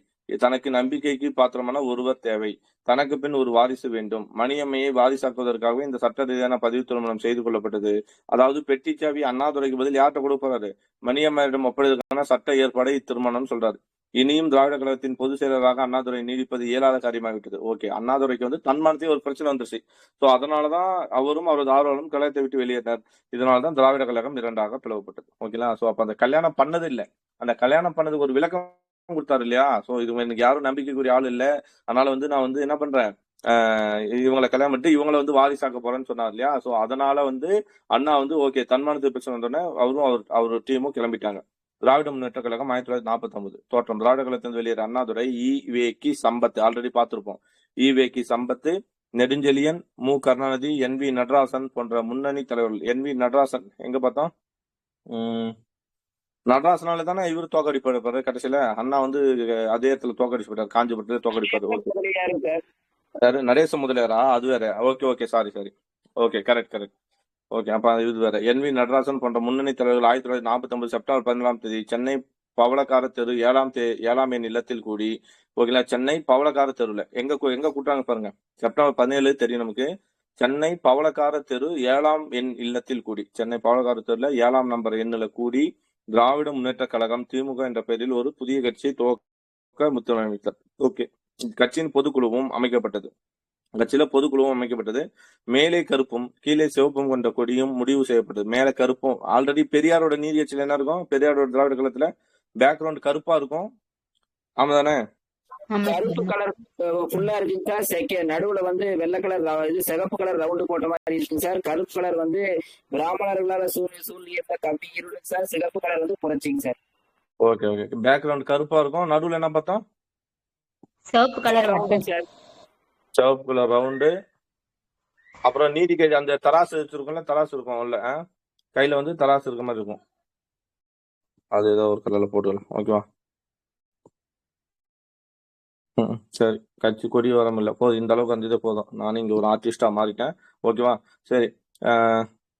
தனக்கு நம்பிக்கைக்கு பாத்திரமான ஒருவர் தேவை. தனக்கு பின் ஒரு வாரிசு வேண்டும். மணியம்மையை வாரிசாக்குவதற்காகவே இந்த சட்ட ரீதியான பதிவு திருமணம் செய்து கொள்ளப்பட்டது. அதாவது பெட்டிச்சாவி அண்ணாதுரைக்கு பதில் யார்கிட்ட கொடுப்பாரு? மணியம்மையிடம் ஒப்படைவதற்கான சட்ட ஏற்பாடை இத்திருமணம் சொல்றாரு. இனியும் திராவிட கழகத்தின் பொதுச் செயலராக அண்ணாதுரை நீடிப்பது இயலாத காரியமாகிவிட்டது. ஓகே, அண்ணாதுரைக்கு வந்து தன்மானத்தையும் ஒரு பிரச்சனை வந்துருச்சு. சோ அதனாலதான் அவரும் அவரது ஆர்வலரும் கழகத்தை விட்டு வெளியேறினார். இதனாலதான் திராவிட கழகம் 2ஆக பிளவுபட்டது. ஓகேங்களா? சோ அப்ப அந்த கல்யாணம் பண்ணது இல்ல, அந்த கல்யாணம் பண்ணதுக்கு ஒரு விளக்கம் கொடுத்தாரு இல்லையா? சோ இது எனக்கு யாரும் நம்பிக்கைக்குரிய ஆள் இல்ல, அதனால வந்து நான் வந்து என்ன பண்றேன், இவங்களை கல்யாணம் பண்ணிட்டு இவங்களை வந்து வாரிசாக்க போறேன்னு சொன்னார் இல்லையா? சோ அதனால வந்து அண்ணா வந்து ஓகே தன்மானத்துக்கு பிரச்சனை வந்தோடனே அவரும் அவர் டீமும் கிளம்பிட்டாங்க. திராவிட முன்னேற்ற கழகம் 1949 தோற்றம். திராவிட கழகத்திலிருந்து வெளியேற அண்ணாதுரை ஈவேகி சம்பத் ஆல்ரெடி பார்த்திருப்போம். ஈவேகி சம்பத், நெடுஞ்செழியன், மு கருணாநிதி, NV நடராசன் போன்ற முன்னணி தலைவர்கள். NV நடராசன் எங்க பார்த்தோம்? நடராசனால தானே இவரு தோக்கடிப்பாரு கடைசியில. அண்ணா வந்து அதே இடத்துல தோக்கடிச்சு போயிட்டாரு, காஞ்சிபுரத்துல தோக்கடிப்பாரு. யாரு? நடேச முதலியாரா? அது வேற. Okay sorry okay correct. Okay, அப்ப இது வேற. NV நடராசன் போன்ற முன்னணி தலைவர்கள் 1949 செப்டம்பர் 14ஆம் தேதி சென்னை பவளக்கார தெரு 7ஆம் எண் இல்லத்தில் கூடி. ஓகேங்களா? சென்னை பவளக்கார தெருல எங்க கூட்டாங்க பாருங்க. செப்டம்பர் 17 தெரியும் நமக்கு. சென்னை பவளக்கார தெரு 7ஆம் எண் இல்லத்தில் கூடி. சென்னை பவளக்கார தெருல 7ஆம் நம்பர் எண்ணில் கூடி திராவிட முன்னேற்ற கழகம் திமுக என்ற பெயரில் ஒரு புதிய கட்சியை துவக்க முத்தமிட்டார். ஓகே, கட்சியின் பொதுக்குழுவும் அமைக்கப்பட்டது. கட்சியில பொதுக்குழுவும் அமைக்கப்பட்டது. மேலே கருப்பும் கீழே சிவப்பும் கொண்ட கொடியும் முடிவு செய்யப்பட்டது. மேல கருப்பும் ஆல்ரெடி பெரியாரோட நீதி கட்சியில என்ன இருக்கும்? பெரியாரோட திராவிட கழகத்துல பேக்ரவுண்ட் கருப்பா இருக்கும். ஆமா தானே? கருப்பு கலர் ஃபுல்லா இருக்குங்க சார். நடுவுல வந்து வெள்ளை கலர் சிகப்பு கலர் ரவுண்டு போட்ட மாதிரி இருக்குங்க சார். கருப்பு கலர் வந்து பிராமணர்களால சூழ்நிலை கம்பி இருக்கு சார். சிகப்பு கலர் வந்து புரட்சிங்க சார். ஓகே பேக்ரவுண்ட் கருப்பா இருக்கும். நடுவுல என்ன பார்த்தோம்? சிவப்பு கலர் சிவப்பு கலர் ரவுண்டு. அப்புறம் நீதி கட்சி அந்த தராசு வச்சிருக்கோம்ல, தராசு இருக்கும் உள்ள, கையில வந்து தராசு இருக்க மாதிரி இருக்கும். அது ஏதோ ஒரு கலர்ல போட்டுக்கலாம். ஓகேவா? சரி, கட்சி கொடி வரம் இல்லை போதும். இந்த அளவுக்கு வந்ததே போதும். நானும் இங்க ஒரு ஆர்டிஸ்டா மாறிட்டேன். ஓகேவா? சரி,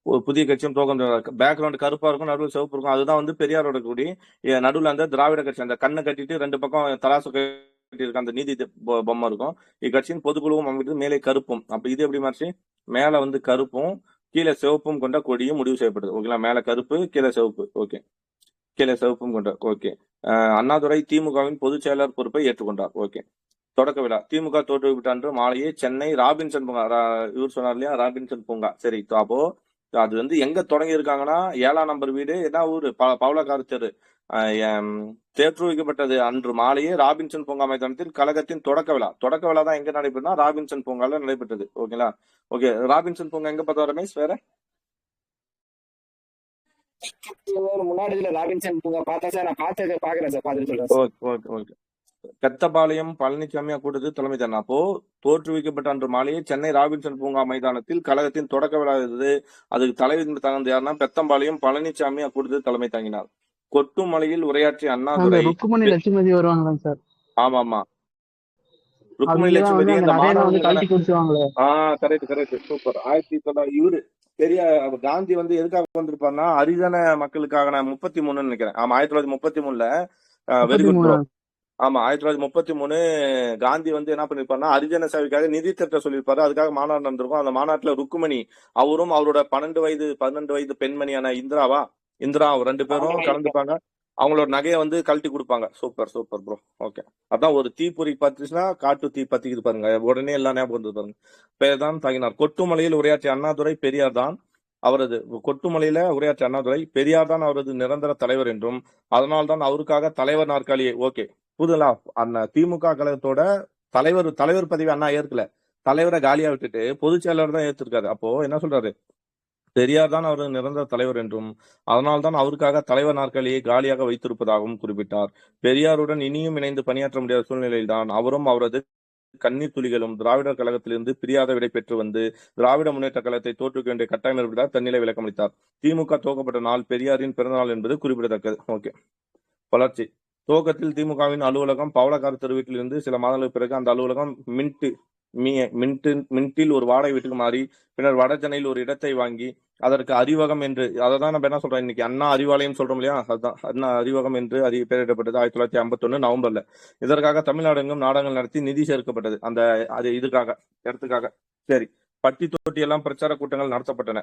ஒரு புதிய கட்சியும் தோக்கம். பேக்ரவுண்ட் கருப்பா இருக்கும், நடுவில் சிவப்பு இருக்கும். அதுதான் வந்து பெரியாரோட கொடி. நடுவில் அந்த திராவிட கட்சி அந்த கண்ணை கட்டிட்டு 2 பக்கம் தராசு இருக்க அந்த நீதி பொம்மை இருக்கும். இக்கட்சியின் பொதுக்குழுவும் அமைத்து மேலே கருப்பும். அப்ப இது எப்படி மாறிச்சு? மேல வந்து கருப்பும் கீழே சிவப்பும் கொண்ட கொடியும் முடிவு செய்யப்படுது. ஓகேங்களா? மேல கருப்பு கீழே சிவப்பு. ஓகே, கீழே சிவப்பும் கொண்ட. ஓகே, அண்ணாதுரை திமுகவின் பொதுச் செயலர் பொறுப்பை ஏற்றுக்கொண்டார். ஓகே, தொடக்க விழா. திமுக தோற்றுவிட்ட அன்று மாலையே சென்னை ராபின்சன் பூங்கா. இவர் சொன்னார் இல்லையா? ராபின்சன் பூங்கா. சரி, அப்போ அது வந்து எங்க தொடங்கி இருக்காங்கன்னா 7ஆம் நம்பர் வீடு என்ன ஊரு? பவளக்கார தெரு. தேற்றுவிக்கப்பட்டது அன்று மாலையே ராபின்சன் பூங்கா மைதானத்தில் கழகத்தின் தொடக்க விழா தான் எங்க நடைபெற்றா? ராபின்சன் பூங்கால நடைபெற்றது. ஓகேங்களா? ஓகே, ராபின்சன் பூங்கா எங்க பார்த்தா ரமேஷ்? வேற முன்னாடி ராபின்சன் பூங்கா பார்த்தா சார். நான் பாக்குறேன் சார். பார்த்துட்டு சொல்றேன். ஓகே பெத்தபாளையம் பழனிசாமியா கூட்டத்தில் தலைமை தானே. அப்போ தோற்றுவிக்கப்பட்ட அன்று மாலையே சென்னை ராபின்சன் பூங்கா மைதானத்தில் கழகத்தின் தொடக்க விழா இருந்தது. அதுக்கு தலைவர் தகுந்த யாருன்னா பெத்தம்பாளையம் பழனிசாமி கூட்டத்தில் தலைமை தாங்கினார். கொட்டுமலையில் உரையாற்றிய அந்த அண்ணாதுரை ருக்குமணி லட்சுமதி வருவாங்களாங்க சார்? ஆமா ஆமா ருக்குமணி அவங்கதான் லட்சுமதி வந்து அந்த இந்த நகையெல்லாம் வந்து மாணவர்களுக்கான கழட்டி கொடுத்துருவாங்களே. Correct super. 1900 இவரு பெரிய காந்தி வந்து எதுக்காக வந்திருப்பாருன்னா ஹரிஜன மக்களுக்காக. நான் 33 நினைக்கிறேன். ஆமா 1933ல. Very good 33. ப்ரோ. ஆமா 1933 காந்தி வந்து என்ன பண்ணிருப்பாருன்னா ஹரிஜன சேவைக்காக நிதி திட்ட சொல்லியிருப்பாரு. அதுக்காக மாநாடு நடந்திருக்கும். அந்த மாநாட்டுல ருக்குமணி அவரும் அவரோட 12 வயது பெண்மணியான இந்திரா 2 பேரும் கலந்துப்பாங்க. அவங்களோட நகையை வந்து கழட்டி கொடுப்பாங்க. Super super bro. ஓகே, அதான் ஒரு தீப்பொறி பத்துச்சுன்னா காட்டு தீ பத்திக்குது பாருங்க, உடனே எல்லாம் ஞாபகம் வந்து பாருங்க. பேர் தான் தாங்கினார். கொட்டுமலையில் உரையாற்றிய அண்ணாதுரை பெரியார் தான் அவரது கொட்டுமலையில உரையாற்றிய அண்ணாதுரை பெரியார் தான் அவரது நிரந்தர தலைவர் என்றும் அதனால்தான் அவருக்காக தலைவர் நாற்காலியை ஓகே புதுலா அந்த திமுக கழகத்தோட தலைவர் பதவி அண்ணா ஏற்கல. தலைவரை காலியா விட்டுட்டு பொதுச் செயலாளர் தான் ஏற்றிருக்காரு. அப்போ என்ன சொல்றாரு, பெரியார் தான் அவரது நிரந்தர தலைவர் என்றும் அதனால்தான் அவருக்காக தலைவர் நாற்காலியை காலியாக வைத்திருப்பதாகவும் குறிப்பிட்டார். பெரியாருடன் இனியும் இணைந்து பணியாற்ற முடியாத சூழ்நிலையில்தான் அவரும் அவரது கண்ணீர் துளிகளும் திராவிடர் கழகத்திலிருந்து பிரியாத விடை பெற்று வந்து திராவிட முன்னேற்ற கழகத்தை தோற்றுக்க வேண்டிய கட்டாயம் ஏற்பட்டார். தன்னிலை விளக்கமளித்தார். திமுக துவக்கப்பட்ட நாள் பெரியாரின் பிறந்த நாள் என்பது குறிப்பிடத்தக்கது. ஓகே, வளர்ச்சி. துவக்கத்தில் திமுகவின் அலுவலகம் பவளக்கார தெருவீட்டிலிருந்து சில மாதங்களுக்கு பிறகு அந்த அலுவலகம் மின்ட்டில் ஒரு வாடகை வீட்டுக்கு மாறி பின்னர் வட சென்னையில் ஒரு இடத்தை வாங்கி அதற்கு அறிவகம் என்று அதான் நம்ம என்ன சொல்றோம் இன்னைக்கு அண்ணா அறிவாலயம் சொல்றோம் இல்லையா, அதுதான் அண்ணா அறிவகம் என்று பெயரிடப்பட்டது 1951 நவம்பர்ல. இதற்காக தமிழ்நாடு எங்கும் நாடகங்கள் நடத்தி நிதி சேர்க்கப்பட்டது. அது இதுக்காக இடத்துக்காக. சரி, பட்டி தொட்டி எல்லாம் பிரச்சார கூட்டங்கள் நடத்தப்பட்டன,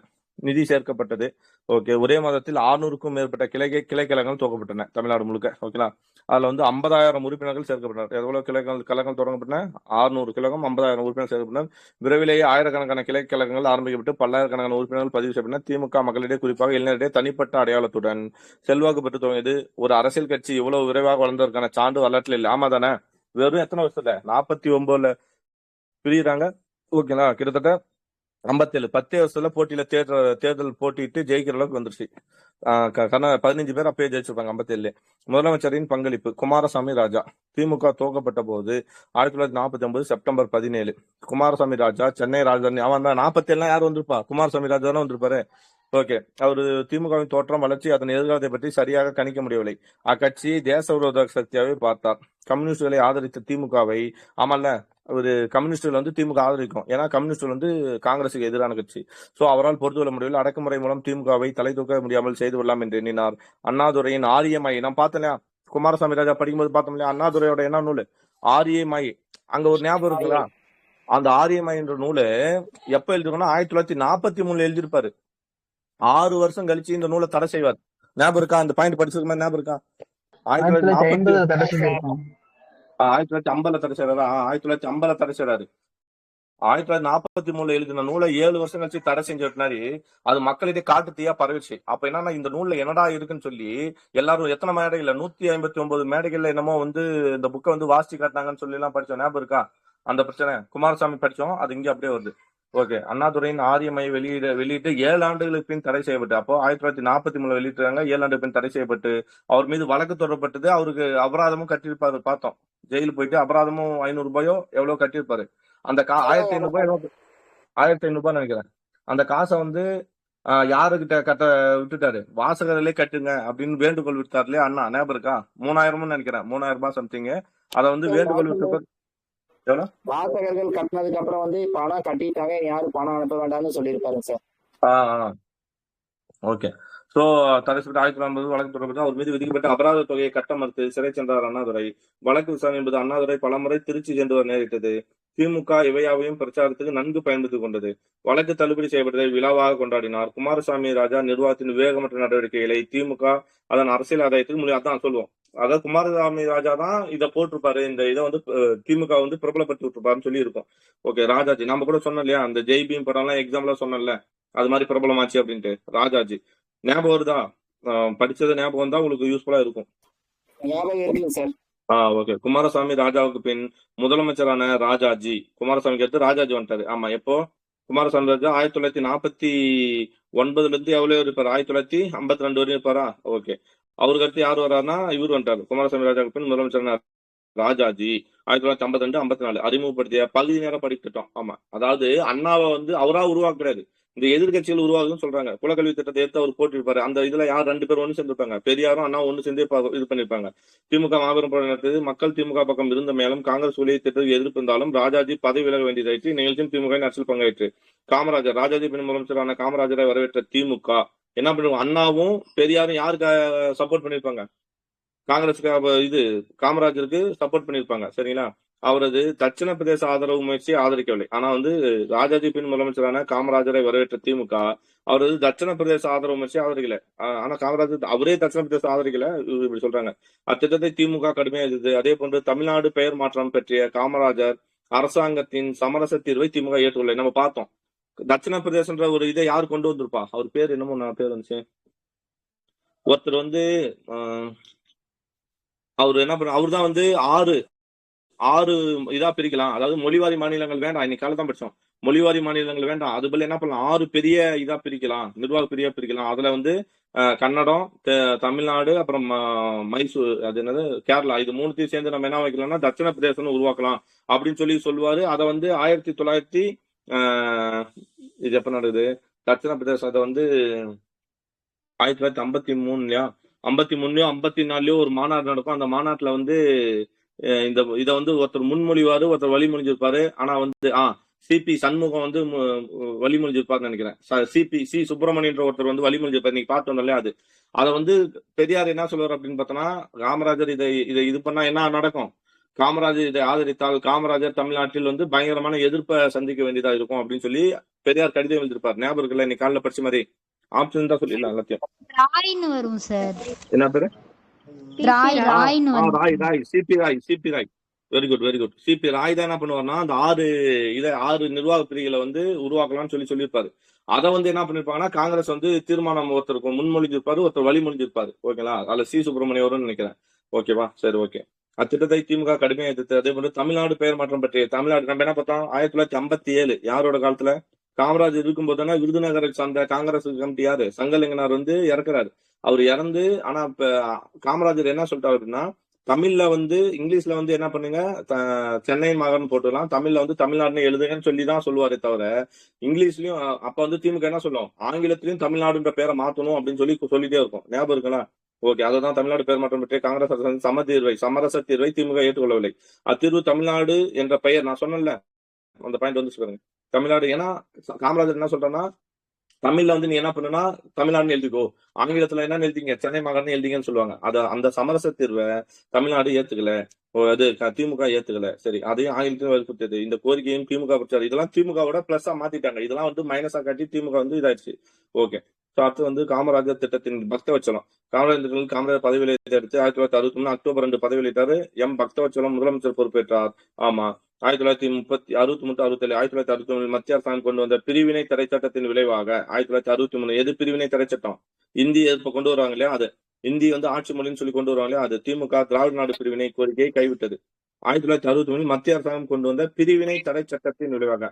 நிதி சேர்க்கப்பட்டது. ஓகே, ஒரே மாதத்தில் 600க்கும் மேற்பட்ட கிளைக்கழகங்கள் துவக்கப்பட்டன தமிழ்நாடு முழுக்க. ஓகேங்களா, அதுல வந்து 50,000 உறுப்பினர்கள் சேர்க்கப்பட்டனர். எவ்வளவு கழகங்கள் தொடங்கப்பட்டன? 600 கிழகம் 50,000 உறுப்பினர் சேர்க்கப்பட்டனர். விரைவிலேயே ஆயிரக்கணக்கான கிளைக்கழகங்கள் ஆரம்பிக்கப்பட்டு பல்லாயிரக்கணக்கான உறுப்பினர்கள் பதிவு செய்யப்பட்டனர். திமுக மக்களிடையே குறிப்பாக இளைஞரிடையே தனிப்பட்ட அடையாளத்துடன் செல்வாக்கு பெற்று துவங்கியது. ஒரு அரசியல் கட்சி இவ்வளவு விரைவாக வளர்ந்ததற்கான சான்று வரலாற்றில் இல்லை. ஆமா தானே, வெறும் எத்தனை வருஷத்துல 49ல பிரியுறாங்க. ஓகேங்களா, கிட்டத்தட்ட 57 10 வருஷத்துல போட்டியில தேர்தல் போட்டிட்டு ஜெயிக்கிற அளவுக்கு வந்துருச்சு. 15 பேர் அப்பயே ஜெயிச்சிருப்பாங்க 57. முதலமைச்சரின் பங்களிப்பு. குமாரசாமி ராஜா. திமுக துவக்கப்பட்ட போது 1949 செப்டம்பர் 17 குமாரசாமி ராஜா சென்னை ராஜதானி. அவன் தான் 47 யார் வந்திருப்பா? குமாரசாமி ராஜா தானே வந்திருப்பாரு. ஓகே, அவரு திமுகவின் தோற்றம் வளர்ச்சி அதன் எதிர்காலத்தை பற்றி சரியாக கணிக்க முடியவில்லை. அக்கட்சியை தேச விரோத சக்தியாகவே பார்த்தார். கம்யூனிஸ்டுகளை ஆதரித்த திமுகவை ஆமல்ல ஒரு கம்யூனிஸ்டுகள் வந்து திமுக ஆதரிக்கும். ஏன்னா கம்யூனிஸ்டுகள் வந்து காங்கிரசுக்கு எதிரான கட்சி. சோ அவரால் பொறுத்து கொள்ள முடியவில்லை. அடக்குமுறை மூலம் திமுகவை தலை தூக்க முடியாமல் செய்து விடலாம் என்று எண்ணினார். அண்ணாதுரையின் ஆரியமாயி நான் பார்த்தேன், குமாரசாமி ராஜா படிக்கும்போது பார்த்தோம் இல்லையா, அண்ணாதுரையோட என்ன நூல் ஆரியமாயி. அங்க ஒரு ஞாபகம் இருக்குங்களா, அந்த ஆரியமாயி என்ற நூலு எப்ப எழுதிருக்கோம்னா 1943 எழுதியிருப்பாரு. 6 வருஷம் கழிச்சு இந்த நூலை தடை செய்வார். ஞாபகம் இருக்கா? அந்த பாயிண்ட் படிச்சிருக்க மாதிரி ஞாபகம் இருக்கா? 1950 தடை செஞ்சிருக்கோம். 1950 தடை செய்யறாரா? 1950 தடை செய்யறாரு. 1943 எழுதின நூலை 7 வருஷம் கழிச்சு தடை செஞ்சிருந்தாரு. அது மக்களிடையே காட்டு தீயா பரவிச்சு. அப்ப என்னன்னா இந்த நூல்ல என்னடா இருக்குன்னு சொல்லி எல்லாரும் எத்தனை மேடைகள்ல 159 மேடைகள்ல என்னமோ வந்து இந்த புக்கை வந்து வாசிச்சு காட்டினாங்கன்னு சொல்லி எல்லாம் படிச்சோம். ஞாபகம் இருக்கா? அந்த பிரச்சனை குமாரசாமி படிச்சோம், அது இங்க அப்படியே வருது. ஓகே, அண்ணாதுரையின் ஆரியமை வெளியிட்டு 7 ஆண்டுகளுக்கு பின் தடை செய்யப்பட்டு, அப்போ 1943 வெளியிட்டாங்க. 7 ஆண்டு பின் தடை செய்யப்பட்டு அவர் மீது வழக்கு தொடரப்பட்டது. அவருக்கு அபராதமும் கட்டியிருப்பாரு. பார்த்தோம், ஜெயிலுக்கு போயிட்டு அபராதமும் 500 ரூபாயோ எவ்வளவு கட்டியிருப்பாரு. அந்த 1500 ரூபாய் நினைக்கிறேன். அந்த காசை வந்து யாருகிட்ட கட்ட விட்டுட்டாரு, வாசகர்களே கட்டுங்க அப்படின்னு வேண்டுகோள் விட்டார் இல்லையா அண்ணா, ஞாபகம் இருக்கா? 3000 நினைக்கிறேன், 3000 ரூபாய் சம்திங். அதை வந்து வேண்டுகோள் விட்டு வாசகர்கள் கட்டினதுக்கு அப்புறம் வந்து பணம் கட்டிட்டாங்க, யாரும் பணம் அனுப்ப வேண்டாம்னு சொல்லியிருப்பாரு சார். ஓகே, சோ தடை செய்யப்பட்ட 1950 வழக்கு தொடர்பு அவர் மீது விதிக்கப்பட்ட அபராத தொகையை கட்ட மறுத்து சிறை சென்றார் அண்ணாதுரை. வழக்கு விசாரணை என்பது அண்ணாதுரை பலமுறை திருச்சி சென்று வர நேரிட்டது. திமுக இவையாவையும் பிரச்சாரத்துக்கு நன்கு பயன்படுத்திக் கொண்டது. வழக்கு தள்ளுபடி செய்யப்பட்டதை விழாவாக கொண்டாடினார். குமாரசாமி ராஜா நிர்வாகத்தின் விவேகமற்ற நடவடிக்கைகளை திமுக அதன் அரசியல் ஆதாயத்துக்கு அதான் சொல்லுவோம். அதாவது குமாரசாமி ராஜா தான் இதை போட்டிருப்பாரு, இந்த இதை வந்து திமுக வந்து பிரபலப்படுத்தி விட்டுருப்பாருன்னு சொல்லி இருக்கும். ஓகே, ராஜாஜி நம்ம கூட சொன்னோம் இல்லையா, அந்த ஜெய்பீம் படம் எல்லாம் எக்ஸாம்பிளா சொன்னோம்ல, அது மாதிரி பிரபலமாச்சு அப்படின்ட்டு. ராஜாஜி ஞாபகம் வருதா? படிச்சது ஞாபகம் தான் உங்களுக்கு யூஸ்ஃபுல்லா இருக்கும். ஓகே, குமாரசாமி ராஜாவுக்கு பின் முதலமைச்சரான ராஜாஜி. குமாரசாமிக்கு அடுத்து ராஜாஜி வந்துட்டாரு. ஆமா, எப்போ குமாரசாமி ராஜா 1949 இருந்து எவ்வளவு இருப்பாரு? 1952 வரையும் இருப்பாரா? ஓகே, அவருக்கு அடுத்து யார் வர்றாருன்னா இவர் வந்துட்டாரு. குமாரசாமி ராஜாவுக்கு பின் முதலமைச்சரான ராஜாஜி 1952 54 அறிமுகப்படுத்திய பகுதி நேர படித்திட்டம். ஆமா, அதாவது அண்ணாவை வந்து அவரா உருவாக்குறாரு. இந்த எதிர்கட்சிகள் உருவாகுதுன்னு சொல்றாங்க. குலக்கல்வி திட்டத்தை எடுத்து அவர் போட்டிருப்பாரு. அந்த இதுல யார் 2 பேர் ஒண்ணு சேர்ந்திருப்பாங்க, பெரியாரும் அண்ணா ஒண்ணு சேர்ந்து இது பண்ணிருப்பாங்க. திமுக மாபெரும் போராட்டம் நடத்தியது. மக்கள் திமுக பக்கம் இருந்த மேலும் காங்கிரஸ் உலக திட்டத்தை எதிர்ப்பு இருந்தாலும் ராஜாஜி பதவி விலக வேண்டியதாயிற்று. நிகழ்ச்சியும் திமுக அரசியல் பங்காயிற்று. காமராஜர் ராஜாஜி பின் முதலமைச்சரான காமராஜரை வரவேற்ற திமுக என்ன பண்ணுவோம், அண்ணாவும் பெரியாரும் யாருக்கு சப்போர்ட் பண்ணிருப்பாங்க, காங்கிரஸுக்கு இது காமராஜருக்கு சப்போர்ட் பண்ணிருப்பாங்க. சரிங்களா, அவரது தட்சிண பிரதேச ஆதரவு முயற்சியை ஆதரிக்கவில்லை. ஆனா வந்து ராஜாஜி பின் முதலமைச்சரான காமராஜரை வரவேற்ற திமுக அவரது தட்சிண பிரதேச ஆதரவு முயற்சியை ஆதரிக்கல. ஆனா காமராஜர் அவரே தட்சிண பிரதேச ஆதரிக்கல, இப்படி சொல்றாங்க. அத்திட்டத்தை திமுக கடுமையா எதிர்த்து. அதே போன்று தமிழ்நாடு பெயர் மாற்றம் பற்றிய காமராஜர் அரசாங்கத்தின் சமரச தீர்வை திமுக ஏற்றுக்கொள்ள. நம்ம பார்த்தோம், தட்சிண பிரதேசன்ற ஒரு இதை யார் கொண்டு வந்திருப்பா, அவர் பேர் என்னமோ நான் பேர் வந்துச்சு, ஒருத்தர் வந்து அவர் என்ன பண்ண, அவர் தான் வந்து ஆறு இதா பிரிக்கலாம். அதாவது மொழிவாரி மாநிலங்கள் வேண்டாம், இன்னைக்கு காலை தான் படிச்சோம், மொழிவாரி மாநிலங்கள் வேண்டாம், அது போல என்ன பண்ணலாம், 6 பெரிய இதா பிரிக்கலாம், நிர்வாக பிரியா பிரிக்கலாம். அதுல வந்து கன்னடம், தமிழ்நாடு, அப்புறம் மைசூர், அது என்னது கேரளா, இது 3த்தையும் சேர்ந்து நம்ம என்ன வைக்கலாம்னா தட்சிண பிரதேசம் உருவாக்கலாம் அப்படின்னு சொல்லுவாரு. அதை வந்து 1900 இது எப்ப நடக்குது, தட்சிண பிரதேசம் அதை வந்து 1953லயா 53லயோ 54லயோ ஒரு மாநாடு நடக்கும். அந்த மாநாட்டுல வந்து இந்த இதை வந்து ஒருத்தர் முன்மொழிவாரு, ஒருத்தர் வழிமொழிஞ்சிருப்பாரு. ஆனா வந்து சிபி சண்முகம் வந்து வழிமொழிஞ்சிருப்பாருன்னு நினைக்கிறேன். சி சுப்பிரமணியன்ற ஒருத்தர் வந்து வழிமொழிஞ்சிருப்பாரு. நீங்க பார்த்து வந்தோம்ல, அது அதை வந்து பெரியார் என்ன சொல்லுவார் அப்படின்னு பார்த்தோம்னா, காமராஜர் இதை இது பண்ணா என்ன நடக்கும், காமராஜர் இதை ஆதரித்தால் காமராஜர் தமிழ்நாட்டில் வந்து பயங்கரமான எதிர்ப்பை சந்திக்க வேண்டியதா இருக்கும் அப்படின்னு சொல்லி பெரியார் கடிதம் எழுதியிருப்பார். ஞாபகம் இருக்குல்ல, இன்னைக்கு காலைல படிச்ச மாதிரி ஆப்ஷன் தான் சொல்லிடலாம் எல்லாத்தையும். ராய்னு வரும் சார். என்ன பேரு? ராய்னு வரும். ராய் சிபி ராய். Very good. சிபி ராய் தான் என்ன பண்ணுவார்னா, அந்த 6 நிர்வாக பிரிவுகளை வந்து உருவாக்கலாம்னு சொல்லியிருப்பாரு. அதை வந்து என்ன பண்ணிருப்பாங்கன்னா, காங்கிரஸ் வந்து தீர்மானம் ஒருத்தருக்கு முன்மொழிஞ்சிருப்பாரு, ஒருத்தர் வழிமொழிஞ்சிருப்பாரு. ஓகேங்களா, அதுல சி சுப்பிரமணியம் வரும்னு நினைக்கிறேன். ஓகேவா, சரி, ஓகே. அத்திட்டத்தை திமுக கடுமையாக எதிர்த்து. அதே போல தமிழ்நாடு பெயர் மாற்றம் பற்றிய தமிழ்நாடு நம்ம என்ன பார்த்தோம், 1957 யாரோட காலத்துல, காமராஜர் இருக்கும்போது தானே விருதுநகரை சார்ந்த காங்கிரஸ் கமிட்டி யாரு, சங்கலிங்கனார் வந்து இறக்குறாரு. அவர் இறந்து, ஆனா இப்ப காமராஜர் என்ன சொல்லிட்டாரு அப்படின்னா, தமிழ்ல வந்து இங்கிலீஷ்ல வந்து என்ன பண்ணுங்க, சென்னை மகன் போட்டுலாம், தமிழ்ல வந்து தமிழ்நாடுன்னு எழுதுங்கன்னு சொல்லிதான் சொல்லுவாரே தவிர, இங்கிலீஷ்லயும் அப்ப வந்து திமுக என்ன சொல்லும், ஆங்கிலத்திலயும் தமிழ்நாடுன்ற பேரை மாத்தணும் அப்படின்னு சொல்லிட்டே இருக்கும். ஞாபகம் இருக்குங்களா? ஓகே, அதான் தமிழ்நாடு பெயர் மாற்றம் பற்றிய காங்கிரஸ் அரசு சமரச தீர்வை திமுக ஏற்றுக்கொள்ளவில்லை. அத்தீர்வு தமிழ்நாடு என்ற பெயர், நான் சொன்னேன்ல அந்த பாயிண்ட் வந்து சொல்லுங்க, தமிழ்நாடு. ஏன்னா காமராஜர் என்ன சொல்றேன்னா, தமிழ்ல வந்து நீ என்ன பண்ணுனா தமிழ்நாடுன்னு எழுதிக்கோ, ஆங்கிலத்துல என்ன எழுதிங்க, சென்னை மகன் எழுதிங்கன்னு சொல்லுவாங்க. அந்த சமரச தீர்வை தமிழ்நாடு ஏத்துக்கல, அது திமுக ஏத்துக்கல. சரி, அதையும் ஆங்கிலத்தையும் வலியுறுத்தது. இந்த கோரிக்கையும் திமுக பிரச்சாரம், இதெல்லாம் திமுகவோட பிளஸ்ஸா மாத்திட்டாங்க. இதெல்லாம் வந்து மைனஸா காட்டி திமுக வந்து இதாயிடுச்சு. ஓகே, அடுத்து வந்து காமராஜர் திட்டத்தின் பக்தவச்சலம். காமராஜர் பதவியில் எடுத்து 1963 அக்டோபர் 2 பதவியிலிட்டாரு. பக்தவச்சலம் முதலமைச்சர் பொறுப்பேற்றார். ஆமா, 1963 1967 மத்திய அரசாங்கம் கொண்டு வந்த பிரிவினை தடை சட்டத்தின் விளைவாக 1963 எது பிரிவினை தடை சட்டம், இந்தி இப்ப கொண்டு வருவாங்க இல்லையா, அது இந்தி வந்து ஆட்சி மொழின்னு சொல்லி கொண்டு வருவாங்க இல்லையா, அது திமுக திராவிட நாடு பிரிவினை கோரிக்கையை கைவிட்டது. 1963 மத்திய அரசாங்கம் கொண்டு வந்த பிரிவினை தடை சட்டத்தின் விளைவாக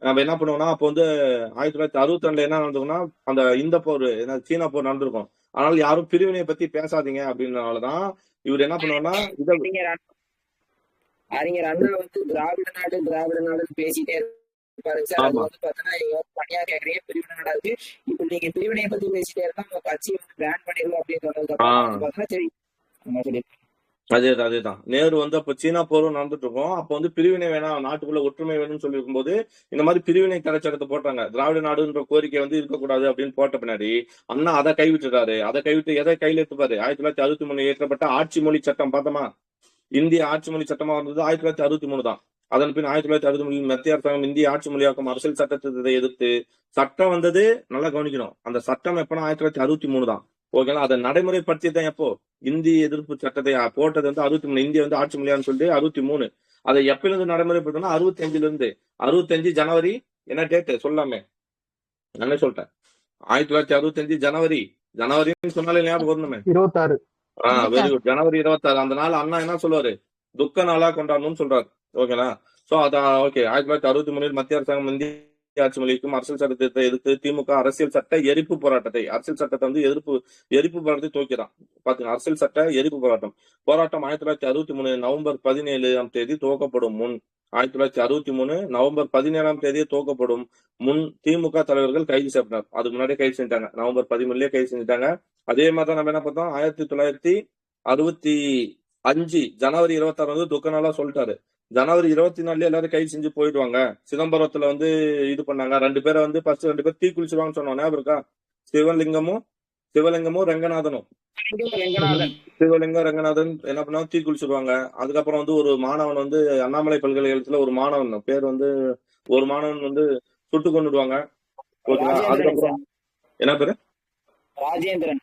நம்ம என்ன பண்ணுவோம்னா, அப்போ வந்து 1962 என்ன நடந்திருக்கும்னா, அந்த இந்த போர், சீனா போர் நடந்திருக்கும். ஆனால் யாரும் பிரிவினையை பத்தி பேசாதீங்க அப்படின்றனாலதான் இவர் என்ன பண்ணுவார்னா, அறிஞர் அண்ணா வந்து திராவிட நாடுன்னு பேசிட்டே இருப்பாரு சார். அது வந்து பாத்தீங்கன்னா பணியா கேக்குறீங்க, பிரிவினை நாடாது. இப்ப நீங்க பிரிவினையை பத்தி பேசிட்டே இருந்தா உங்க கட்சியை வந்து பேன் பண்ணிடுவோம் அப்படின்னு சொன்னதுக்கு சரி. அதேதான் நேரு வந்து அப்ப சீனா போரும் நடந்துட்டு இருக்கும். அப்ப வந்து பிரிவினை வேணாம், நாட்டுக்குள்ள ஒற்றுமை வேணும்னு சொல்லி இருக்கும்போது இந்த மாதிரி பிரிவினை தடைச்சட்டத்தை போட்டாங்க. திராவிட நாடுன்ற கோரிக்கை வந்து இருக்கக்கூடாது அப்படின்னு போட்ட பின்னாடி அண்ணா அதை கைவிட்டுறாரு. அதை கைவிட்டு எதை கையில எடுத்துப்பாரு, 1963 இயற்றப்பட்ட ஆட்சி மொழி சட்டம். பார்த்தோமா, இந்திய ஆட்சி மொழி சட்டமா வந்தது 1963 தான். அதன் பின் 1963 மத்திய அரசாங்கம் இந்திய ஆட்சி மொழியாக்கும் அரசியல் சட்டத்தை எதிர்த்து சட்டம் வந்தது. நல்லா கவனிக்கணும், அந்த சட்டம் எப்பனா 1963 தான். ஓகேங்களா, அதை நடைமுறைப்படுத்திதான் எப்போ, இந்திய எதிர்ப்பு சட்டத்தை போட்டது வந்து 63, இந்திய வந்து ஆட்சி மொழியான்னு சொல்லிட்டு 63. அதை எப்ப இருந்து நடைமுறைப்படுத்தினா 65 ஜனவரி, என்ன டேட் சொல்லாமே, நான் சொல்லிட்டேன், 1965 ஜனவரின்னு சொன்னாலே ஞாபகம் வரணுமே, 26. வெரி குட், ஜனவரி 26. அந்த நாள் அண்ணா என்ன சொல்லுவாரு, துக்க நாளா கொண்டாடணும்னு சொல்றாரு. ஓகேங்களா, சோ அதான் ஓகே. 1963 மத்திய அரசாங்கம் இந்திய ஆட்சி மொழிக்கும் அரசியல் சட்டத்தை எதிர்த்து திமுக அரசியல் சட்ட எரிப்பு போராட்டத்தை அரசியல் சட்டத்தை வந்து எரிப்பு போராட்டத்தை துவக்கிறான். பாத்துங்க, அரசியல் சட்ட எரிப்பு போராட்டம் 1963 நவம்பர் 17ஆம் தேதி துவக்கப்படும் முன் 1963 நவம்பர் 17ஆம் தேதியே துவக்கப்படும் முன் திமுக தலைவர்கள் கைது செய்யப்பட்டார். அதுக்கு முன்னாடியே கைது செஞ்சாங்க. நவம்பர் 13லயே கைது செஞ்சுட்டாங்க. அதே மாதிரிதான் நம்ம என்ன பார்த்தோம், 1965 ஜனவரி 26 வந்து துக்க நாளா சொல்லிட்டாரு. ஜனவரி 24 எல்லாரும் கைது செஞ்சு போயிடுவாங்க. சிதம்பரத்துல வந்து இது பண்ணாங்க. 2 பேரை வந்து ஃபர்ஸ்ட் 2 பேர் தீ குளிச்சிருவாங்கன்னு சொன்னோம், ஞாபகம் இருக்கா? சிவலிங்கமும் ரங்கநாதனும். சிவலிங்கம் ரங்கநாதன் என்ன பண்ணாங்க, தீ குளிச்சிருவாங்க. அதுக்கப்புறம் வந்து ஒரு மாணவன் வந்து அண்ணாமலை பல்கலைக்கழகத்துல ஒரு மாணவன் பேர் வந்து ஒரு மாணவன் வந்து சுட்டு கொண்டுடுவாங்க. ஓகேங்களா? அதுக்கப்புறம் என்ன பேரு? ராஜேந்திரன்.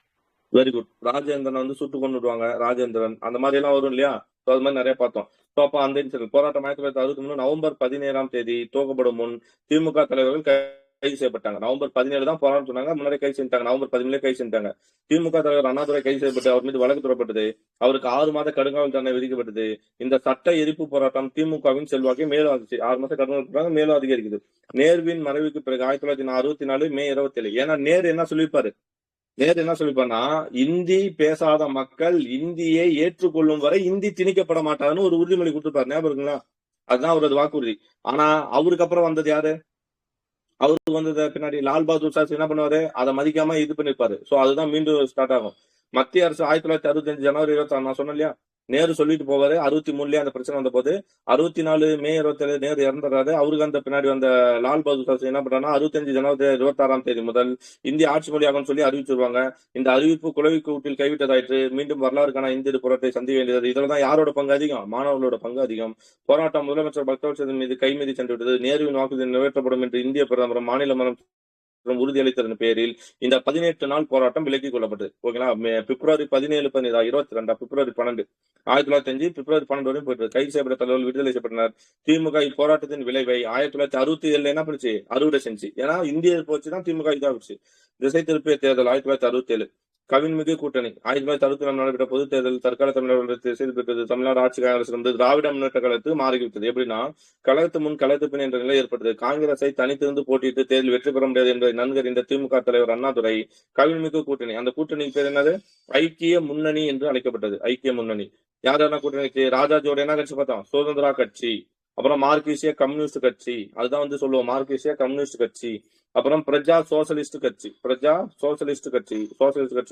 Very good. ராஜேந்திரன் வந்து சுட்டு கொண்டுடுவாங்க. ராஜேந்திரன் அந்த மாதிரி எல்லாம் வரும் இல்லையா? அது மாதிரி நிறைய பார்த்தோம். அப்ப அந்த போராட்டம் 1963 நவம்பர் 17ஆம் தேதி துவக்கப்படும் முன் திமுக தலைவர்கள் கைது செய்யப்பட்டாங்க. நவம்பர் 17 தான் போராட்டம் சொன்னாங்க, முன்னாடி கைது செஞ்சாங்க. நவம்பர் 17 கைது செஞ்சாங்க. திமுக தலைவர் அண்ணாதுரை கைது செய்யப்பட்டு அவர் மீது வழக்கு தொடரப்பட்டது. அவருக்கு 6 மாத கடுங்காவல் தண்டனை விதிக்கப்பட்டது. இந்த சட்ட எரிப்பு போராட்டம் திமுகவின் செல்வாக்கை மேலும் 6 மாசம் கடுங்காவல் மேலும் அதிகரிக்குது. நேருவின் மறைவுக்கு பிறகு 1964 மே 27. ஏன்னா நேரு என்ன சொல்லிப்பாருன்னா, இந்தி பேசாத மக்கள் இந்தியை ஏற்றுக்கொள்ளும் வரை இந்தி திணிக்கப்பட மாட்டாதுன்னு ஒரு உறுதிமொழி கொடுத்துருப்பாரு. ஞாபகம் இருக்குங்களா? அதுதான் அவரது வாக்குறுதி. ஆனா அவருக்கு அப்புறம் வந்தது யாரு? அவருக்கு வந்தது பின்னாடி லால் பகதூர் சாஸ்திரி என்ன பண்ணுவாரு? அதை மதிக்காம இது பண்ணிருப்பாரு. சோ அதுதான் மீண்டும் ஸ்டார்ட் ஆகும். மத்திய அரசு 1965 ஜனவரி 26 நான் சொன்னேன் இல்லையா, நேரு சொல்லிட்டு போவாரு. 63லயே அந்த பிரச்சனை வந்த போது 64 மே 27 நேரு இறந்துறாரு. அவருக்கு அந்த பின்னாடி வந்த லால் பகதூர் சாஸ்திரி என்ன பண்றாருன்னா 65 ஜனவரி 26ஆம் தேதி முதல் இந்திய ஆட்சி மொழியாகும் சொல்லி அறிவிச்சிருவாங்க. இந்த அறிவிப்பு குளவி கூட்டில் கைவிட்டதாயிற்று. மீண்டும் வரலாறுக்கான இந்திய போராட்டத்தை சந்திக்க வேண்டியது. இதுலதான் யாரோட பங்கு அதிகம்? மாணவர்களோட பங்கு அதிகம். போராட்டம் முதலமைச்சர் பக்தவச்சந்தின் மீது கைமீறி சென்று விட்டது. நேருவின் வாக்குறுதி நிறைவேற்றப்படும் என்று இந்திய பிரதமர் மாநில உறுதியளித்ததன் பேரில் இந்த 18 நாள் போராட்டம் விலக்கிக் கொள்ளப்பட்டது. ஓகேங்களா? பிப்ரவரி 17 22 பிப்ரவரி 12 1905 பிப்ரவரி 12 வரையும் போயிட்டு கைது செய்யப்பட்ட தலைவர்கள் விடுதலை செய்யப்பட்டனர். திமுக இப்போராட்டத்தின் விளைவை 1967 என்ன பண்ணுச்சு? அறுவடை செஞ்சு. ஏன்னா இந்திய போச்சுதான் திமுக இதாகிடுச்சு. திசை திருப்பிய தேர்தல் 1967 கவின்மிகு கூட்டணி 1964 நடைபெற்ற பொதுத் தேர்தல் தற்கால தமிழர்கள் திசை பெற்றது. தமிழ்நாடு ஆட்சி காங்கிரஸ் வந்து திராவிட முன்னேற்ற கழகத்துக்கு மாறிவிட்டது. எப்படின்னா, கழகத்து முன் கழகத்து பின் என்ற நிலை ஏற்பட்டது. காங்கிரஸை தனித்திருந்து போட்டியிட்டு தேர்தல் வெற்றி பெற முடியாது என்பதை நன்கறிந்த திமுக தலைவர் அண்ணாதுரை கவின்மிகு கூட்டணி, அந்த கூட்டணிக்கு பேர் என்னது? ஐக்கிய முன்னணி என்று அழைக்கப்பட்டது. ஐக்கிய முன்னணி யார் என்ன கூட்டணி? ராஜாஜியோட என்ன கட்சி பார்த்தோம்? சுதந்திரா கட்சி. அப்புறம் மார்க்சிய கம்யூனிஸ்ட் கட்சி, அதுதான் வந்து சொல்லுவோம் மார்க்சிய கம்யூனிஸ்ட் கட்சி. அப்புறம் பிரஜா சோசலிஸ்ட் கட்சி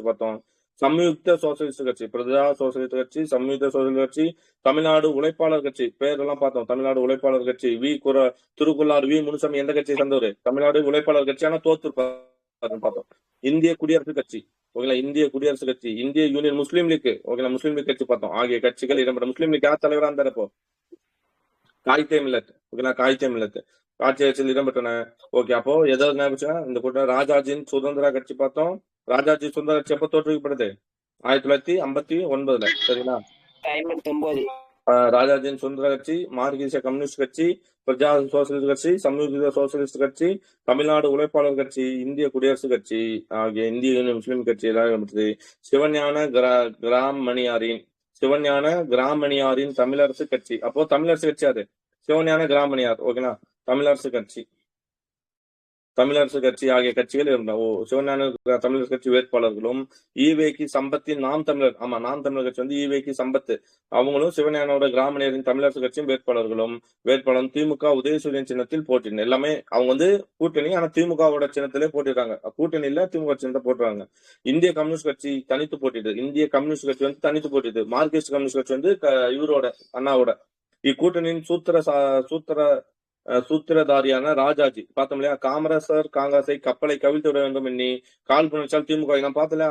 பார்த்தோம். சம்யுக்த சோசலிஸ்ட் கட்சி, பிரஜா சோசலிஸ்ட் கட்சி, சம்யுக்த சோசலிஸ்ட் கட்சி, தமிழ்நாடு உழைப்பாளர் கட்சி பேரெல்லாம் பார்த்தோம். தமிழ்நாடு உழைப்பாளர் கட்சி திருக்குள்ளார் முனுசாமி எந்த கட்சியை சேர்ந்தவர்? தமிழ்நாடு உழைப்பாளர் கட்சி, ஆனா பார்த்தோம். இந்திய குடியரசு கட்சி, ஓகேங்களா? இந்திய குடியரசு கட்சி, இந்திய யூனியன் முஸ்லீம் லீக், ஓகேங்களா? முஸ்லீம் லீக் கட்சி பார்த்தோம். ஆகிய கட்சிகள் இடம்பெற்ற. முஸ்லீம் லீக் யார் தலைவரா இருந்தாரு? இப்போ காயிதே மில்லத், ஓகேங்களா? காயிதே மில்லத் ஆட்சி ஆட்சியில் இடம்பெற்றன. ஓகே, அப்போ எதாவது ஞாபகம் இந்த கூட்டம் ராஜாஜின் சுதந்திர கட்சி பார்த்தோம். ராஜாஜி சுதந்திர கட்சி எப்ப தோற்றுவிக்கப்படுது? 1959. சரிங்களா? ராஜாஜின் சுதந்திர கட்சி, மார்க்சிய கம்யூனிஸ்ட் கட்சி, பிரஜா சோசலிஸ்ட் கட்சி, சம்யுக்த சோசலிஸ்ட் கட்சி, தமிழ்நாடு உழைப்பாளர் கட்சி, இந்திய குடியரசு கட்சி ஆகிய இந்திய யூனியன் முஸ்லீம் கட்சி எல்லாம் இடம்பெற்றது. சிவஞான கிராமணியாரின் தமிழரசு கட்சி. அப்போ தமிழரசு கட்சி அது சிவஞான கிராமணியார், ஓகேங்களா? தமிழரசு கட்சி ஆகிய கட்சிகள் இருந்தன. சிவஞான தமிழரசு கட்சி வேட்பாளர்களும் ஈவேக்கி சம்பத்தின் நாம் தமிழர் கட்சி வந்து ஈவேக்கி சம்பத் அவங்களும் சிவஞானோட கிராமணியரின் தமிழரசு கட்சியும் வேட்பாளரும் திமுக உதயசூரியன் சின்னத்தில் போட்டிருந்தேன். எல்லாமே அவங்க வந்து கூட்டணி, ஆனா திமுகவோட சின்னத்திலே போட்டிருக்காங்க. கூட்டணி இல்ல, திமுக சின்னத்தை போட்டுறாங்க. இந்திய கம்யூனிஸ்ட் கட்சி தனித்து போட்டிட்டு மார்க்சிஸ்ட் கம்யூனிஸ்ட் கட்சி வந்து இவரோட அண்ணாவோட. இக்கூட்டணியின் சூத்திரதாரியான ராஜாஜி பார்த்தோம் இல்லையா? காமராசர் காங்கிரஸை கப்பலை கவிழ்த்து விட வேண்டும் எண்ணி கால் புணர்ச்சால் திமுக நான் பார்த்தல.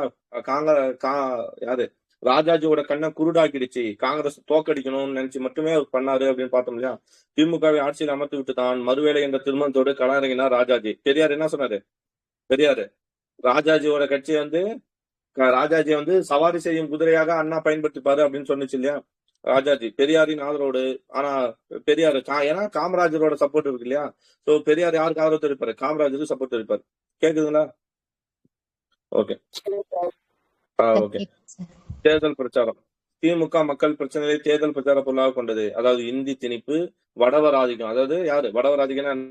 யாரு? ராஜாஜியோட கண்ணை குருடாக்கிடுச்சு. காங்கிரஸ் தோக்கடிக்கணும்னு நினைச்சு மட்டுமே அவர் பண்ணாரு அப்படின்னு பார்த்தோம் இல்லையா? திமுகவை ஆட்சியில் அமர்த்தி விட்டு தான் மறுவேளை என்ற திருமணத்தோடு களமிறங்கினார் ராஜாஜி. பெரியார் என்ன சொன்னாரு? ராஜாஜியோட கட்சியை வந்து சவாரி செய்யும் குதிரையாக அண்ணா பயன்படுத்திப்பாரு அப்படின்னு சொன்னிச்சு இல்லையா? ராஜாஜி பெரியாரின் ஆதரவோடு. ஆனா பெரியாரு ஏன்னா காமராஜரோட சப்போர்ட் இருக்கு இல்லையா? சோ பெரியார் யாருக்கு ஆதரவு தெரிவிப்பாரு? காமராஜருக்கு சப்போர்ட் தெரிவிப்பாரு. கேக்குதுங்களா? ஓகே. தேர்தல் பிரச்சாரம். திமுக மக்கள் பிரச்சனைகளை தேர்தல் பிரச்சார பொருளாக கொண்டது. அதாவது இந்தி திணிப்பு, வடவர் ஆதிக்கம். அதாவது யாரு வடவர் ஆதிக்கம்?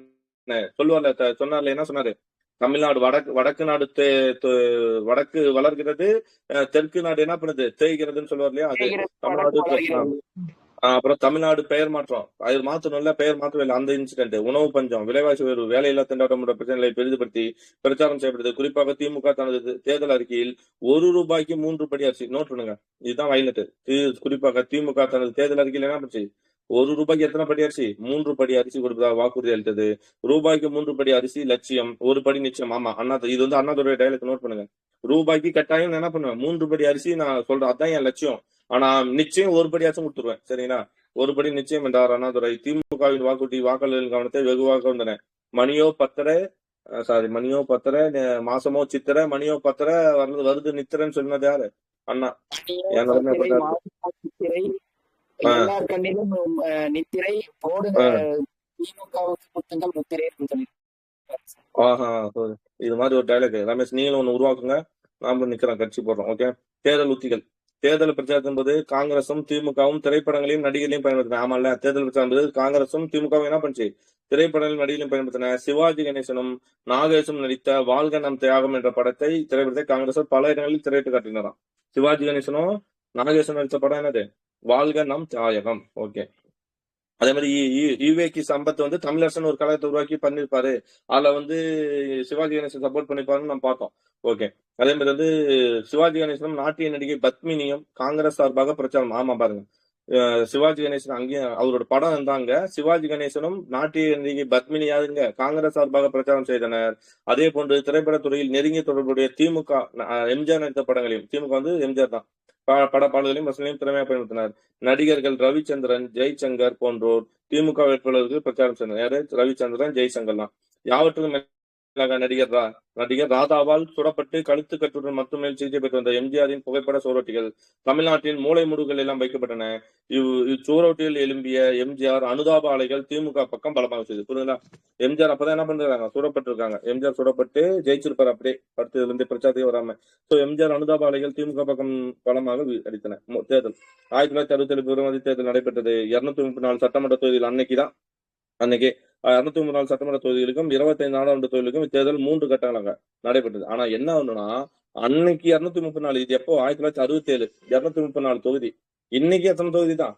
சொல்லுவார்ல, சொன்னார்ல, என்ன சொன்னாரு? தமிழ்நாடு வடக்கு நாடு வடக்கு வளர்கிறது, தெற்கு நாடு என்ன பண்ணுது, தேய்கிறதுன்னு சொல்லுவார் இல்லையா? அது தமிழ்நாடு. அப்புறம் தமிழ்நாடு பெயர் மாற்றம், அது மாற்றணும்ல, பெயர் மாற்றம் இல்லை. அந்த இன்சிடென்ட், உணவு பஞ்சம், விலைவாசி உயர்வு, வேலையில்லா திண்டாட்டம் போன்ற பிரச்சனைகளை பெரிதுபடுத்தி பிரச்சாரம் செய்யப்படுது. குறிப்பாக திமுக தனது தேர்தல் அறிக்கையில் ₹1 3 படி அரிசி, நோட் பண்ணுங்க, இதுதான் வயலட். குறிப்பாக திமுக தனது தேர்தல் அறிக்கையில் என்ன பண்ணுச்சு? ₹1 எத்தனை படி அரிசி? 3 படி அரிசி கொடுப்பதாக வாக்குறுதி அளித்தது. ரூபாய்க்கு 3 படி அரிசி லட்சியம், 1 படி நிச்சயம். ஆமா, அண்ணா, இது வந்து அண்ணாதுரை டைலாக், நோட் பண்ணுங்க. ரூபாய்க்கு கட்டாயம் என்ன பண்ணுவேன்? 3 படி அரிசி நான் சொல்றேன், அதான் என் லட்சியம். ஆனா நிச்சயம் 1 படியாச்சும் கொடுத்துருவேன். சரிங்களா? 1 படி நிச்சயம் என்றார் அண்ணாதுரை. திமுகவின் வாக்குறுதி வாக்காளர்களின் கவனத்தை வெகுவாக வந்தன. மணியோ பத்தரை, மாசமோ சித்திரை, மணியோ பத்தரை, வருது நித்திரன்னு சொன்னது யாரு? அண்ணா. எல்லார் கண்ணிலும் நித்திரை போடுங்க, திமுகவுக்கு புத்தகம் முத்திரை. இது மாதிரி ஒரு டைலாக் ரமேஷ், நீங்களும் ஒண்ணு உருவாக்குங்க, நாம நிக்கிறோம், கட்சி போடுறோம். ஓகே. தேர்தல் உத்திகள். தேர்தல் பிரச்சாரம் என்பது காங்கிரசும் திமுகவும் திரைப்படங்களையும் நடிகர்களையும் பயன்படுத்தின. ஆமால, தேர்தல் பிரச்சாரம் என்பது காங்கிரசும் திமுகவும் என்ன பண்ணுச்சு? திரைப்படங்களையும் நடிகர்களையும் பயன்படுத்தின. சிவாஜி கணேசனும் நாகேஷும் நடித்த வாழ்க நம் தியாகம் என்ற திரைப்படத்தை காங்கிரஸ் பல இடங்களில் திரையிட்டு காட்டினாராம். சிவாஜி கணேசனும் நாகேஷும் நடித்த படம் என்னது? வாழ்க நம் தியாகம். ஓகே. அதே மாதிரி ஈவேகி சம்பத் வந்து தமிழரசன் ஒரு கழகத்தை உருவாக்கி பண்ணிருப்பாரு, அதுல வந்து சிவாஜி கணேசன் சப்போர்ட் பண்ணிப்பாருன்னு நம்ம பார்த்தோம். ஓகே. அதே மாதிரி வந்து சிவாஜி கணேசனும் நாட்டிய நடிகை பத்மினியும் காங்கிரஸ் சார்பாக பிரச்சாரம். ஆமா பாருங்க, சிவாஜி கணேசன் அங்கேயும் அவரோட படம் இருந்தாங்க. சிவாஜி கணேசனும் நாட்டிய நடிகை பத்மினியாதுங்க காங்கிரஸ் சார்பாக பிரச்சாரம் செய்தனர். அதே போன்று திரைப்படத்துறையில் நெருங்கிய தொடர்புடைய திமுக எம்ஜிஆர் நடித்த படங்களையும், திமுக வந்து எம்ஜிஆர் தான், பாடல்களையும் வசூலையும் திறமையாக பயன்படுத்தினார். நடிகர்கள் ரவிச்சந்திரன், ஜெய்சங்கர் போன்றோர் திமுக வேட்பாளர்கள் பிரச்சாரம் செய்தனர். யாரு? ரவிச்சந்திரன், ஜெய்சங்கர்லாம். யாவற்றுக்கும் நடிகர் ராதாவால் சுடப்பட்டு கழுத்து கட்டுடன் மட்டுமே சிகிச்சை பெற்று வந்த எம்ஜிஆரின் புகைப்பட சுவரொட்டிகள் தமிழ்நாட்டின் மூளை முடுகள் எல்லாம் வைக்கப்பட்டன. இச்சுவரொட்டியில் எழும்பிய எம்ஜிஆர் அனுதாப அலைகள் திமுக பக்கம் பலமாக செய்து. புரியுதுங்களா? எம்ஜிஆர் அப்பதான் என்ன பண்றாங்க? சுடப்பட்டிருக்காங்க. எம்ஜிஆர் சுடப்பட்டு ஜெயிச்சிருப்பாரு, அப்படியே படுத்ததுல இருந்து பிரச்சாரத்தையும் வராம. எம்ஜிஆர் அனுதாப அலைகள் திமுக பக்கம் பலமாக அடித்தன. தேர்தல் 1967 பிப்ரவரி தேர்தல் நடைபெற்றது. 234 சட்டமன்ற தொகுதியில் அன்னைக்கு 234 சட்டமன்ற தொகுதிகளுக்கும் 25 நாடாளுமன்ற தொகுதிகளுக்கும் இத்தேர்தல் 3 கட்டங்களாக நடைபெற்றது. ஆனா என்ன ஒண்ணுன்னா, அன்னைக்கு 234, இது எப்போ? 1967, 234 தொகுதி. இன்னைக்கு எத்தனை தொகுதி தான்?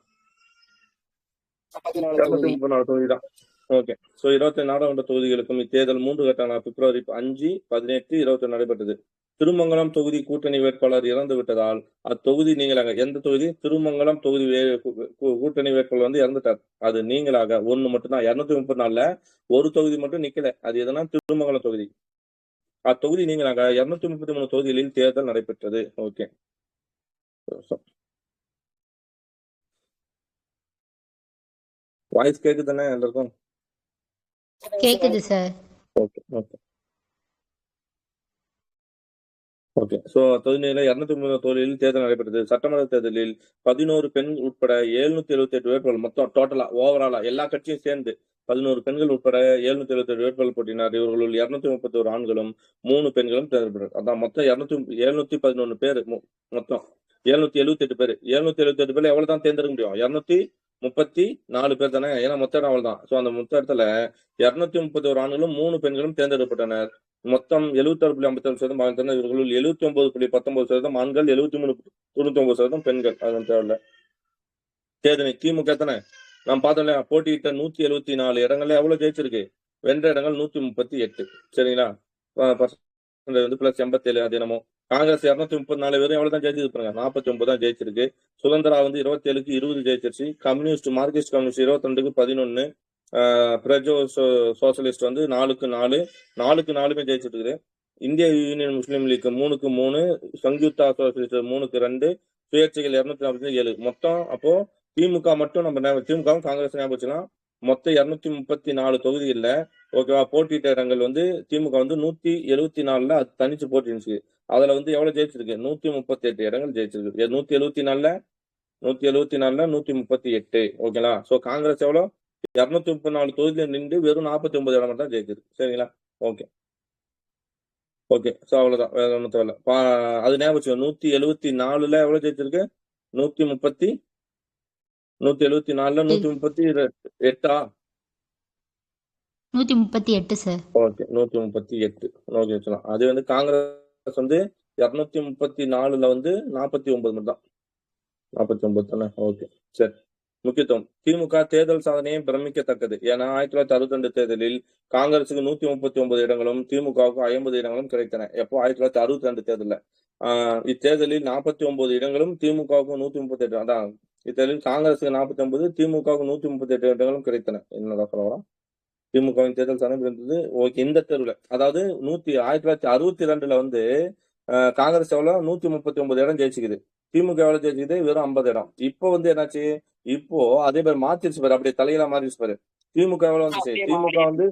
234 தொகுதி தான். ஓகே. 25 நாடாளுமன்ற தொகுதிகளுக்கும் இத்தேர்தல் 3 கட்டங்களாக பிப்ரவரி 5, 18, 21 நடைபெற்றது. திருமங்கலம் தொகுதி கூட்டணி வேட்பாளர் இறந்து விட்டதால் அத்தொகுதி நீங்களாக. எந்த தொகுதி? திருமங்கலம் தொகுதி கூட்டணி வேட்பாளர் வந்து இறந்துட்டார். அது நீங்களாக ஒண்ணு மட்டும்தான். 234ல ஒரு தொகுதி மட்டும் நிக்கல. அது எதுனா திருமங்கலம் தொகுதி. அத்தொகுதி நீங்களாக 233 தொகுதிகளில் தேர்தல் நடைபெற்றது. ஓகே. வாய்ஸ் கேக்குதானே எல்லாருக்கும்? கேக்குது சார். Okay okay okay. தொகுதியில 203 தொகுதியில் தேர்தல் நடைபெற்றது. சட்டமன்ற தேர்தலில் 11 பெண் உட்பட 778 வேட்பாளர், மொத்தம் டோட்டலா ஓவராலா எல்லா கட்சியும் சேர்ந்து 11 பெண்கள் உட்பட 778 வேட்பாளர் போட்டினார். இவர்களுள் 231 ஆண்களும் 3 பெண்களும் தேர்ந்தெடுக்கப்பட்டார். அதான் மொத்தம் 711 பேர், மொத்தம் 778 பேர். 778 பேர் எவ்வளவு தான் தேர்ந்தெடுக்க முடியும்? 234 பேர் தானே, ஏன்னா மொத்த இடம் அவ்வளவுதான். அந்த மொத்த இடத்துல 231 ஆண்களும் 3 பெண்களும் தேர்ந்தெடுக்கப்பட்டனர். மொத்தம் 76.57% இவர்களுள் 79.19% ஆண்கள், 73.99% பெண்கள். அது தேவையில்ல. தேர்தல் திமுக எத்தனை நாம் பார்த்தோம் இல்லையா? போட்டியிட்ட 174 இடங்கள்ல எவ்வளவு ஜெயிச்சிருக்கு? வென்ற இடங்கள் 138. சரிங்களா? வந்து பிளஸ் 87. அது என்னமோ காங்கிரஸ் 234 பேரும் எவ்வளவுதான் ஜெயிச்சிருப்பாங்க? 49 தான் ஜெயிச்சிருக்கு. சுதந்திரா வந்து 27க்கு 20 ஜெயிச்சிருச்சு. கம்யூனிஸ்ட், மார்க்சிஸ்ட் கம்யூனிஸ்ட் 22க்கு 11. பிரஜோ சோசியலிஸ்ட் வந்து 4க்கு 4 ஜெயிச்சிட்டு இருக்குது. இந்திய யூனியன் முஸ்லீம் லீக் 3க்கு 3, சங்குப்தா சோசியலிஸ்ட் 3க்கு 2, சுயேட்சைகள் 247. மொத்தம் அப்போ திமுக மட்டும் நம்ம திமுகவும் காங்கிரஸ் ஞாபகம் வச்சுக்கலாம். மொத்தம் 234 தொகுதி இல்ல. ஓகேவா? போட்டியிட்ட இடங்கள் வந்து திமுக வந்து 174ல அது தனிச்சு போட்டிருந்துச்சு. அதுல வந்து எவ்வளவு ஜெயிச்சிருக்கு? 138 இடங்கள் ஜெயிச்சிருக்கு. 174ல 138. ஓகேங்களா? காங்கிரஸ் எவ்வளவு? 234 தொகுதியில நின்று வெறும் 49 இடம் தான் ஜெயிச்சிருக்கு. சரிங்களா? Okay okay. அவ்வளவுதான், வேற ஒன்றும் தேவையில்ல. அது ஞாபகம் 174ல எவ்வளவு ஜெயிச்சிருக்கு? 134ல 138. 138 சார். ஓகே 138. ஓகே சொல்லலாம். அது வந்து காங்கிரஸ் வந்து 234ல வந்து 49 மட்டும் தான். 49 தானே. ஓகே சரி. முக்கியத்துவம் திமுக தேர்தல் சாதனையும் பிரமிக்கத்தக்கது. ஏன்னா 1962 தேர்தலில் காங்கிரசுக்கு 139 இடங்களும் திமுகவுக்கு 50 இடங்களும் கிடைத்தன. எப்போ 1962 தேர்தலில். இத்தேர்தலில் 49 இடங்களும் திமுகவுக்கு 138. அதான் இத்தேர்தலில் காங்கிரசுக்கு 49, திமுகவுக்கு 138 இடங்களும் கிடைத்தன. என்னடா சொல்லலாம். திமுகவின் தேர்தல் சாதனை இருந்தது. ஓகே இந்த தேர்வுல அதாவது 1962ல வந்து காங்கிரஸ் எவ்வளவு 139 இடம் ஜெயிச்சுக்குது. திமுக எவ்வளவு ஜெயிச்சுக்குது? வெறும் 50 இடம். இப்போ வந்து என்னாச்சு? இப்போ அதே பேர் மாத்திருச்சு பாரு, அப்படியே தலையில மாறிடுச்சு பாரு. திமுக எவ்வளவு வந்துச்சு? திமுக வந்து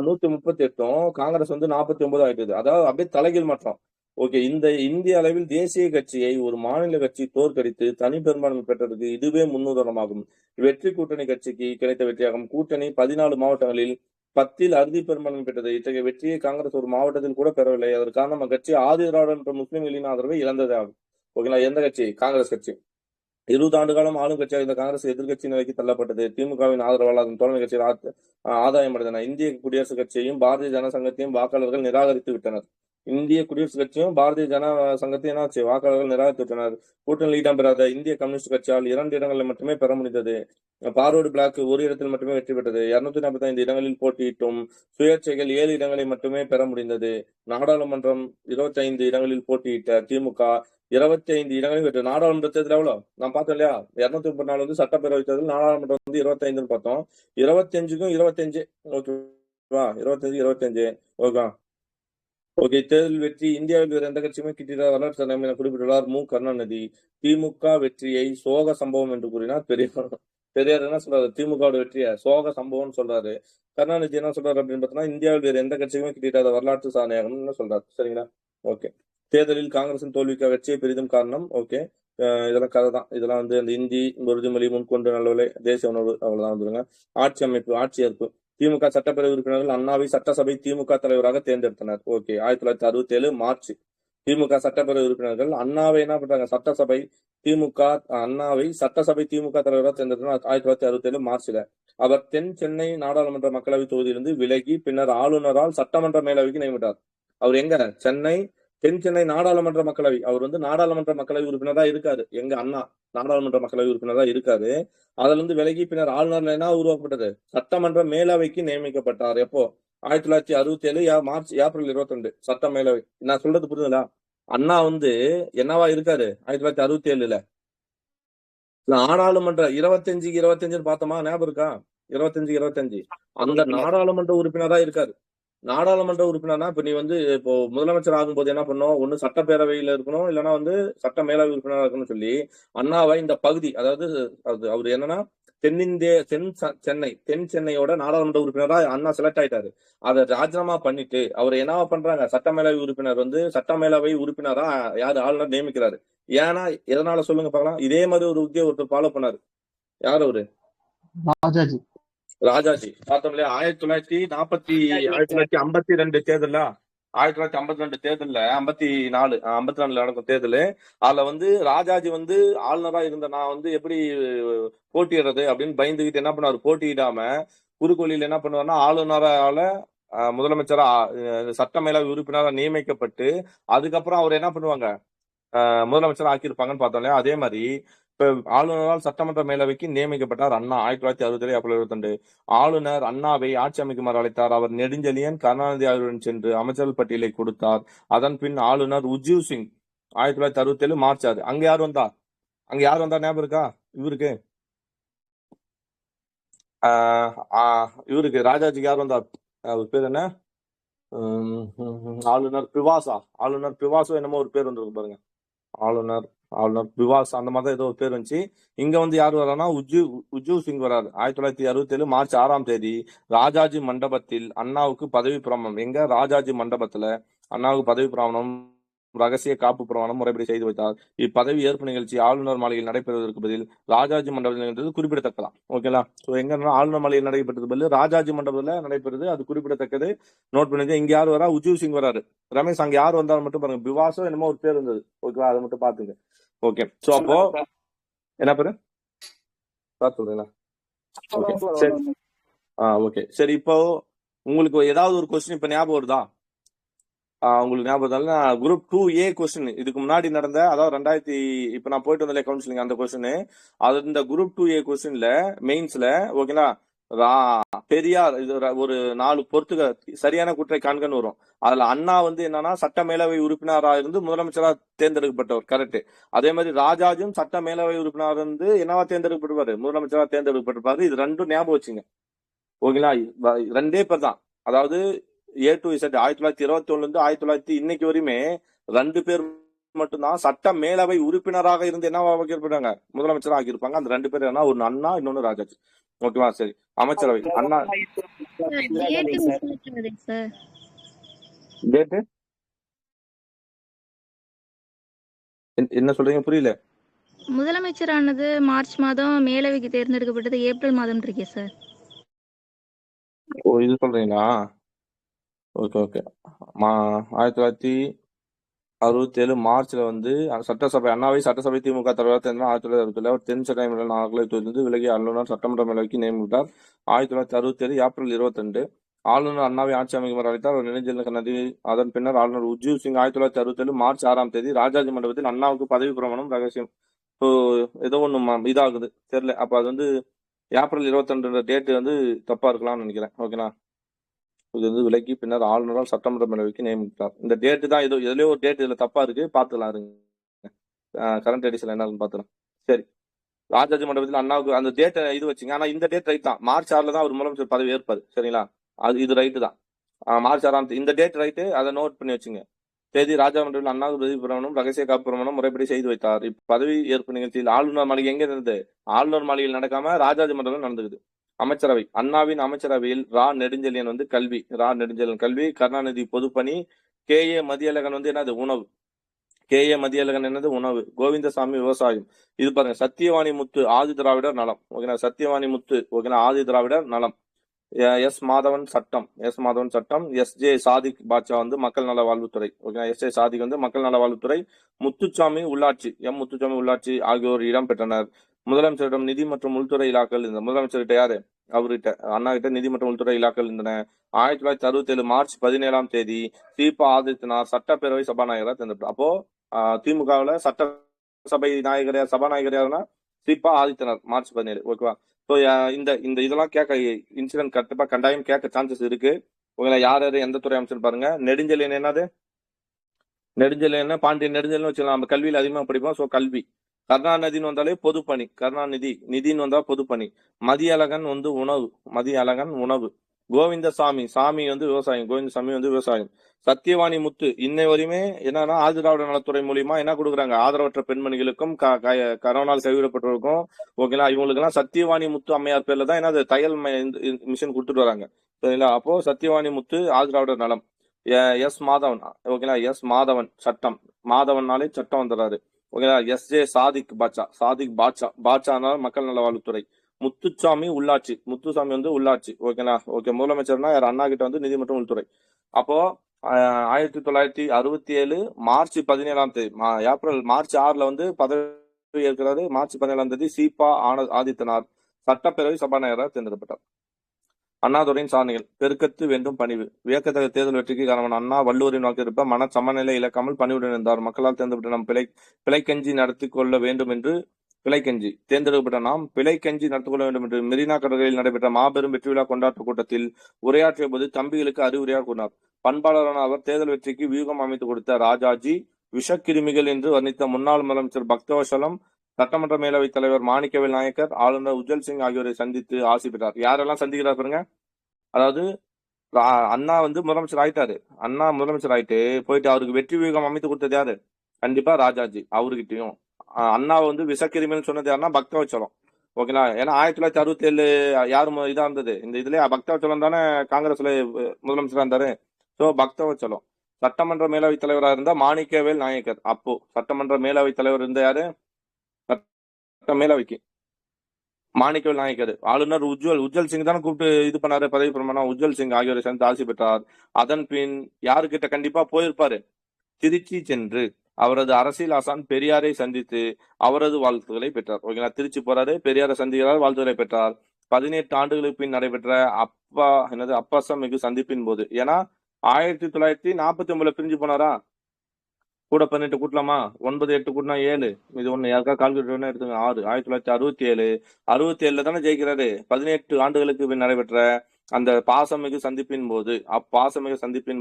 138, காங்கிரஸ் வந்து 49 ஆயிட்டுது. அதாவது அப்படியே தலைகீழ் மாற்றம். ஓகே இந்த இந்திய அளவில் தேசிய கட்சியை ஒரு மாநில கட்சி தோற்கடித்து தனி பெரும்பான்மை பெற்றதுக்கு இதுவே முன்னுதாரணமாகும். வெற்றி கூட்டணி கட்சிக்கு கிடைத்த வெற்றியாகும். கூட்டணி 14 மாவட்டங்களில் 10ல் அறுதி பெரும்பான்மை பெற்றது. இத்தகைய வெற்றியை காங்கிரஸ் ஒரு மாவட்டத்தில் கூட பெறவில்லை. அதற்கு காரணம் அக்கட்சி ஆதி திராவிடர் என்ற முஸ்லிம்களின் ஆதரவை இழந்ததே ஆகும். ஓகேங்களா. எந்த கட்சி? காங்கிரஸ் கட்சி. 20 ஆண்டு காலம் ஆளும் கட்சியாக இந்த காங்கிரஸ் எதிர்கட்சி நிலைக்கு தள்ளப்பட்டது. திமுகவின் ஆதரவால் அதன் தோழமை கட்சியில் ஆதாயம் அடைந்தன. இந்திய குடியரசுக் கட்சியையும் பாரதிய ஜனசங்கத்தையும் வாக்காளர்கள் நிராகரித்து விட்டனர். இந்திய குடியரசுக் கட்சியும் பாரதிய ஜன சங்கத்தையும் என்னாச்சு? வாக்காளர்கள் நிராகரித்து விட்டனர். கூட்டணியில் இடம்பெறாத இந்திய கம்யூனிஸ்ட் கட்சியால் 2 இடங்களை மட்டுமே பெற முடிந்தது. பார்வர்டு பிளாக் ஒரு இடத்தில் மட்டுமே வெற்றி பெற்றது. 245 இடங்களில் போட்டியிட்டும் சுயேட்சைகள் 7 இடங்களை மட்டுமே பெற முடிந்தது. நாடாளுமன்றம் 25 இடங்களில் போட்டியிட்ட திமுக 25 இடங்களையும் வெற்றி. நாடாளுமன்ற தேர்தல் எவ்வளவு நான் பார்த்தோம் இல்லையா? 234 வந்து சட்டப்பேரவை தேர்தல், நாடாளுமன்றம் வந்து 25ன்னு பார்த்தோம். 25க்கும் 25. ஓகேவா? 25 ஓகே. ஓகே தேர்தல் வெற்றி இந்தியாவில் வேறு எந்த கட்சியுமே கிட்டிட வரலாற்று சாதனை என குறிப்பிட்டுள்ளார் மு. கருணாநிதி. திமுக வெற்றியை சோக சம்பவம் என்று கூறினார் பெரியார். பெரியார் என்ன சொல்றாரு? திமுகவோட வெற்றியை சோக சம்பவம்னு சொல்றாரு. கருணாநிதி என்ன சொல்றாரு அப்படின்னு பார்த்தோம்னா இந்தியாவில் வேறு எந்த கட்சியுமே கிட்டிடாத வரலாற்று சாதனையாகணும்னு சொல்றாரு. சரிங்களா. ஓகே தேர்தலில் காங்கிரசின் தோல்விக்கு வெற்றியை பெரிதும் காரணம். ஓகே இதெல்லாம் கதை தான். இதெல்லாம் வந்து அந்த இந்தி உறுதிமொழி முன்கொண்டு நல்லவில்லை தேசிய உணர்வு அவ்வளவுதான் வந்துருங்க. ஆட்சி அமைப்பு ஆட்சி ஏற்பு திமுக சட்டப்பேரவை உறுப்பினர்கள் அண்ணாவை சட்டசபை திமுக தலைவராக தேர்ந்தெடுத்தனர். ஓகே 1967 மார்ச் திமுக சட்டப்பேரவை உறுப்பினர்கள் அண்ணாவை என்ன பண்றாங்க? சட்டசபை திமுக அண்ணாவை சட்டசபை திமுக தலைவராக தேர்ந்தெடுத்தனர் 1967 மார்ச்ல. அவர் தென் சென்னை நாடாளுமன்ற மக்களவை தொகுதியிலிருந்து விலகி பின்னர் ஆளுநரால் சட்டமன்ற மேலவைக்கு நியமித்தார். அவர் எங்க? சென்னை தென் சென்னை நாடாளுமன்ற மக்களவை. அவர் வந்து நாடாளுமன்ற மக்களவை உறுப்பினரா இருக்காரு. எங்க அண்ணா நாடாளுமன்ற மக்களவை உறுப்பினரா இருக்காரு. அதுல இருந்து விலகி பின்னர் ஆளுநர் என்ன உருவாக்கப்பட்டது? சட்டமன்ற மேலவைக்கு நியமிக்கப்பட்டார். எப்போ? 1967 மார்ச் ஏப்ரல் 22 சட்ட மேலவை. நான் சொல்றது புரியுதுங்களா? அண்ணா வந்து என்னவா இருக்காரு 1967ல? நாடாளுமன்ற 25 பார்த்தோமா? ஞாபகம் இருக்கா? 25 அந்த நாடாளுமன்ற உறுப்பினரா இருக்காரு. நாடாளுமன்ற உறுப்பினர்னா இப்ப நீ வந்து இப்போ முதலமைச்சர் ஆகும்போது என்ன பண்ணும்? ஒண்ணு சட்டப்பேரவையில இருக்கணும், இல்லைன்னா வந்து சட்ட மேலவை உறுப்பினரா இருக்கணும்னு சொல்லி அண்ணாவை இந்த பகுதி அதாவது அவர் என்னன்னா தென் சென்னையோட நாடாளுமன்ற உறுப்பினரா அண்ணா செலக்ட் ஆயிட்டாரு. அதை ராஜினாமா பண்ணிட்டு அவர் என்னவா பண்றாங்க? சட்ட மேலவை உறுப்பினர் வந்து சட்ட மேலவை உறுப்பினரா யாரு ஆளுநர் நியமிக்கிறாரு. ஏன்னா எதனால சொல்லுங்க பார்க்கலாம். இதே மாதிரி ஒரு உத்தியை ஒருத்தர் ஃபாலோ பண்ணாரு. யார் அவரு? ராஜாஜி. பார்த்தோம் இல்லையா? 1952 தேர்தல்ல 1952 தேர்தல்ல 54 நடக்கும் தேர்தல். அதுல வந்து ராஜாஜி வந்து ஆளுநரா இருந்த நான் வந்து எப்படி போட்டியிடுறது அப்படின்னு பயந்துகிட்டு என்ன பண்ணாரு? போட்டியிடாம குறுக்கோளியில் என்ன பண்ணுவாருன்னா ஆளுநரால முதலமைச்சரா சட்ட மேலவை உறுப்பினரா நியமிக்கப்பட்டு அதுக்கப்புறம் அவர் என்ன பண்ணுவாங்க? முதலமைச்சர் ஆக்கியிருப்பாங்கன்னு பார்த்தோம் இல்லையா? அதே மாதிரி இப்ப ஆளுநரால் சட்டமன்ற மேலவைக்கு நியமிக்கப்பட்டார் அண்ணா 1967 ஏப்ரல் 22. ஆளுநர் அண்ணாவை ஆட்சி அமைக்குமாறு அழைத்தார். அவர் நெடுஞ்செழியன் கருணாநிதி ஆகியோருடன் சென்று அமைச்சர்கள் பட்டியலை கொடுத்தார். அதன் பின் ஆளுநர் உஜ்ஜீவ் சிங் 1967 மார்ச் 6. அங்க யார் வந்தா? ஞாபகம் இருக்கா? இவருக்கு ராஜாஜிக்கு யார் வந்தார்? அவர் பேர் என்ன? ஆளுநர் பிவாசோ என்னமோ ஒரு பேர் வந்திருக்கு பாருங்க. ஆளுநர் பிவாஸ் அந்த மாதிரி தான் ஏதோ ஒரு பேர் வந்துச்சு. இங்க வந்து யார் வர்றாருன்னா உஜ்ஜீவ் சிங் வர்றாரு. 1967 மார்ச் 6 ராஜாஜி மண்டபத்தில் அண்ணாவுக்கு பதவி பிரமாணம். எங்க? ராஜாஜி மண்டபத்துல அண்ணாவுக்கு பதவி பிரமாணம் ரகசிய காப்பு பிரமாணம் முறைப்படி செய்து வைத்தார். இப்பதவி ஏற்பு நிகழ்ச்சி ஆளுநர் மாளிகையில் நடைபெறுவதற்கு பதில் ராஜாஜி மண்டபத்தில் நிகழ்ந்தது குறிப்பிடத்தக்கலாம். ஓகேங்களா. ஸோ எங்க ஆளுநர் மாளிகையில் நடைபெற்றது பதில் ராஜாஜி மண்டபத்தில் நடைபெறுது. அது குறிப்பிடத்தக்கது. நோட் பண்ணுங்க. இங்க யார் வரா? உஜ்ஜீவ் சிங் வராரு. ரமேஷ் அங்க யார் வந்தாலும் மட்டும் பாருங்க. பிவாசோ என்னமோ ஒரு பேர் இருந்தது. ஓகேவா? அதை மட்டும் பாத்துங்க. ஓகே. ஸோ அப்போ என்ன பேரு சார் சொல்றீங்களா? ஓகே சரி. ஓகே சரி. இப்போ உங்களுக்கு ஏதாவது ஒரு கொஸ்டின் இப்ப ஞாபகம் வருதா? உங்களுக்கு ஞாபகம் குரூப் 2A கொஸ்டின் இதுக்கு முன்னாடி நடந்த, அதாவது இப்ப நான் போயிட்டு வந்தேன் கவுன்சிலிங், அந்த கொஸ்டின் அது இந்த குரூப் 2A கொஸ்டின்ல மெயின்ஸ்ல ஓகேங்களா, பெரியார் இது ஒரு 4 பொறுத்துக சரியான குற்றை காண்கன்னு வரும். அதுல அண்ணா வந்து என்னன்னா சட்ட மேலவை உறுப்பினராக இருந்து முதலமைச்சராக தேர்ந்தெடுக்கப்பட்டவர், கரெக்ட். அதே மாதிரி ராஜாஜும் சட்ட மேலவை உறுப்பினராக இருந்து என்னவா தேர்ந்தெடுக்கப்பட்டிருப்பாரு, முதலமைச்சராக தேர்ந்தெடுக்கப்பட்டிருப்பாரு. இது ரெண்டும் ஞாபகம் வச்சுங்க ஓகேங்களா. ரெண்டே பேர் தான், அதாவது A to Z 1921 இருந்து 1900 இன்னைக்கு வரையுமே 2 பேர் மட்டும்தான் சட்ட மேலவை உறுப்பினராக இருந்து என்னவா ஆக்கியிருப்பாங்க, முதலமைச்சராக ஆக்கியிருப்பாங்க. அந்த 2 பேர் என்ன, ஒன்னு அண்ணா, இன்னொன்னு ராஜாஜி. ஓகேவா? சரி, அமைச்சரவை அண்ணா டேட்டு என்ன சொல்றீங்க, புரியல. முதலமைச்சரானது மார்ச் மாதம், மேலவைக்கு தேர்ந்தெடுக்கப்பட்டது ஏப்ரல் மாதம் இருக்கே சார். ஓ, இது சொல்றீங்களா? Okay okay. 1967 மார்ச்ல வந்து சட்டசபை அண்ணாவை சட்டசபை திமுக தலைவர் தேர்ந்தெடுத்தார். 1967 அவர் தென் சென்னை நாகலை தொகுதியிலிருந்து விலகி ஆளுநர் சட்டமன்ற மேலவைக்கு நியமித்தார். 1967 ஏப்ரல் 22 ஆளுநர் அண்ணாவை ஆட்சி அமைக்குமாறு அழைத்தார். அவர் நெடுஞ்செல்வன் நதி. அதன் பின்னர் ஆளுநர் உஜ்ஜீவ் சிங் 1967 மார்ச் 6 ராஜாஜி மண்டபத்தில் அண்ணாவுக்கு பதவி பிரமாணம் ரகசியம் ஏதோ ஒண்ணு இதாகுது தெரியல. அப்ப அது வந்து ஏப்ரல் 22 டேட் வந்து தப்பா இருக்கலாம்னு நினைக்கிறேன். ஓகேண்ணா, இது வந்து விலக்கி பின்னர் ஆளுநரால் சட்டமன்ற மேலவைக்கு நியமித்தார். இந்த டேட்டு தான் ஏதோ எதுலயோ ஒரு டேட் இதுல தப்பா இருக்கு, பாத்துக்கலாம் இருங்க. கரண்ட் எடிஷன்ல என்ன பாத்துக்கலாம். சரி, ராஜாஜி மண்டபத்தில் அண்ணாவுக்கு அந்த டேட் இது வச்சுங்க. ஆனா இந்த டேட் ரைட் தான், மார்ச் 6 தான் அவர் முதலமைச்சர் பதவி ஏற்பாரு. சரிங்களா, அது இது ரைட்டு தான். மார்ச் 6 இந்த டேட் ரைட்டு, அதை நோட் பண்ணி வச்சுங்க. தேதி ராஜா மண்டபத்தில் அண்ணாவுக்கு பதவி பிரமாணம் ரகசிய காப்பு பிரமாணம் முறைப்படி செய்து வைத்தார். பதவி ஏற்பு நிகழ்ச்சியில் ஆளுநர் மாளிகை எங்க இருந்தது, ஆளுநர் மாளிகையில் நடக்காம ராஜாஜி மண்டபத்தில் நடந்துக்குது. அமைச்சரவை அண்ணாவின் அமைச்சரவையில் நெடுஞ்செழியன் வந்து கல்வி, நெடுஞ்செழியன் கல்வி, கருணாநிதி பொதுப்பணி, KA மதியழகன் வந்து என்னது உணவு, KA மதியழகன் என்னது உணவு, கோவிந்தசாமி விவசாயம். இது பாருங்க, சத்தியவாணி முத்து ஆதி திராவிடர் நலம். ஓகேனா, சத்தியவாணி முத்து ஓகேனா ஆதி திராவிடர் நலம். S மாதவன் சட்டம், SJ சாதிக் பாட்சா வந்து மக்கள் நல வாழ்வுத்துறை. ஓகேனா, SJ சாதிக் வந்து மக்கள் நல வாழ்வுத்துறை. முத்துச்சாமி உள்ளாட்சி, முத்துச்சாமி உள்ளாட்சி ஆகியோர் இடம் பெற்றனர். முதலமைச்சரிடம் நிதி மற்றும் உள்துறை இலாக்கள் இருந்தன. முதலமைச்சர்கிட்ட யாரு, அவர்கிட்ட அண்ணா கிட்ட நிதி மற்றும் உள்துறை இலாக்கள் இருந்தன. 1967 மார்ச் 17 தீபா ஆதித்யநாத் சட்டப்பேரவை சபாநாயகராக தேர்ந்தெடுத்தார். அப்போ திமுகவுல சட்டசபை நாயகர் சபாநாயகர் யாருன்னா தீபா ஆதித்யநாத், மார்ச் 17. ஓகேவா? ஸோ இந்த இதெல்லாம் கேட்க இன்சிடென்ட் கண்டிப்பா கண்டாயம் கேட்க சான்சஸ் இருக்கு. உங்களை யார் யாரு எந்த துறை அமைச்சர் பாருங்க. நெடுஞ்செழியன் என்னது, நெடுஞ்செழியன் பாண்டியன் நெடுஞ்செழியன் வச்சுக்கலாம். நம்ம கல்வியில் அதிகமாக படிப்போம். ஸோ கல்வி. கருணாநிதினு வந்தாலே பொதுப்பணி, கருணாநிதி நிதின்னு வந்தா பொதுப்பணி. மதியழகன் வந்து உணவு, மதியழகன் உணவு. கோவிந்தசாமி சாமி வந்து விவசாயம், கோவிந்தசாமி வந்து விவசாயம். சத்தியவாணி முத்து இன்னை வரையுமே என்னன்னா ஆதிதிராவிட நலத்துறை மூலியமா என்ன கொடுக்குறாங்க, ஆதரவற்ற பெண்மணிகளுக்கும் கரோனால் கைவிடப்பட்டிருக்கும். ஓகேங்களா, இவங்களுக்கு எல்லாம் சத்தியவாணி முத்து அம்மையார் பேர்ல தான் என்னது தையல் மிஷின் கொடுத்துட்டு வராங்க. சரிங்களா, அப்போ சத்தியவாணி முத்து ஆதிதிராவிட நலம். S மாதவன், ஓகேங்களா, S மாதவன் சட்டம், மாதவன்னாலே சட்டம் வந்துடுறாரு. ஓகேங்களா, SJ சாதிக் பாட்சா மக்கள் நல வாழ்வுத்துறை. முத்துசாமி உள்ளாட்சி, முத்துசாமி வந்து உள்ளாட்சி. ஓகேங்களா, ஓகே. முதலமைச்சர்னா யார், அண்ணா கிட்ட வந்து நிதி மற்றும் உள்துறை. அப்போ 1967 மார்ச் 17 மார்ச் 6 வந்து பதவி ஏற்கிறாரு. மார்ச் 17 சீபா ஆதித்யநாத் சட்டப்பேரவை சபாநாயகராக தேர்ந்தெடுக்கப்பட்டார். அண்ணாதுரையின் சாதனைகள். பெருக்கத்து வேண்டும் பணிவு. வியக்கத்தக்க தேர்தல் வெற்றிக்கு காரணமான அண்ணா வள்ளுவரின் வாக்கிருப்ப மன சமநிலை இழக்காமல் பணிவுடன் இருந்தார். மக்களால் தேர்ந்தெடுப்பட்ட நாம் பிழைக்கஞ்சி நடத்தி கொள்ள வேண்டும் என்று பிழைக்கஞ்சி தேர்ந்தெடுக்கப்பட்ட நாம் பிழைக்கஞ்சி நடத்திக் கொள்ள வேண்டும் என்று மெரினா கடற்கரையில் நடைபெற்ற மாபெரும் வெற்றி விழா கொண்டாட்ட கூட்டத்தில் உரையாற்றிய போது தம்பிகளுக்கு அறிவுரையாக கூறினார். பண்பாளரான அவர் தேர்தல் வெற்றிக்கு வியூகம் அமைத்து கொடுத்த ராஜாஜி விஷக்கிருமிகள் என்று வர்ணித்த முன்னாள் முதலமைச்சர் பக்தவசலம், சட்டமன்ற மேலவைத் தலைவர் மாணிக்கவேல் நாயக்கர், ஆளுநர் உஜ்ஜல் சிங் ஆகியோரை சந்தித்து ஆசி பெற்றார். யாரெல்லாம் சந்திக்கிறார் பாருங்க. அதாவது அண்ணா வந்து முதலமைச்சர் ஆயிட்டாரு. அண்ணா முதலமைச்சர் ஆயிட்டு போயிட்டு அவருக்கு வெற்றி வியூகம் அமைத்து கொடுத்தது யாரு, கண்டிப்பா ராஜாஜி. அவர்கிட்டயும் அண்ணாவை வந்து விஷக்கிருமின்னு சொன்னது யாருன்னா பக்தவச்சலம். ஓகேங்களா, ஏன்னா 1967 யாரு இதா இருந்தது இந்த இதுல பக்தவச்சலம் தானே காங்கிரஸ்ல முதலமைச்சரா இருந்தாரு. சோ பக்தவச்சலம். சட்டமன்ற மேலவைத் தலைவராக இருந்த மாணிக்கவேல் நாயக்கர். அப்போ சட்டமன்ற மேலவைத் தலைவர் இருந்த யாரு, மேலவைக்கு மாணிக்கவேல் நாயக்கர். ஆளுநர் உஜ்ஜல் சிங் தானே கூப்பிட்டு இது பண்ணாரு பதவி பிரமாணம். உஜ்ஜல் சிங் ஆகியோரை சேர்ந்து ஆசி பெற்றார். அதன் பின் யாருக்கிட்ட கண்டிப்பா போயிருப்பாரு, திருச்சி சென்று அவரது அரசியல் ஆசான் பெரியாரை சந்தித்து அவரது வாழ்த்துக்களை பெற்றார். ஓகேங்களா, திருச்சி போறாரு, பெரியாரை சந்திக்கிறார், வாழ்த்துக்களை பெற்றார். 18 ஆண்டுகளுக்கு பின் நடைபெற்ற அப்பசமிகு சந்திப்பின் போது. ஏன்னா 1949 பிரிஞ்சு போனாரா, கூட 18 கூட்டலாமா, 9 8 கூட்டினா 7, இது ஒண்ணு யாருக்கா கால்குலேட்டர் எடுத்துங்க, 6. 1967 தானே ஜெயிக்கிறாரு. 18 ஆண்டுகளுக்கு பின் நடைபெற்ற அந்த பாசமிகு சந்திப்பின்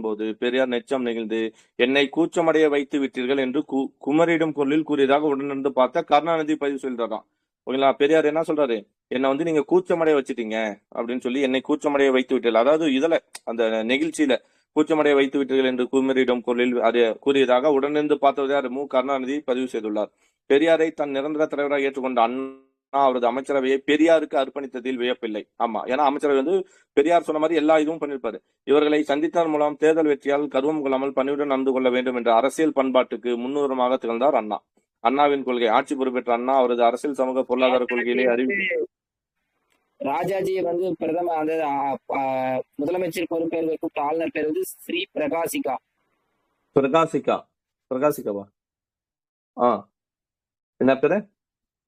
போது பெரியார் நெச்சம் நெகிழ்ந்து என்னை கூச்சமடைய வைத்து விட்டீர்கள் என்று குமரியிடும் குரலில் கூறியதாக உடனிருந்து பார்த்த கருணாநிதி பதிவு சொல்றாராம். ஓகேங்களா. பெரியார் என்ன சொல்றாரு, என்னை வந்து நீங்க கூச்சமடைய வச்சுட்டீங்க அப்படின்னு சொல்லி என்னை கூச்சமடைய வைத்து விட்டீர்கள், அதாவது இதுல அந்த நெகிழ்ச்சியில கூச்சமடைய வைத்து விட்டீர்கள் என்று குமரியிடம் குரலில் அது கூறியதாக உடனிருந்து பார்த்தவர் யார், மு கருணாநிதி பதிவு செய்துள்ளார். பெரியாரை தன் நிரந்தர தலைவராக ஏற்றுக்கொண்ட அண்ணா அவரது அமைச்சரவையை பெரியாருக்கு அர்ப்பணித்ததில் வியப்பில்லை. ஆமா, ஏன்னா அமைச்சரவை வந்து பெரியார் சொன்ன மாதிரி எல்லா இதுவும் பண்ணிருப்பாரு. இவர்களை சந்தித்ததன் மூலம் தேர்தல் வெற்றியால் கர்வம் கொள்ளாமல் பணிவுடன் நடந்து கொள்ள வேண்டும் என்ற அரசியல் பண்பாட்டுக்கு முன்னுரமாக திகழ்ந்தார் அண்ணா. அண்ணாவின் கொள்கை. ஆட்சி பொறுப்பேற்ற அண்ணா அவரது அரசியல் சமூக பொருளாதார கொள்கையிலே ராஜாஜியை வந்து பிரதம அந்த முதலமைச்சர் பொறுப்பேற்க கூப்பிட்ட ஆளுநர் பேர் வந்து ஸ்ரீ பிரகாசிகாவா? என்ன பேரு?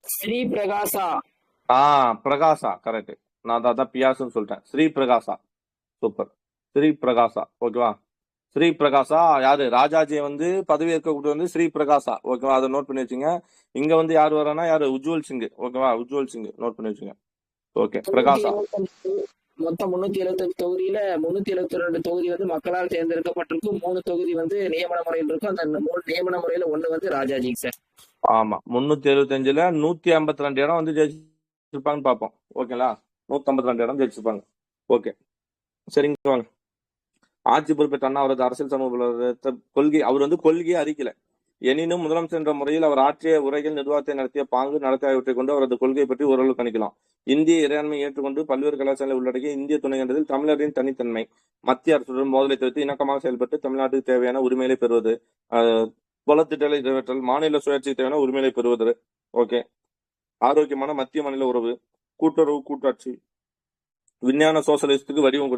ஸ்ரீ பிரகாசா. பிரகாசா, கரெக்ட். நான் அதான் பியாசுன்னு சொல்லிட்டேன். ஸ்ரீ பிரகாசா, சூப்பர். ஸ்ரீ பிரகாசா, ஓகேவா. ஸ்ரீ பிரகாசா யாரு, ராஜாஜியை வந்து பதவி ஏற்கக்கூடிய வந்து ஸ்ரீ பிரகாசா, ஓகேவா. அதை நோட் பண்ணி வச்சுங்க. இங்க வந்து யார் வரானா, யாரு, உஜ்வல் சிங், ஓகேவா. உஜ்வல் சிங் நோட் பண்ணி வச்சுங்க. ஓகே, பிரகாசா. மொத்தம் 375 தொகுதியில 372 தொகுதி வந்து மக்களால் தேர்ந்தெடுக்கப்பட்டிருக்கும். 3 தொகுதி வந்து நியமன முறையில் இருக்கும். அந்த 3 நியமன முறையில 1 வந்து ராஜாஜி சார். ஆமா, 375ல 152 இடம் வந்து ஜெயிச்சிருப்பாங்கன்னு பார்ப்போம். ஓகேங்களா, 152 இடம் ஜெயிச்சிருப்பாங்க. ஓகே, சரிங்க வாங்க. ஆட்சி பொறுப்பேற்ற அண்ணா அவரது அரசியல் சமூக கொள்கை, அவர் வந்து கொள்கையை அறிக்கல. எனினும் முதலமைச்சர் என்ற முறையில் அவர் ஆற்றிய உரைகள், நிர்வாகத்தை நடத்திய பாங்கு, நடத்தை ஆகியவற்றை கொண்டு அவரது கொள்கை பற்றி ஓரளவு கணிக்கலாம். இந்திய இறையாண்மை ஏற்றுக்கொண்டு பல்வேறு கலாச்சாரங்களை உள்ளடக்கிய இந்திய துணை கண்டதில் தமிழரின் தனித்தன்மை, மத்திய அரசுடன் மோதலை தவிர்த்து இணக்கமாக செயல்பட்டு தமிழ்நாட்டுக்கு தேவையான உரிமைகளை பெறுவது, வளத்திட்டங்களை நிறைவேற்றல், மாநில சுயாட்சிக்கு தேவையான உரிமைகளை பெறுவது, ஓகே, ஆரோக்கியமான மத்திய மாநில உறவு, கூட்டுறவு, கூட்டாட்சி, விஞ்ஞான சோசலிஸ்டுக்கு வடிவம்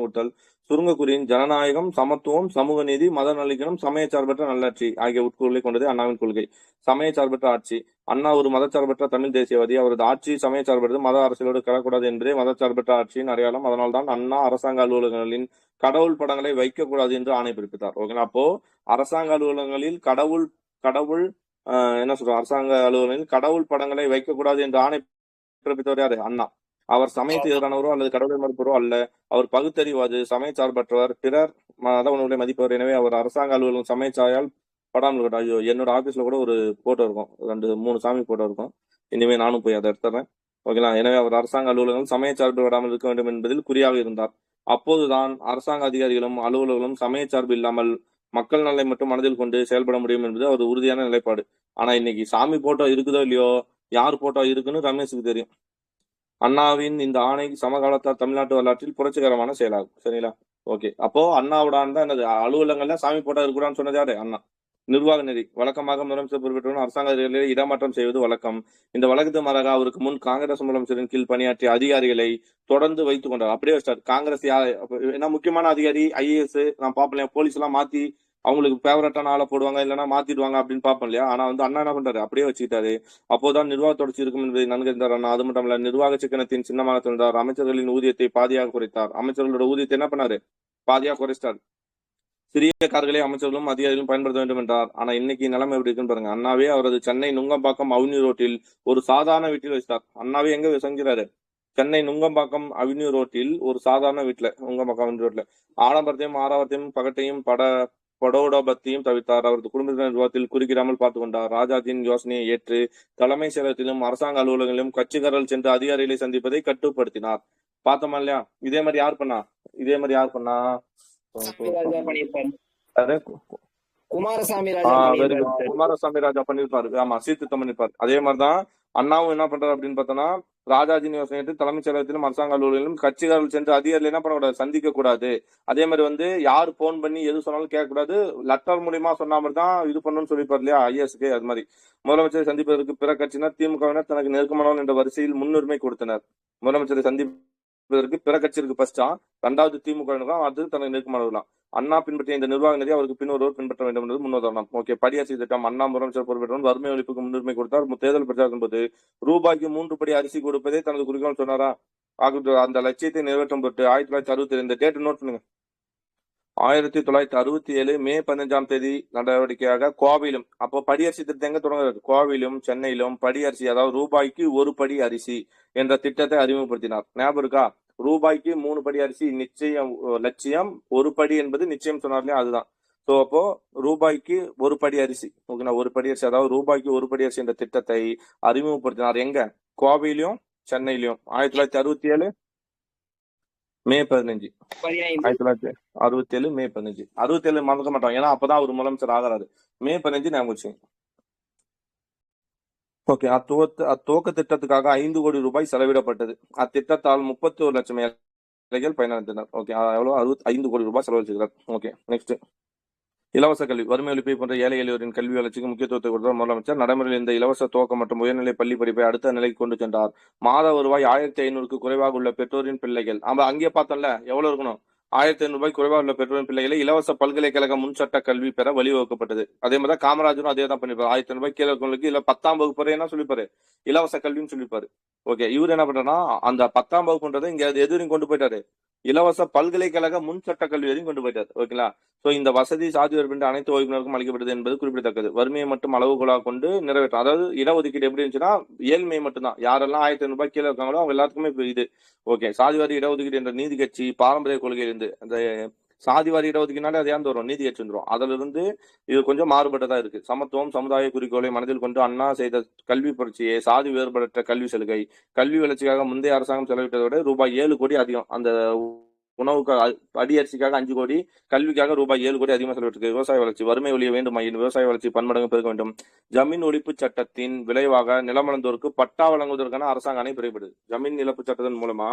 கொடுத்தல், சுருங்கக்குறியின் ஜனநாயகம், சமத்துவம், சமூக நீதி, மத நல்லிணக்கம், சமயச்சார்பற்ற நல்லாட்சி ஆகிய உட்கூறுகளை கொண்டது அண்ணாவின் கொள்கை. சமயச்சார்பற்ற ஆட்சி. அண்ணா ஒரு மதச்சார்பற்ற தமிழ் தேசியவாதி. அவரது ஆட்சி சமயச்சார்பற்றது, மத அரசியலோடு கலக்கூடாது என்பதே மதச்சார்பற்ற ஆட்சியின் அடையாளம். அதனால்தான் அண்ணா அரசாங்க அலுவலகங்களின் கடவுள் படங்களை வைக்கக்கூடாது என்று ஆணை பிறப்பித்தார். ஓகேங்களா. அப்போ அரசாங்க அலுவலகங்களில் அரசாங்க அலுவலகங்களில் கடவுள் படங்களை வைக்கக்கூடாது என்று ஆணை பிறப்பித்தவர் யாரு, அண்ணா. அவர் சமயத்துக்கு எதிரானவரோ அல்லது கடவுளை மறுப்பவரோ அல்ல. அவர் பகுத்தறிவாது, சமயச்சார்பற்றவர், பிறர் மத உணர்வுகளை மதிப்பவர். எனவே அவர் அரசாங்க அலுவலகம் சமயச்சாயால் படாமல் இருக்கட்டும். ஐயோ, என்னோட ஆபீஸ்ல கூட ஒரு போட்டோ இருக்கும், 2-3 சாமி போட்டோ இருக்கும். இனிமே நானும் போய் அதை எடுத்துறேன். ஓகேங்களா. எனவே அவர் அரசாங்க அலுவலகம் சமயச்சார்பு விடாமல் இருக்க வேண்டும் என்பதில் குறியாக இருந்தார். அப்போதுதான் அரசாங்க அதிகாரிகளும் அலுவலர்களும் சமயச்சார்பு இல்லாமல் மக்கள் நலனை மட்டும் மனதில் கொண்டு செயல்பட முடியும் என்பது அவர் உறுதியான நிலைப்பாடு. ஆனா இன்னைக்கு சாமி போட்டோ இருக்குதோ இல்லையோ, யார் போட்டோ இருக்குன்னு ரமேஷுக்கு தெரியும். அண்ணாவின் இந்த ஆணை சமகாலத்தார் தமிழ்நாட்டு வரலாற்றில் புரட்சிகரமான செயலாகும். சரிங்களா. ஓகே, அப்போ அண்ணாவோட தான் என்னது, அலுவலகங்கள்ல சாமி போட்டோ இருக்கக்கூடாதுன்னு சொன்னது யாரு, அண்ணா. நிர்வாக நெறி. வழக்கமாக முதலமைச்சர் பொறுப்பேற்றவுடன் அரசாங்க அதிகாரிகளை இடமாற்றம் செய்வது வழக்கம். இந்த வழக்கத்து மாறாக அவருக்கு முன் காங்கிரஸ் முதலமைச்சரின் கீழ் பணியாற்றிய அதிகாரிகளை தொடர்ந்து வைத்துக் கொண்டார். அப்படியே வச்சார். காங்கிரஸ் என்ன முக்கியமான அதிகாரி, IAS நான் பார்ப்பேன், போலீஸ் எல்லாம் மாத்தி அவங்களுக்கு ஃபேவரட்டான ஆளை போடுவாங்க, இல்லைன்னா மாத்திடுவாங்க அப்படின்னு பார்ப்போம் இல்லையா. ஆனா வந்து அண்ணா என்ன பண்றாரு, அப்படியே வச்சுக்கிட்டாரு. அப்போதான் நிர்வாக தொடர்ச்சி இருக்கும் என்பதை நன்கறிந்தார் அண்ணா. அது மட்டும் இல்ல, நிர்வாக சிக்கனத்தின் சின்னமாக திறந்தார். அமைச்சர்களின் ஊதியத்தை பாதியாக குறைத்தார். அமைச்சர்களோட ஊதியத்தை என்ன பண்ணாரு, பாதியாக குறைச்சிட்டார். சிறிய கார்களை அமைச்சர்களும் அதிகாரிகளும் பயன்படுத்த வேண்டும் என்றார். ஆனா இன்னைக்கு நிலைமை எப்படி இருக்குன்னு பாருங்க. அண்ணாவே அவரது சென்னை நுங்கம்பாக்கம் அவென்யூ ரோட்டில் ஒரு சாதாரண வீட்டில் வச்சிட்டார். அண்ணாவே எங்க செஞ்சாரு, சென்னை நுங்கம்பாக்கம் அவென்யூ ரோட்டில் ஒரு சாதாரண வீட்டுல, நுங்கம்பாக்கம் அவென்யூ ரோட்ல ஆடம்பரத்தையும் ஆரவாரத்தையும் பகட்டையும் படோடபத்தையும் தவிர்த்தார். அவரது குடும்பத்தினர் நிர்வாகத்தில் குறுக்கிடாமல் பார்த்து கொண்டார். ராஜாஜியின் யோசனையை ஏற்று தலைமை செயலகத்திலும் அரசாங்க அலுவலகங்களிலும் கட்சிக்காரர்கள் சென்று அதிகாரிகளை சந்திப்பதை கட்டுப்படுத்தினார். பார்த்தோமா இல்லையா. இதே மாதிரி யார் பண்ணா குமாரசாமி ராஜா பண்ணிருப்பாரு. ஆமா, சீர்திருத்தம் பண்ணிருப்பாரு. அதே மாதிரிதான் அண்ணாவும் என்ன பண்றாரு அப்படின்னு பார்த்தோம்னா, ராஜாஜின் யோசனை தலைமைச் செயலகத்திலும் அரசாங்க அலுவலகங்களிலும் கட்சிக்காரர்கள் சென்று அதிகாரிகள் என்ன பண்ணக்கூடாது, சந்திக்க கூடாது. அதே மாதிரி வந்து யாரு போன் பண்ணி எது சொன்னாலும் கேட்கக்கூடாது, லெட்டர் மூலியமா சொன்னா மாதிரி தான் இது பண்ணணும்னு சொல்லிப்பாரு இல்லையா, IASக்கு. அது மாதிரி முதலமைச்சரை சந்திப்பதற்கு பிற கட்சியினர் திமுகவினர் தனக்கு நெருக்கமானவர்கள் என்ற வரிசையில் முன்னுரிமை கொடுத்தனர். முதலமைச்சரை சந்திப்பதற்கு பிற கட்சியிற்கு ஃபர்ஸ்டா, 2வது திமுக, அது தனக்கு நெருக்கமானவர்களாம். அண்ணா பின்பற்றிய இந்த நிர்வாக நெறி அவருக்கு பின்வருவோர் பின்பற்ற வேண்டும் என்பது முன்னுதாரணம். ஓகே. படியரசி திட்டம். அண்ணா முதலமைச்சர் பொறுப்பேற்றவன் வறுமை ஒழிப்புக்கு முன்னுரிமை கொடுத்தார். தேர்தல் பிரச்சாரத்தின் போது ரூபாய்க்கு 3 படி அரிசி கொடுப்பதே தனது குறிக்கோள் சொன்னாரா? அந்த லட்சியத்தை நிறைவேற்றும் பொருட்டு 1967 இந்த டேட் நோட் பண்ணுங்க. 1967 மே 15ஆம் தேதி நடவடிக்கையாக கோவையிலும், அப்போ படியரசி திட்டம் எங்க தொடங்குறது? கோவையிலும் சென்னையிலும் படியரசி, அதாவது ரூபாய்க்கு 1 படி அரிசி என்ற திட்டத்தை அறிமுகப்படுத்தினார். ஞாபகம் இருக்கா? ரூபாய்க்கு 3 படி அரிசி நிச்சயம் லட்சியம், 1 படி என்பது நிச்சயம் சொன்னார் இல்லையா, அதுதான். சோ அப்போ ரூபாய்க்கு 1 படி அரிசி, ஓகேங்களா, 1 படி அரிசி, அதாவது ரூபாய்க்கு 1 படி அரிசி என்ற திட்டத்தை அறிமுகப்படுத்தினார். எங்க? கோவையிலும் சென்னையிலும். 1967 மே 15. 1967 மே 15. 67 மறக்க மாட்டோம், ஏன்னா அப்பதான் அவர் முதலமைச்சர் ஆகிறாரு. மே 15 ஞாபகம் வச்சுங்க. ஓகே. அத்துவக்க திட்டத்துக்காக 5 கோடி ரூபாய் செலவிடப்பட்டது. அத்திட்டத்தால் 31 லட்சம் ஏழைகள் பயனடைந்தனர். ஓகே. எவ்வளவு? 5 கோடி ரூபாய் செலவழிச்சிருக்கிறார். ஓகே. நெக்ஸ்ட், இலவச கல்வி. வறுமை ஒழிப்பை போன்ற ஏழை எளியோரின் கல்வி வளர்ச்சிக்கு முக்கியத்துவத்தை கொடுத்த முதலமைச்சர் நடைமுறையில் இந்த இலவச துவக்க மற்றும் உயர்நிலை பள்ளி படிப்பை அடுத்த நிலைக்கு கொண்டு சென்றார். மாத வருவாய் 1500க்கு குறைவாக உள்ள பெற்றோரின் பிள்ளைகள், நம்ம அங்கே பார்த்தோம்ல எவ்வளவு இருக்கணும், 1500 ரூபாய் குறைவாக உள்ள பெற்றோரின் பிள்ளைகளை இலவச பல்கலைக்கழக முன்சட்ட கல்வி பெற வழிவகுக்கப்பட்டது. அதே மாதிரி தான் காமராஜரும் அதே தான் பண்ணிருப்பாரு. 1500 ரூபாய் கீழே இருக்கவங்களுக்கு இல்ல 10ஆம் வகுப்பு என்ன சொல்லிப்பாரு, இலவச கல்வின்னு சொல்லிப்பாரு. ஓகே. இவர் என்ன பண்றாருன்னா அந்த 10ஆம் வகுப்புன்றதை இங்க எதிரையும் கொண்டு போயிட்டாரு, இலவச பல்கலைக்கழக முன்சட்ட கல்வி வரையும் கொண்டு போயிட்டார். ஓகேங்களா. சோ இந்த வசதி சாதி வேறுபட்ட அனைத்து ஓய்வினருக்கும் அளிக்கப்பட்டது என்பது குறிப்பிடத்தக்கது. வறுமையை மட்டும் அளவுகோலாக கொண்டு நிறைவேற்றும். அதாவது இடஒதுக்கீடு எப்படி இருந்துச்சுன்னா ஏழ்மை மட்டும்தான், யாரெல்லாம் 1500 ரூபாய் கீழே இருக்காங்களோ அவங்க எல்லாத்துக்குமே இது. ஓகே. சாதிவாரி இடஒதுக்கீடு என்ற நீதி கட்சி பாரம்பரிய கொள்கையிலிருந்து, அந்த சாதிவாரி இடஒதுக்கீடுனாலே அது ஏன் வரும், நீதி கட்சி வந்துடும். அதுல இருந்து இது கொஞ்சம் மாறுபட்டதா இருக்கு. சமத்துவம் சமுதாய குறிக்கோளை மனதில் கொண்டு அண்ணா செய்த கல்வி புரட்சியை சாதி வேறுபட்ட கல்வி சலுகை, கல்வி வளர்ச்சிக்காக முந்தைய அரசாங்கம் செலவிட்டதை விட ரூபாய் 7 கோடி அதிகம். அந்த உணவுக்கு அடியரிசிக்காக 5 கோடி, கல்விக்காக ரூபாய் 7 கோடி அதிகமாக செலவிட்டிருக்கு. விவசாய வளர்ச்சி. வறுமை ஒழிய வேண்டும், விவசாய வளர்ச்சி பன்மடங்கு பெருக்க வேண்டும். ஜமீன் ஒழிப்பு சட்டத்தின் விளைவாக நிலமளந்தோருக்கு பட்டா வழங்குவதற்கான அரசாங்க அணை பிறப்பிடுது. ஜமீன் இழப்பு சட்டத்தின் மூலமா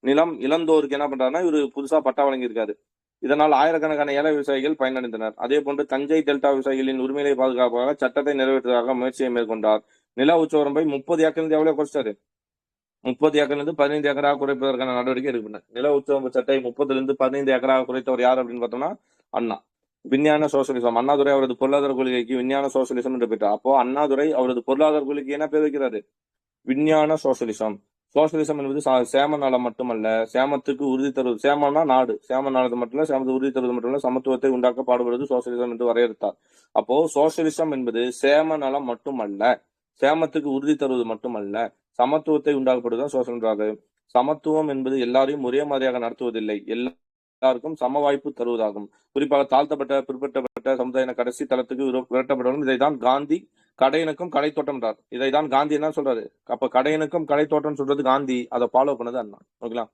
நிலம் இழந்தோருக்கு என்ன பண்றாருன்னா இவரு புதுசா பட்டா வழங்கியிருக்காரு. இதனால் ஆயிரக்கணக்கான ஏழை விவசாயிகள் பயனடைந்தனர். அதே போன்று தஞ்சை டெல்டா விவசாயிகளின் உரிமையை பாதுகாப்பாக சட்டத்தை நிறைவேற்றுவதற்காக முயற்சியை மேற்கொண்டார். நில உச்சவரம்பை 30 ஏக்கர் எவ்வளவு குறைச்சாரு, 30 ஏக்கர்ல 15 ஏக்கராக குறைப்பதற்கான நடவடிக்கை எடுக்கப்பட்டன. நில உச்சவரம்பு சட்டை 30 15 ஏக்கராக குறைத்தவர் யார் அப்படின்னு பார்த்தோம்னா அண்ணா. விஞ்ஞான சோசியலிசம். அண்ணாதுரை அவரது பொருளாதார கொள்கைக்கு விஞ்ஞான சோசியலிசம் என்று பெற்றார். அப்போ அண்ணாதுரை அவரது பொருளாதார கொள்கைக்கு என்ன பேர் வைக்கிறாரு, விஞ்ஞான சோசியலிசம். சோசியலிசம் என்பது சேம நலம் மட்டுமல்ல, சேமத்துக்கு உறுதி தருவது. சேமம்னா நாடு, சேம நலத்தை மட்டுமல்ல, சேமத்தை உறுதி தருவது மட்டுமல்ல, சமத்துவத்தை உண்டாக்க பாடுபடுவது சோசியலிசம் என்று வரையறுத்தார். அப்போ சோசியலிசம் என்பது சேம நலம் மட்டுமல்ல, சேமத்துக்கு உறுதி தருவது மட்டுமல்ல, சமத்துவத்தை உண்டாக்கப்படுவதுதான் சோசியல். சமத்துவம் என்பது எல்லாரையும் ஒரே மாதிரியாக நடத்துவதில்லை, எல்லாருக்கும் சம வாய்ப்பு தருவதாகும். குறிப்பாக தாழ்த்தப்பட்ட பிற்படுத்தப்பட்ட சமுதாய கடைசி தளத்துக்கு விரட்டப்படணும். இதைதான் காந்தி கடையனுக்கும் கடை தோட்டம் என்றார். இதைதான் காந்தி என்ன சொல்றாரு, அப்ப கடையனுக்கும் கடை தோட்டம் சொல்றது காந்தி, அதை ஃபாலோ பண்ணது அண்ணா. ஓகேங்களா.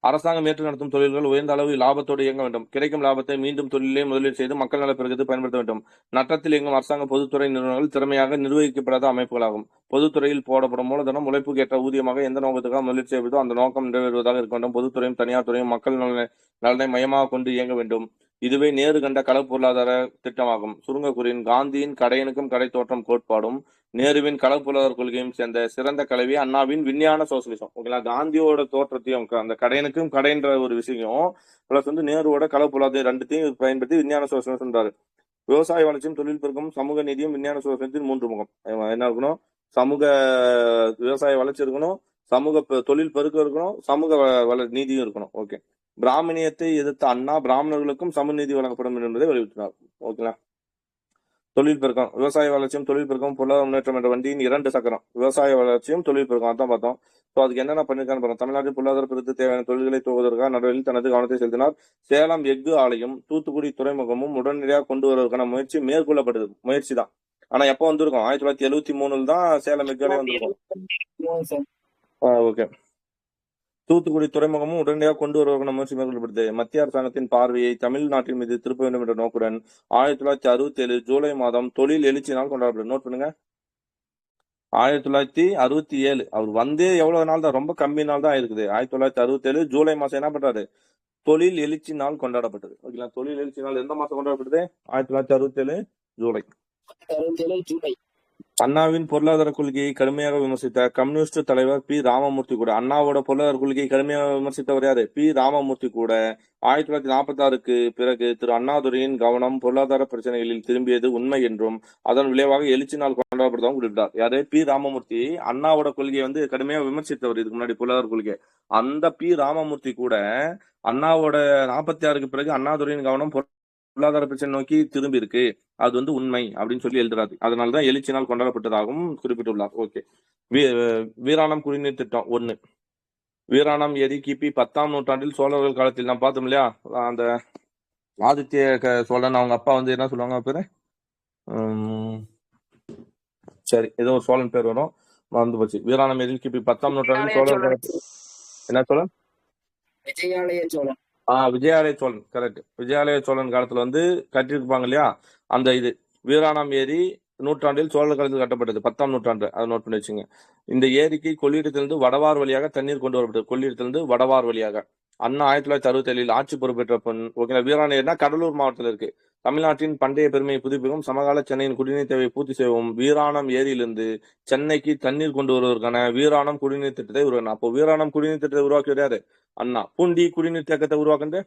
அரசாங்கம் ஏற்று நடத்தும் தொழில்கள் உயர்ந்த அளவு லாபத்தோடு இயங்க வேண்டும். கிடைக்கும் லாபத்தை மீண்டும் தொழிலே முதலீடு செய்து மக்கள் நல பெருக்கத்தை பயன்படுத்த வேண்டும். நட்டத்தில் இயங்கும் அரசாங்க பொதுத்துறை நிறுவனங்கள் திறமையாக நிர்வகிக்கப்படாத அமைப்புகளாகும். பொதுத்துறையில் போடப்படும் மூலதனம் உழைப்புக்கு ஏற்ற ஊதியமாக எந்த நோக்கத்துக்காக முதலீடு செய்வதோ அந்த நோக்கம் நிறைவேறுவதாக இருக்க வேண்டும். பொதுத்துறையும் தனியார் துறையும் மக்கள் நலனை மையமாக கொண்டு இயங்க வேண்டும். இதுவே நேரு கண்ட களப் பொருளாதார திட்டமாகும். சுருங்க கூறின் காந்தியின் கடையனுக்கும் கடை தோற்றம் கோட்பாடும் நேருவின் களப் பொருளாதார கொள்கையும் சேர்ந்த சிறந்த கலவி அண்ணாவின் விஞ்ஞான சோசியலிசம். ஓகேங்களா. காந்தியோட தோற்றத்தையும் அந்த கடையனுக்கும் கடைன்ற ஒரு விஷயம் பிளஸ் நேருவோட களப் பொருளாதார ரெண்டுத்தையும் பயன்படுத்தி விஞ்ஞான சோசியலிசம். விவசாய வளர்ச்சியும் தொழில் பெருக்கும் சமூக நீதியும் விஞ்ஞான சோசியலிசத்தின் 3 முகம். என்ன இருக்கணும், சமூக விவசாய வளர்ச்சி இருக்கணும், சமூக தொழில் பெருக்கம் இருக்கணும், சமூக நீதியும் இருக்கணும். ஓகே. பிராமணியத்தை எதிர்த்த அண்ணா பிராமணர்களுக்கும் சமநீதி வழங்கப்படும் என்பதை வலியுறுத்தினார். ஓகேங்களா. தொழில் பெருக்கம். விவசாய வளர்ச்சியும் தொழில் பெருக்கம் பொருளாதார முன்னேற்றம் என்ற வண்டியின் 2 சக்கரம். விவசாய வளர்ச்சியும் தொழில் பெருக்கம் அதான் பார்த்தோம். ஸோ அதுக்கு என்னென்ன பண்ணிருக்கான்னு பார்த்தோம். தமிழ்நாட்டில் பொருளாதார பெருத்து தேவையான தொழில்களை துவங்குவதற்காக நடவடிக்கையில் தனது கவனத்தை செலுத்தினார். சேலம் எஃகு ஆலையும் தூத்துக்குடி துறைமுகமும் உடனடியாக கொண்டு வருவதற்கான முயற்சி மேற்கொள்ளப்பட்டது. முயற்சி தான், ஆனா எப்போ வந்திருக்கும், 1973 தான் சேலம் எஃகு ஆலை வந்திருக்கும். ஓகே. தூத்துக்குடி துறைமுகமும் உடனடியாக கொண்டு வருவதற்கான முயற்சி மேற்கொள்ளப்படுது. மத்திய அரசாங்கத்தின் பார்வையை தமிழ்நாட்டின் மீது திருப்ப வேண்டும் என்ற நோக்குடன் 1967 ஜூலை மாதம் தொழில் எழுச்சி நாள் கொண்டாடப்படுது. நோட் பண்ணுங்க, 1967. அவர் வந்தே எவ்வளவு நாள் தான், ரொம்ப கம்மி நாள் தான் இருக்குது. 1967 ஜூலை மாசம் என்ன பண்றாரு, தொழில் எழுச்சி நாள் கொண்டாடப்பட்டது. ஓகேங்களா. தொழில் எழுச்சி நாள் எந்த மாசம் கொண்டாடப்படுது, 1967 ஜூலை. அண்ணாவின் பொருளாதார கொள்கையை கடுமையாக விமர்சித்த கம்யூனிஸ்ட் தலைவர் பி ராமமூர்த்தி கூட, அண்ணாவோட பொருளாதார கொள்கையை கடுமையாக விமர்சித்தவர் யாரு? பி ராமமூர்த்தி கூட 1946க்கு பிறகு திரு அண்ணாதுரையின் கவனம் பொருளாதார பிரச்சனைகளில் திரும்பியது உண்மை என்றும் அதன் விளைவாக எழுச்சி நாள் கொண்டாடப்படுவதாகவும் குறிப்பிட்டார். யாரு? பி ராமமூர்த்தி. அண்ணாவோட கொள்கையை வந்து கடுமையாக விமர்சித்தவர் இதுக்கு முன்னாடி பொருளாதார கொள்கை. அந்த பி ராமமூர்த்தி கூட அண்ணாவோட 46க்கு பிறகு அண்ணாதுரையின் கவனம் பொருளாதார பிரச்சனை நோக்கி திரும்பி இருக்கு, அது வந்து உண்மை அப்படின்னு சொல்லி எழுதுறாரு. அதனாலதான் எழுச்சி நாள் கொண்டாடப்பட்டதாகவும் குறிப்பிட்டுள்ளார். ஓகே. வீராணம் குடிநீர் திட்டம் 1. வீராணம் ஏரி கிபி 10ஆம் நூற்றாண்டில் சோழர்கள் காலத்தில் நாம் பார்த்தோம் இல்லையா, அந்த ஆதித்ய சோழன் அவங்க அப்பா வந்து என்ன சொல்லுவாங்க பேரு, சரி ஏதோ ஒரு சோழன் பேர் வரும், வந்து போச்சு. வீராணம் ஏரி கிபி 10ஆம் நூற்றாண்டில் சோழர்கள் காலத்தில் என்ன சோழன்? விஜயாலய சோழன். விஜயாலய சோழன், கரெக்ட். விஜயாலய சோழன் காலத்துல வந்து கட்டியிருப்பாங்க இல்லையா அந்த இது வீராணம் ஏரி நூற்றாண்டில் சோழர் காலத்தில் கட்டப்பட்டது, 10ஆம் நூற்றாண்டு. அதை நோட் பண்ணி வச்சுங்க. இந்த ஏரிக்கு கொள்ளிடத்திலிருந்து வடவார் வழியாக தண்ணீர் கொண்டு வரப்பட்டது. கொள்ளிடத்திலிருந்து வடவார் வழியாக. அண்ணா 1967 ஆட்சி பொறுப்பேற்ற பொன். ஓகே. வீராணம் ஏரினா கடலூர் மாவட்டத்தில் இருக்கு. தமிழ்நாட்டின் பண்டைய பெருமையை புதுப்பிக்கும், சமகால சென்னையின் குடிநீர் தேவையை பூர்த்தி செய்யவும் வீராணம் ஏரியிலிருந்து சென்னைக்கு தண்ணீர் கொண்டு வருவதற்கான வீராணம் குடிநீர் திட்டத்தை உருவாக்கினார். அப்போ வீராணம் குடிநீர் திட்டத்தை உருவாக்கியவர் யாரு? அண்ணா. பூண்டி குடிநீர் தேக்கத்தை உருவாக்குறது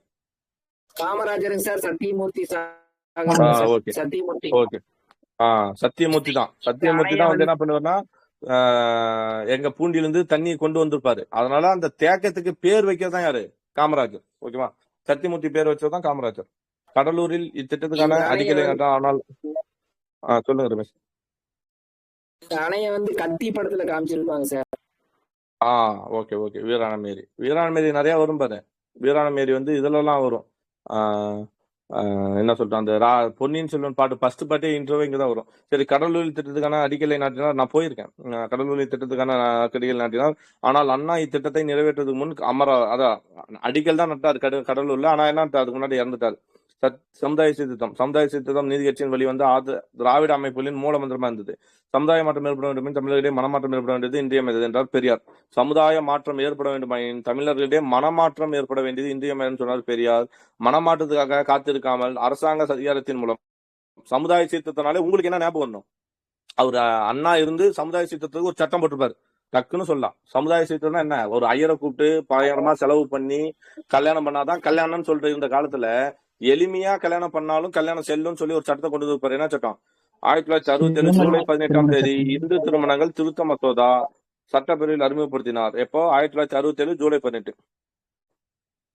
Kamarajar sir. Sathyamurthy okay Sathyamurthy. Okay. Sathyamurthy தான். சத்தியமூர்த்தி தான் வந்து என்ன பண்ணுவார்னா எங்க பூண்டியிலிருந்து தண்ணி கொண்டு வந்திருப்பாரு. அதனால அந்த தேக்கத்துக்கு பேர் வைக்கிறதான் யாரு? காமராஜர். ஓகேவா? சத்தியமூர்த்தி பேர் வச்சதுதான் காமராஜர். கடலூரில் இத்திட்டத்துக்கான அடிக்கலை ஆனால் சொல்லுங்க ரமேஷ். இந்த அணைய வந்து கத்தி படத்துல காமிச்சிருப்பாங்க சார். Okay okay. வீராணம் ஏரி, வீராணம் ஏரி நிறைய வரும் பாரு. வீராணம் ஏரி வந்து இதுலலாம் வரும். என்ன சொல்றேன், அந்த பொன்னியின் செல்வன் பாட்டு ஃபர்ஸ்ட் பாட்டே இன்ட்ரோவே இங்கதான் வரும். சரி, கடலூரில் திட்டத்துக்கான அடிக்கலை நாட்டினார். நான் போயிருக்கேன். கடலூரில் திட்டத்துக்கான அடிக்கலை நாட்டினார். ஆனால் அண்ணா இத்திட்டத்தை நிறைவேற்றுவதற்கு முன் அதான் அடிக்கல் தான் நட்டார் கடலூர்ல. ஆனா என்ன, அதுக்கு முன்னாடி இறந்துட்டாரு. சமுதாய சீர்திருத்தம். சமுதாய சீர்திருத்தம் நீதி கட்சியின் வழி வந்து திராவிட அமைப்புகளின் மூலமந்திரமா இருந்தது. சமுதாய மாற்றம் ஏற்பட வேண்டும், தமிழர்களிடையே மனமாற்றம் ஏற்பட வேண்டியது இன்றியமையது என்றார் பெரியார். சமுதாய மாற்றம் ஏற்பட வேண்டும், தமிழர்களிடையே மனமாற்றம் ஏற்பட வேண்டியது இன்றியமையதுன்னு சொன்னார் பெரியார். மனமாற்றத்துக்காக காத்திருக்காமல் அரசாங்க அதிகாரத்தின் மூலம் சமுதாய சீர்திருத்தனாலே உங்களுக்கு என்ன ஞாபகம் வரணும்? அவர் அண்ணா இருந்து சமுதாய சீர்திருத்தத்துக்கு ஒரு சட்டம் போட்டிருப்பாரு. டக்குன்னு சொல்லலாம். சமுதாய சீர்திருத்தம் என்ன, ஒரு ஐயரை கூப்பிட்டு பயங்கரமா செலவு பண்ணி கல்யாணம் பண்ணாதான் கல்யாணம்னு சொல்லிட்டு இருந்த காலத்துல எளிமையா கல்யாணம் பண்ணாலும் கல்யாணம் செல்லும்னு சொல்லி ஒரு சட்டத்தை கொண்டு வந்திருப்பாரு. என்ன சட்டம்? 1967 ஜூலை 18ஆம் தேதி இந்து திருமணங்கள் திருத்த மசோதா சட்டப்பேரவையில் அறிமுகப்படுத்தினார். எப்போ? 1967 ஜூலை 18.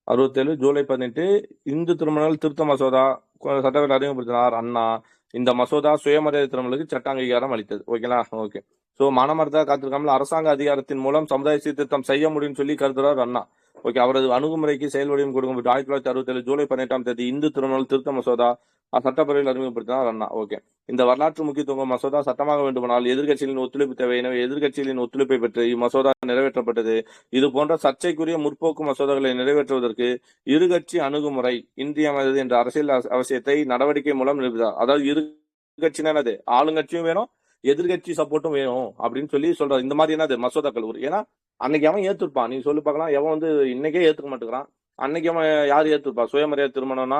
67 ஜூலை 18 இந்து திருமணங்கள் திருத்த மசோதா சட்டப்பேரவையில் அறிமுகப்படுத்தினார் அண்ணா. இந்த மசோதா சுயமரியாதை திருமணங்களுக்கு சட்ட அங்கீகாரம் அளித்தது. ஓகேங்களா? ஓகே. சோ மனமர்த்தா காத்திருக்காமல் அரசாங்க அதிகாரத்தின் மூலம் சமுதாய சீர்திருத்தம் செய்ய முடியும்னு சொல்லி கருதுறார் அண்ணா. ஓகே. அவரது அணுகுமுறைக்கு செயல் வடிவம் கொடுக்கப்பட்டு 1967 ஜூலை 18ஆம் தேதி இந்து திருமணங்கள் திருத்த மசோதா சட்டப்பேரவையில் அறிமுகப்படுத்தினார் அண்ணா. ஓகே. இந்த வரலாற்று முக்கியத்துவம் மசோதா சட்டமாக வேண்டுமானால் எதிர்கட்சிகளின் ஒத்துழைப்பு தேவை. எனவே எதிர்கட்சிகளின் ஒத்துழைப்பை பெற்று இம்மசோதா நிறைவேற்றப்பட்டது. இது போன்ற சர்ச்சைக்குரிய முற்போக்கு மசோதாக்களை நிறைவேற்றுவதற்கு இருகட்சி அணுகுமுறை இன்றியமையாதது என்ற அரசியல் அவசியத்தை நடவடிக்கை மூலம் நிரூபித்தார். அதாவது இருகட்சினா என்னது? ஆளுங்கட்சியும் வேணும், எதிர்கட்சி சப்போர்ட்டும் வேணும் அப்படின்னு சொல்லி சொல்றாரு. இந்த மாதிரி என்னது மசோதாக்கள் ஒரு, ஏன்னா அன்னைக்கு அவன் ஏத்துருப்பான். நீ சொல்லி பார்க்கலாம், எவன் வந்து இன்னைக்கே ஏத்துக்க மாட்டேங்கிறான். அன்னைக்கு அவன் யாரு ஏத்துப்பா? சுயமரியாதை திருமணம்னா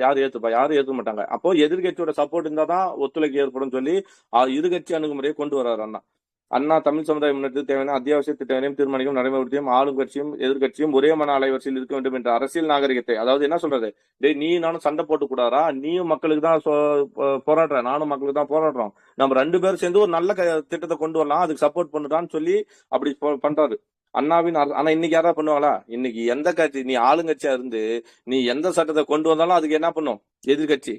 யாரு ஏத்துப்பா? யாரும் ஏத்துக்க மாட்டாங்க. அப்போ எதிர்கட்சியோட சப்போர்ட் இருந்தாதான் ஒத்துழைப்பு ஏற்படும் சொல்லி இருகட்சி அணுகுமுறையை கொண்டு வர்றாரு அண்ணா. அண்ணா தமிழ் சமுதாய முன்னேற்றத்துக்கு தேவையான அத்தியாவசிய திட்டங்களையும் தீர்மானிக்கும் நடைமுறையும் ஆளும் கட்சியும் எதிர்கட்சியும் ஒரே மன அலைவரிசையில் இருக்க வேண்டும் என்ற அரசியல் நாகரிகத்தை, அதாவது என்ன சொல்றது, டேய் நீ நானும் சண்டை போட்டு கூடாதா, நீயும் மக்களுக்கு தான் போராடுற, நானும் மக்களுக்கு தான் போராடுறோம், நம்ம 2 பேரும் சேர்ந்து ஒரு நல்ல திட்டத்தை கொண்டு வரலாம், அதுக்கு சப்போர்ட் பண்ணுறான்னு சொல்லி அப்படி பண்றாரு அண்ணாவின். ஆனா இன்னைக்கு யாரா பண்ணுவாங்களா? இன்னைக்கு எந்த கட்சி, நீ ஆளுங்கட்சியா இருந்து நீ எந்த சட்டத்தை கொண்டு வந்தாலும் அதுக்கு என்ன பண்ணும்? எதிர்கட்சி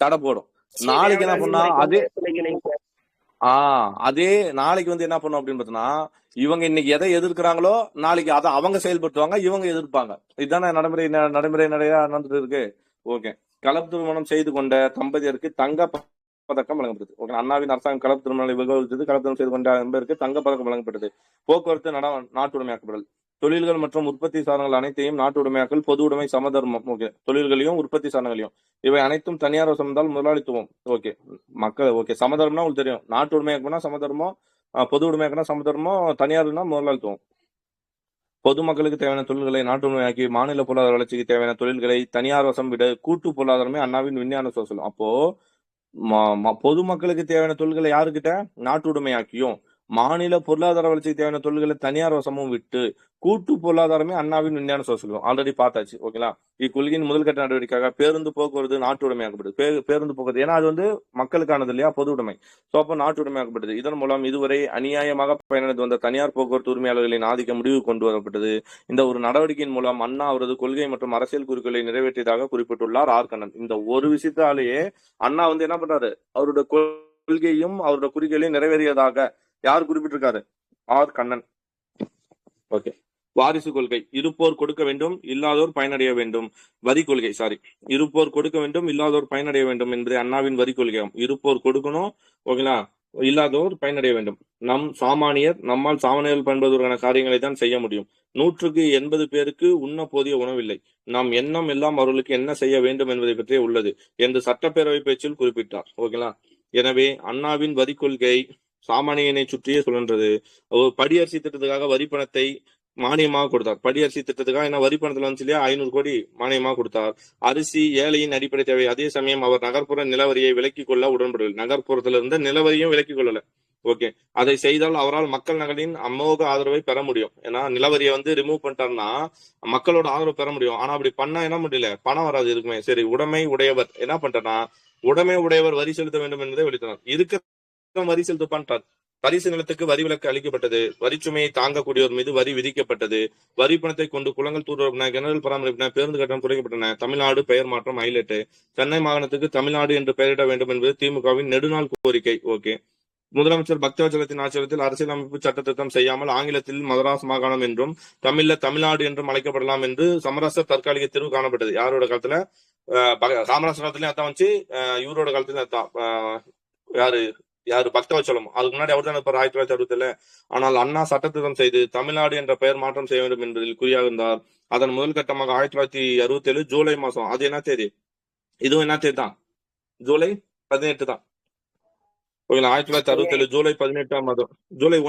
தடை போடும். நாளைக்கு என்ன பண்ணா அதே நாளைக்கு வந்து என்ன பண்ணும் அப்படின்னு பார்த்தோம்னா, இவங்க இன்னைக்கு எதை எதிர்க்கிறாங்களோ நாளைக்கு அதை அவங்க செயல்படுத்துவாங்க, இவங்க எதிர்ப்பாங்க. இதுதானே நடைமுறை நிறைய நடந்துட்டு இருக்கு. ஓகே. கலப்பு திருமணம் செய்து கொண்ட தம்பதியருக்கு தங்க பதக்கம் வழங்கப்பட்டது. ஓகே. அண்ணாவின் அரசாங்கம் கலப்பு திருமணங்களை விவரித்தது. கலப்பு திருமணம் செய்து கொண்ட நபருக்கு தங்க பதக்கம் வழங்கப்பட்டது. போக்குவரத்து நாட்டுடைமையாக்கப்படல். தொழில்கள் மற்றும் உற்பத்தி சாதனங்கள் அனைத்தையும் நாட்டு உடைமையாக்கல், பொது உடைமை, சமதர்மம். ஓகே. தொழில்களையும் உற்பத்தி சாதனங்களையும் இவை அனைத்தும் தனியார் வசம்தால் முதலாளித்துவம். ஓகே. மக்கள் ஓகே. சமதர்மம்னா உங்களுக்கு தெரியும், நாட்டு உடைமையாக்கணும்னா சமதர்மம், பொது உடைமையாக்கணும் சமதர்மம், தனியார்னா முதலாளித்துவம். பொதுமக்களுக்கு தேவையான தொழில்களை நாட்டு உடைமையாக்கி மாநில பொருளாதார வளர்ச்சிக்கு தேவையான தொழில்களை தனியார் வசம் விட கூட்டு பொருளாதாரமே அண்ணாவின் விஞ்ஞான சோசல். அப்போ பொதுமக்களுக்கு தேவையான தொழில்களை யாருக்கிட்ட நாட்டுடைமையாக்கியும் மாநில பொருளாதார வளர்ச்சிக்கு தேவையான தொழில்களை தனியார் வசமும் விட்டு கூட்டு பொருளாதாரமே அண்ணாவின் விஞ்ஞான சொல்லுவோம். ஆல்ரெடி பார்த்தாச்சு. ஓகேங்களா? இக்கொள்கையின் முதல் கட்ட நடவடிக்கையாக பேருந்து போக்குவரத்து நாட்டு உடைமையாக்கப்படுது. பேருந்து போக்குவரத்து ஏன்னா அது வந்து மக்களுக்கானது இல்லையா, பொது உடைமை. சோ அப்ப நாட்டு உடைமையாக்கப்படுது. இதன் மூலம் இதுவரை அநியாயமாக பயணித்து வந்த தனியார் போக்குவரத்து உரிமையாளர்களின் ஆதிக்க முடிவு கொண்டு வரப்பட்டது. இந்த ஒரு நடவடிக்கையின் மூலம் அண்ணா அவரது கொள்கை மற்றும் அரசியல் குறிக்கோளை நிறைவேற்றியதாக குறிப்பிட்டுள்ளார் ஆர் கண்ணன். இந்த ஒரு விஷயத்தாலேயே அண்ணா வந்து என்ன பண்றாரு, அவருடைய கொள்கையும் அவருடைய குறிக்கோளையும் நிறைவேறியதாக யார் குறிப்பிட்டிருக்காரு? ஆர் கண்ணன். ஓகே. வாரிசு கொள்கை, இருப்போர் கொடுக்க வேண்டும், இல்லாதோர் பயனடைய வேண்டும். வரி கொள்கை, இருப்போர் கொடுக்க வேண்டும், இல்லாதோர் பயனடைய வேண்டும் என்பது அண்ணாவின் வரி கொள்கையாகும். இருப்போர் கொடுக்கணும், ஓகேங்களா, இல்லாதோர் பயனடைய வேண்டும். நம் சாமானியர் நம்மால் சாமானியர்கள் பயன்படுவதற்கான காரியங்களை தான் செய்ய முடியும். 180 பேருக்கு உண்ண போதிய உணவில்லை. நாம் எண்ணம் எல்லாம் அவர்களுக்கு என்ன செய்ய வேண்டும் என்பதை பற்றியே உள்ளது என்று சட்டப்பேரவை பேச்சில் குறிப்பிட்டார். ஓகேங்களா? எனவே அண்ணாவின் வரி கொள்கை சாமானியனை சுற்றியே சுழன்றது. படியரிசி திட்டத்துக்காக வரி பணத்தை மானியமாக கொடுத்தார். படியரிசி திட்டத்துக்காக என்ன வரி பணத்துல வந்து இல்லையா 500 கோடி மானியமாக கொடுத்தார். அரிசி ஏழையின் அடிப்படை தேவை. அதே சமயம் அவர் நகர்ப்புற நிலவரியை விலக்கிக் கொள்ள உடன்படவில்லை. நகர்ப்புறத்துல இருந்த நிலவரியும் விலக்கிக் கொள்ளல. ஓகே. அதை செய்தால் அவரால் மக்கள் நகரின் அமோக ஆதரவை பெற முடியும். ஏன்னா நிலவரியை வந்து ரிமூவ் பண்ணிட்டாருன்னா மக்களோட ஆதரவு பெற முடியும். ஆனா அப்படி பண்ணா என்ன முடியல, பணம் வராது இருக்குமே. சரி, உடைமை உடையவர் என்ன பண்ணிட்டார்னா உடைமை உடையவர் வரி செலுத்த வேண்டும் என்பதை வெளியிட்டார். இருக்கிற வரி செலுத்தப்பான்ட்டார். பரிசு நிலத்துக்கு வரி விலக்கு அளிக்கப்பட்டது. வரிச்சுமையை தாங்கக்கூடியவர் மீது வரி விதிக்கப்பட்டது. வரி பணத்தை கொண்டு குளங்கள் தூர்வாரின, கிணறு பராமரிப்பின, பேருந்து கட்டணம் குறைக்கப்பட்டன. தமிழ்நாடு பெயர் மாற்றம் ஹைலைட். சென்னை மாகாணத்துக்கு தமிழ்நாடு என்று பெயரிட வேண்டும் என்பது திமுகவின் நெடுநாள் கோரிக்கை. ஓகே. முதலமைச்சர் பக்தவச்சலத்தின் ஆட்சியத்தில் அரசியலமைப்பு சட்ட திருத்தம் செய்யாமல் ஆங்கிலத்தில் மதராஸ் மாகாணம் என்றும் தமிழ்ல தமிழ்நாடு என்றும் அழைக்கப்படலாம் என்று சமரச தற்காலிக தீர்வு காணப்பட்டது. யாரோட காலத்துல? காமராஜர் காலத்துலயும் அதான் வந்துச்சு, இவரோட காலத்துலயும் அதான். யாரு பக்தவச்சலம். அதுக்கு முன்னாடி அவர் தான் இருப்பார் 1960. ஆனால் அண்ணா சட்டத்திருத்தம் செய்து தமிழ்நாடு என்ற பெயர் மாற்றம் செய்ய வேண்டும் என்பதில் குறியாக இருந்தார். அதன் முதல் கட்டமாக 1967 ஜூலை மாசம். அது என்ன தேதி? இதுவும் என்ன தேதி தான்? ஜூலை 18 தான். ஓகேங்களா? 1967 ஜூலை 18ஆம் மாதம். ஜூலை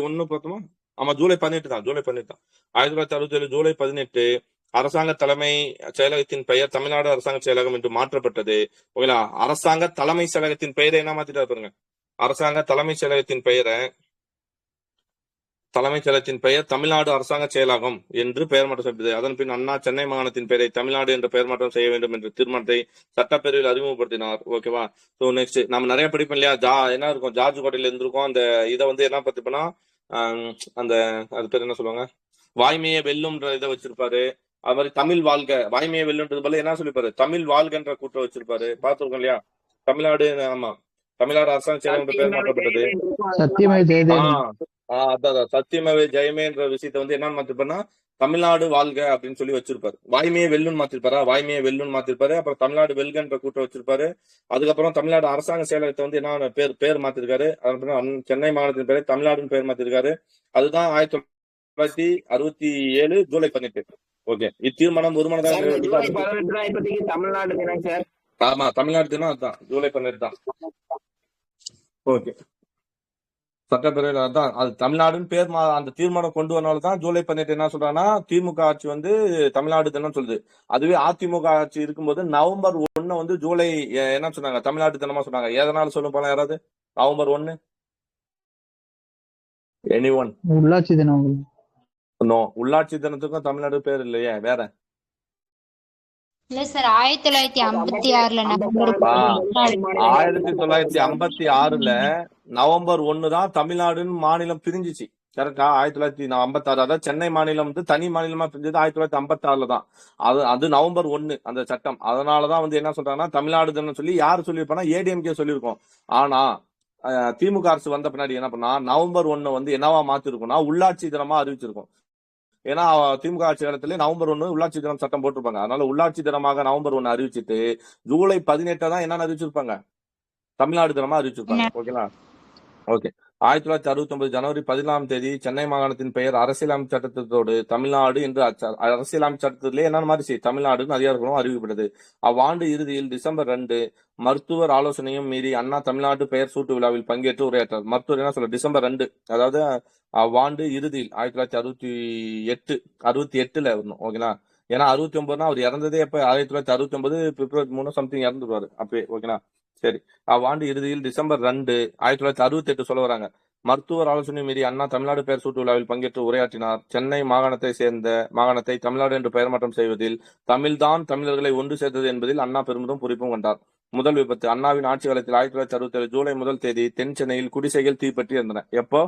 1 பார்த்தோமா? ஆமா, ஜூலை 18 தான். 1967 ஜூலை 18 அரசாங்க தலைமை செயலகத்தின் பெயர் தமிழ்நாடு அரசாங்க செயலகம் என்று மாற்றப்பட்டது. ஓகேங்களா? அரசாங்க தலைமை செயலகத்தின் பெயரை என்ன மாத்திட்டா பாருங்க. அரசாங்க தலைமை செயலகத்தின் பெயர் தமிழ்நாடு அரசாங்க செயலகம் என்று பெயர் மாற்றம் செய்தது. அதன் பின் அண்ணா சென்னை மாகாணத்தின் பெயரை தமிழ்நாடு என்ற பெயர் மாற்றம் செய்ய வேண்டும் என்ற தீர்மானத்தை சட்டப்பேரவையில் அறிமுகப்படுத்தினார். ஓகேவா? ஸோ நெக்ஸ்ட் நம்ம நிறைய படிப்போம் இல்லையா, என்ன இருக்கும், ஜார்ஜ் கோட்டையில இருந்திருக்கும். அந்த இதை வந்து என்ன பார்த்துப்போனா அந்த அது பேர் என்ன சொல்லுவாங்க, வாய்மையை வெல்லும்ன்ற இதை வச்சிருப்பாரு. அது மாதிரி தமிழ் வாழ்க, வாய்மையை வெல்லுன்றது போல என்ன சொல்லிப்பாரு, தமிழ் வாழ்கன்ற கூட்டம் வச்சிருப்பாரு. பார்த்திருக்கோம் இல்லையா? தமிழ்நாடு, ஆமா, தமிழ்நாடு அரசாங்க செயலகம் என்ற பெயர் மாற்றப்பட்டது. சத்தியமய ஜெயதே. அதான் சத்தியமவே ஜெயமே என்ற விஷயத்த வந்து என்னன்னு மாத்திருப்பாருன்னா தமிழ்நாடு வாழ்க அப்படின்னு சொல்லி வச்சிருப்பாரு. வாய்மையை வெல்லுன்னு மாத்திருப்பாரு. அப்புறம் தமிழ்நாடு வெல்கன்ற கூட்டம் வச்சிருப்பாரு. அதுக்கப்புறம் தமிழ்நாடு அரசாங்க செயலகத்தை வந்து என்ன பேர் மாத்திருக்காரு. அதுக்கப்புறம் சென்னை மாகாணத்தின் பேரை தமிழ்நாடுன்னு பேர் மாத்திருக்காரு. அதுதான் 1967 ஜூலை 18. ஓகே. இத்தீர்மானம் ஒருமனதாக தமிழ்நாடு தினம் சார். ஆமா, தமிழ்நாடு தினம் அதுதான் ஜூலை 18 தான். ஓகே. சட்டப்பேரவையில் தான் அது தமிழ்நாடுன்னு பேர் அந்த தீர்மானம் கொண்டு வரனால்தான் ஜூலை 18 என்ன சொல்றாங்கன்னா திமுக ஆட்சி வந்து தமிழ்நாடு தினம் சொல்லுது. அதுவே அதிமுக ஆட்சி இருக்கும்போது நவம்பர் 1 வந்து ஜூலை என்ன சொன்னாங்க, தமிழ்நாடு தினமா சொன்னாங்க. எதனால சொல்லும் போல யாராவது? November 1 anyone? உள்ளாட்சி தினம். உள்ளாட்சி தினத்துக்கும் தமிழ்நாடு பேர் இல்லையே, வேற? இல்ல சார், 1956 1956 நவம்பர் 1 தான் தமிழ்நாடுன்னு மாநிலம் பிரிஞ்சிச்சு. கரெக்டா? 1956. அதாவது சென்னை மாநிலம் வந்து தனி மாநிலமா பிரிஞ்சது 1956 தான். அது நவம்பர் 1 அந்த சட்டம். அதனாலதான் வந்து என்ன சொல்றாங்கன்னா தமிழ்நாடு தினம் சொல்லி யாரு சொல்லியிருப்பானா ஏடிஎம்கே சொல்லியிருக்கோம். ஆனா திமுக அரசு வந்த பின்னாடி என்ன பண்ணா நவம்பர் 1 வந்து என்னவா மாத்திருக்கோம்னா உள்ளாட்சி தினமா அறிவிச்சிருக்கோம். ஏன்னா திமுக ஆட்சி காலத்திலே நவம்பர் 1 உள்ளாட்சி தினம் சட்டம் போட்டிருப்பாங்க. அதனால உள்ளாட்சி தினமாக நவம்பர் 1 அறிவிச்சிட்டு ஜூலை 18 தான் என்னன்னு அறிவிச்சிருப்பாங்க, தமிழ்நாடு தினமா அறிவிச்சிருப்பாங்க. ஓகேங்களா? ஓகே. 1969 ஜனவரி 14ஆம் தேதி சென்னை மாகாணத்தின் பெயர் அரசியலமைப்பு சட்டத்தோடு தமிழ்நாடு என்று அரசியலமைப்பு சட்டத்திலே என்ன மாறிச்சு, தமிழ்நாடுன்னு அதிகாரங்களும் அறிவிக்கப்பட்டது. அவ்வாண்டு இறுதியில் டிசம்பர் 2 மருத்துவர் ஆலோசனையும் மீறி அண்ணா தமிழ்நாடு பெயர் சூட்டு விழாவில் பங்கேற்று உரையாற்றார். மருத்துவர் என்ன சொல்ல, டிசம்பர் 2, அதாவது அவ்வாண்டு இறுதியில் 1968 வரணும். ஓகேங்களா? ஏன்னா 69 அவர் இறந்ததே எப்ப, 1969 பிப்ரவரி 3 சம்திங் இறந்துருவாரு அப்பவே. ஓகேங்களா? சரி. அவ்வாண்டு இறுதியில் டிசம்பர் 2, 1968 சொல்ல வராங்க. மருத்துவர் ஆலோசனை மீறி அண்ணா தமிழ்நாடு பெயர் சூட்டு விழாவில் பங்கேற்று உரையாற்றினார். சென்னை மாகாணத்தை தமிழ்நாடு என்று பெயர் மாற்றம் செய்வதில் தமிழ்தான் தமிழர்களை ஒன்று சேர்த்தது என்பதில் அண்ணா பெருமிதம் குறிப்பும் கொண்டார். முதல் விபத்து அண்ணாவின் ஆட்சி காலத்தில் 1967 ஜூலை 1 தேதி தென் சென்னையில் குடிசைகள் தீப்பற்றி இருந்தன. எப்போ?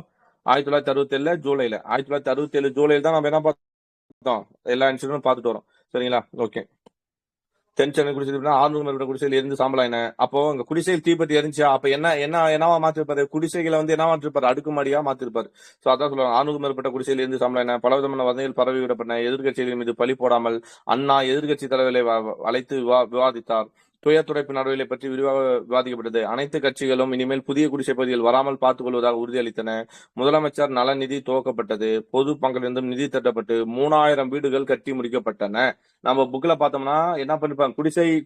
1967 ஜூலைல. 1967 ஜூலையில் தான் நம்ம என்ன பார்த்தோம், எல்லா இன்சிடென்டும் பார்த்துட்டு வரோம். சரிங்களா? ஓகே. தென் சென்னை குடிசை 600 மேற்பட்ட குடிசையில் இருந்து சாம்பலாயின. அப்போ அங்க குடிசையில் தீப்பற்றி எரிஞ்சா அப்ப என்னவா மாத்திருப்பாரு? குடிசைகளை வந்து என்ன மாற்றிருப்பாரு? அடுக்குமாடியா மாத்திருப்பாரு. சோ அதான் சொல்லுவாங்க, 600 மேற்பட்ட குடிசையில் இருந்து சாம்பலாயின. பலவிதமான வதந்திகள் பரவி விடப்பட்டன. எதிர்கட்சிகளின் மீது பழி போடாமல் அண்ணா எதிர்கட்சி தலைவர்களை அழைத்து விவாதித்தார். துயர் துடைப்பு நடவடிக்கை பற்றி விரிவாக விவாதிக்கப்பட்டது. அனைத்து கட்சிகளும் இனிமேல் புதிய குடிசை பகுதிகள் வராமல் பார்த்துக் கொள்வதாக உறுதியளித்தன. முதலமைச்சர் நல நிதி துவக்கப்பட்டது. பொது பங்கிலிருந்தும் நிதி திரட்டப்பட்டு 3000 வீடுகள் கட்டி முடிக்கப்பட்டன. நம்ம புக்ல பார்த்தோம்னா என்ன பண்ணிருப்பாங்க,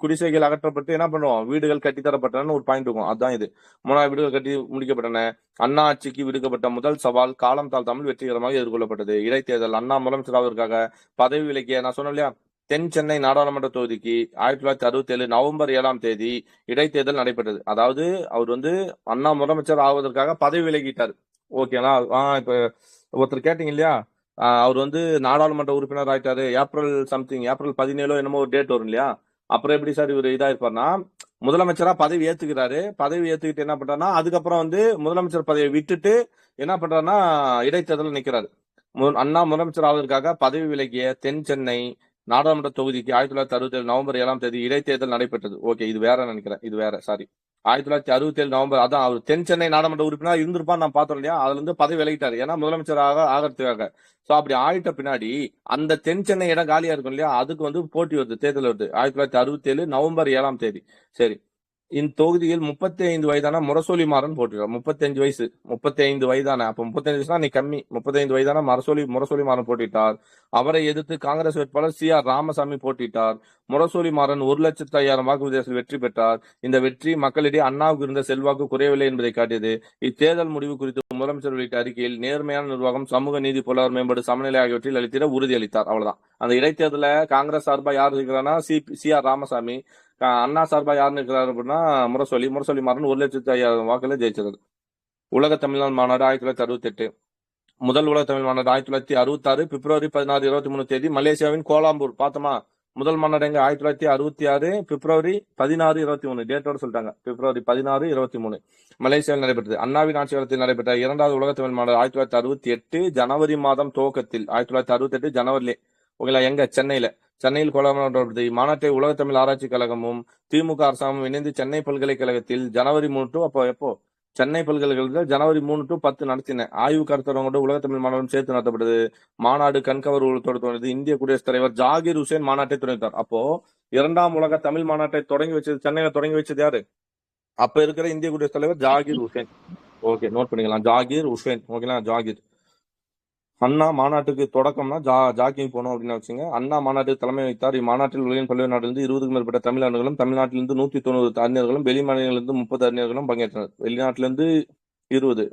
குடிசைகள் அகற்றப்பட்டு என்ன பண்ணுவோம், வீடுகள் கட்டி தரப்பட்டன ஒரு பாயிண்ட் இருக்கும். அதுதான் இது. 3000 வீடுகள் கட்டி முடிக்கப்பட்டன. அண்ணா ஆட்சிக்கு விடுக்கப்பட்ட முதல் சவால் காலம் தாழ்த்தாமல் வெற்றிகரமாக எதிர்கொள்ளப்பட்டது. இடைத்தேர்தல் அண்ணா முதலமைச்சராவதற்காக பதவி விலகிய, நான் சொன்னேன் இல்லையா, தென் சென்னை நாடாளுமன்ற தொகுதிக்கு 1967 நவம்பர் 7 தேதி இடைத்தேர்தல் நடைபெற்றது. அதாவது அவர் வந்து அண்ணா முதலமைச்சர் ஆவதற்காக பதவி விலகிட்டார். ஓகேங்களா? இப்ப ஒருத்தர் கேட்டீங்க இல்லையா, அவர் வந்து நாடாளுமன்ற உறுப்பினர் ஆயிட்டாரு, ஏப்ரல் 17 என்னமோ ஒரு டேட் வரும் இல்லையா, அப்புறம் எப்படி சார் இவர் இதா இருப்பார்னா, முதலமைச்சரா பதவி ஏத்துக்கிறாரு. பதவி ஏத்துக்கிட்டு என்ன பண்றாருன்னா, அதுக்கப்புறம் வந்து முதலமைச்சர் பதவியை விட்டுட்டு என்ன பண்றாருன்னா இடைத்தேர்தல் நிக்கிறாரு. அண்ணா முதலமைச்சர் ஆவதற்காக பதவி விலகிய தென் சென்னை நாடாளுமன்ற தொகுதிக்கு 1967 நவம்பர் 7 தேதி இடைத்தேர்தல் நடைபெற்றது. ஓகே, இது வேற நினைக்கிறேன், இது வேற, சாரி. 1967 நவம்பர், அதான் அவர் தென் சென்னை நாடாளுமன்ற உறுப்பினர் இருந்திருப்பான்னு நான் பார்த்தோம் இல்லையா, அதுல இருந்து பதவி விலகிட்டாரு, ஏன்னா முதலமைச்சராக ஆகிறதுக்காக. சோ அப்படி ஆயிட்ட பின்னாடி அந்த தென் சென்னை இடம் காலியா இருக்கும் இல்லையா, அதுக்கு வந்து போட்டி வருது, தேர்தல் வருது 1967 நவம்பர் 7 தேதி. சரி, இந்த தொகுதியில் 35 வயதான முரசொலி மாறன் போட்டிருக்கார். 35 வயதான, அப்ப 35 வயசுனா நீ கம்மி, 35 வயதான முரசொலி மாறன் போட்டிட்டார். அவரை எதிர்த்து காங்கிரஸ் வேட்பாளர் CR ராமசாமி போட்டிட்டார். முரசொலி மாறன் 1,05,000 வாக்கு வித்தியாசத்தில் வெற்றி பெற்றார். இந்த வெற்றி மக்களிடையே அண்ணாவுக்கு இருந்த செல்வாக்கு குறையவில்லை என்பதை காட்டியது. இத்தேர்தல் முடிவு குறித்து முதலமைச்சர் வெளியிட்ட அறிக்கையில் நேர்மையான நிர்வாகம், சமூக நீதி, பொருளாதார மேம்பாடு, சமநிலை ஆகியவற்றில் அளித்திட உறுதியளித்தார். அவ்வளவுதான். அந்த இடைத்தேர்தல காங்கிரஸ் சார்பா யார் இருக்கிறான்னா CR ராமசாமி, அண்ணா சார்பா யாருன்னு இருக்கிறாரு அப்படின்னா முரசொலி மாறன் 1,05,000 வாக்குல ஜெயிச்சது. உலக தமிழ்நாடு மாநாடு 1968. முதல் உலக தமிழ் மாநாடு 1966 பிப்ரவரி 16, 23 தேதி மலேசியாவின் கோலாம்பூர். பார்த்தோமா, முதல் மாநாடு எங்க? 1966 பிப்ரவரி 16, 23 டேட்டோட சொல்லிட்டாங்க. பிப்ரவரி 16, 23 மலேசியாவில் நடைபெற்றது. அண்ணாவின் ஆட்சி காலத்தில் நடைபெற்ற இரண்டாவது உலக தமிழ் மாநாடு 1968 ஜனவரி மாதம் துவக்கத்தில், 1968 ஜனவரிலே. ஓகேங்களா? எங்க? சென்னையில் கோலாகலப்படுத்தி மாநாட்டை உலக தமிழ் ஆராய்ச்சி கழகமும் திமுக அரசாங்கம் இணைந்து சென்னை பல்கலைக்கழகத்தில் ஜனவரி 3 to எப்போ சென்னை பல்கலைக்கழகத்தில் ஜனவரி 3 to 10 நடத்தின. ஆய்வு கருத்தரங்கோடு உலக தமிழ் மாநாடும் சேர்த்து நடத்தப்பட்டது. மாநாடு கண்கவர் தோன்றது. இந்திய குடியரசுத் தலைவர் ஜாகிர் உசேன் மாநாட்டை தொடங்கினார். அப்போ இரண்டாம் உலக தமிழ் மாநாட்டை தொடங்கி வச்சது, சென்னையில தொடங்கி வச்சது யாரு? அப்ப இருக்கிற இந்திய குடியரசுத் தலைவர் ஜாகிர் உசேன். ஓகே, நோட் பண்ணிக்கலாம், ஜாகிர் உசேன். ஓகேங்களா? ஜாகிர். அண்ணா மாநாட்டுக்கு தொடக்கம்னா ஜாக்கிங் போனோம் அப்படின்னு வச்சுங்க. அண்ணா மாநாட்டுக்கு தலைமை வைத்தார். இம்மாநாட்டில் உலகின் பல்வேறு நாட்டிலிருந்து 20க்கும் மேற்பட்ட தமிழ்நாடுகளும், தமிழ்நாட்டிலிருந்து 190 அறிஞர்களும், வெளி மாநிலங்களிலிருந்து 30 அறிஞர்களும் பங்கேற்றனர். வெளிநாட்டிலிருந்து 20,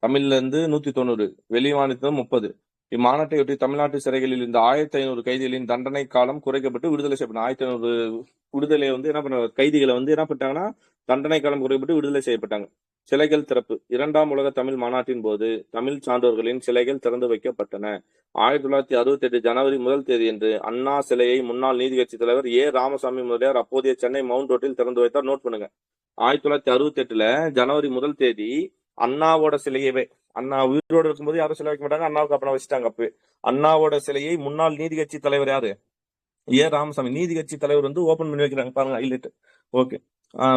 தமிழ்ல இருந்து 190, வெளி மாநிலத்திலிருந்து 30. இம்மாநாட்டையொட்டி தமிழ்நாட்டு சிறைகளில் இந்த 1500 கைதிகளின் தண்டனை காலம் குறைக்கப்பட்டு விடுதலை செய்யப்பட்ட 1500 விடுதலை வந்து என்ன பண்ண கைதிகளை வந்து என்ன பண்ணிட்டாங்கன்னா தண்டனை காலம் குறைக்கப்பட்டு விடுதலை செய்யப்பட்டாங்க. சிலைகள் திறப்பு. இரண்டாம் உலக தமிழ் மாநாட்டின் போது தமிழ் சான்றோர்களின் சிலைகள் திறந்து வைக்கப்பட்டன. 1968 ஜனவரி 1 தேதியன்று அண்ணா சிலையை முன்னாள் நீதி கட்சி தலைவர் ராமசாமி முதலியார் அப்போதைய சென்னை மவுண்ட் ரோட்டில் திறந்து வைத்தார். நோட் பண்ணுங்க, 1968 ஜனவரி 1 தேதி அண்ணாவோட சிலையவே, அண்ணா உயிரோடு இருக்கும்போது யாரும் சிலை வைக்க மாட்டாங்க, அண்ணாவுக்கு அப்புறம் வச்சுட்டாங்க. அப்பவே அண்ணாவோட சிலையை முன்னாள் நீதி கட்சி தலைவர் யாரு? ராமசாமி. நீதி கட்சி தலைவர் வந்து ஓபன் பண்ணி வைக்கிறாங்க பாருங்க, ஹைலைட். ஓகே,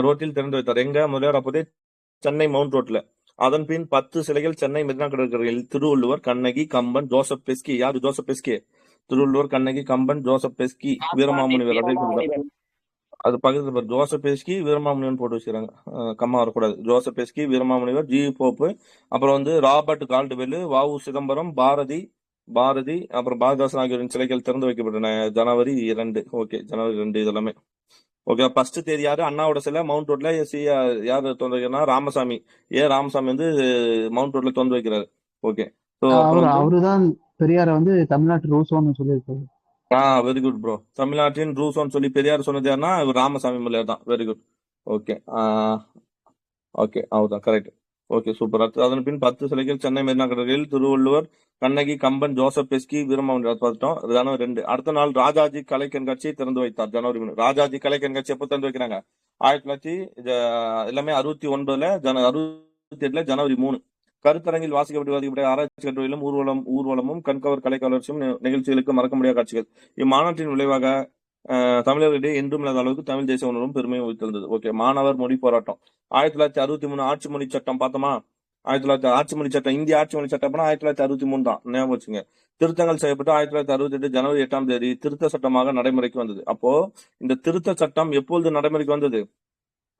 ரோட்டில் திறந்து வைத்தார். எங்க? முதலியார் அப்போதே சென்னை மவுண்ட் ரோட்ல. அதன் பின் 10 சிலைகள் சென்னை மெரினா கடற்கரையில் திருவள்ளுவர், கண்ணகி, கம்பன், ஜோசப் பெஸ்கி. யாரு Joseph Beschi? Thiruvalluvar, Kannagi, Kamban, Joseph Beschi, Veeramamunivar. அது பக்கத்துல ஜோசப் பெஸ்கி, வீரமாமுனிவன் போட்டு வச்சுக்கிறாங்க, கம்மா வரக்கூடாது. Joseph Beschi, Veeramamunivar, G pope, அப்புறம் வந்து ராபர்ட் கால்டுவெல், வ.உ. சிதம்பரம், பாரதி, அப்புறம் பாரதிதாசன் ஆகியோரின் சிலைகள் திறந்து வைக்கப்பட்டன. ஜனவரி 2. ஓகே, ஜனவரி 2 இதெல்லாமே. ஓகே, ஃபர்ஸ்ட் தேதி யாரு? அண்ணாவோட சிலை மவுண்ட் ரோட்ல யாரு திறந்து வைக்கிறா? ராமசாமி. ராமசாமி வந்து மவுண்ட் ரோட்ல திறந்து வைக்கிறாரு. ஓகே, அவருதான் பெரியார வந்து தமிழ்நாட்டு ரூசோன்னு சொல்லியிருக்காரு. Very good bro. தமிழ்நாட்டின் ரூசோன்னு சொல்லி பெரியார் சொன்னது யாருன்னா ராமசாமி முதலியார் தான். Very good. ஓகே ஓகே அவ்வளவுதான் கரெக்ட். Okay super. அதன் பின் 10 சிலைகள் சென்னை மெரினா கடற்கரையில் திருவள்ளுவர், கண்ணகி, கம்பன், ஜோசப் பெஸ்கி, வீரமாமுனி பார்த்துட்டோம். ஜனவரி 2. அடுத்த நாள் ராஜாஜி கலை கண்காட்சியை திறந்து வைத்தார். ஜனவரி 3. ராஜாஜி கலை கண்காட்சி எப்போ திறந்து வைக்கிறாங்க? 1900 எல்லாமே 69ல 68ல ஜனவரி 3. கருத்தரங்கில் வாசிக்கப்பட்ட ஆராய்ச்சி கட்டுரையிலும் ஊர்வலமும் கண்கவர் கலை கவர்ச்சியும் நிகழ்ச்சிகளுக்கு மறக்க முடியாத காட்சிகள். இம்மாநாட்டின் விளைவாக தமிழர்களிடையே என்றும் இல்லாத அளவுக்கு தமிழ் தேசிய உணர்வும் பெருமையும் வைத்திருந்தது. ஓகே. மாணவர் மொழி போராட்டம் 1963 ஆட்சி மொழி சட்டம் பார்த்தோமா? 1900 ஆட்சி மொழி சட்டம், இந்திய ஆட்சி மொழி சட்டம் 1963 தான், ஞாபகம் வச்சுங்க. திருத்தங்கள் செய்யப்பட்டு 1968 ஜனவரி 8ஆம் தேதி திருத்த சட்டமாக நடைமுறைக்கு வந்தது. அப்போ இந்த திருத்த சட்டம் எப்பொழுது நடைமுறைக்கு வந்தது?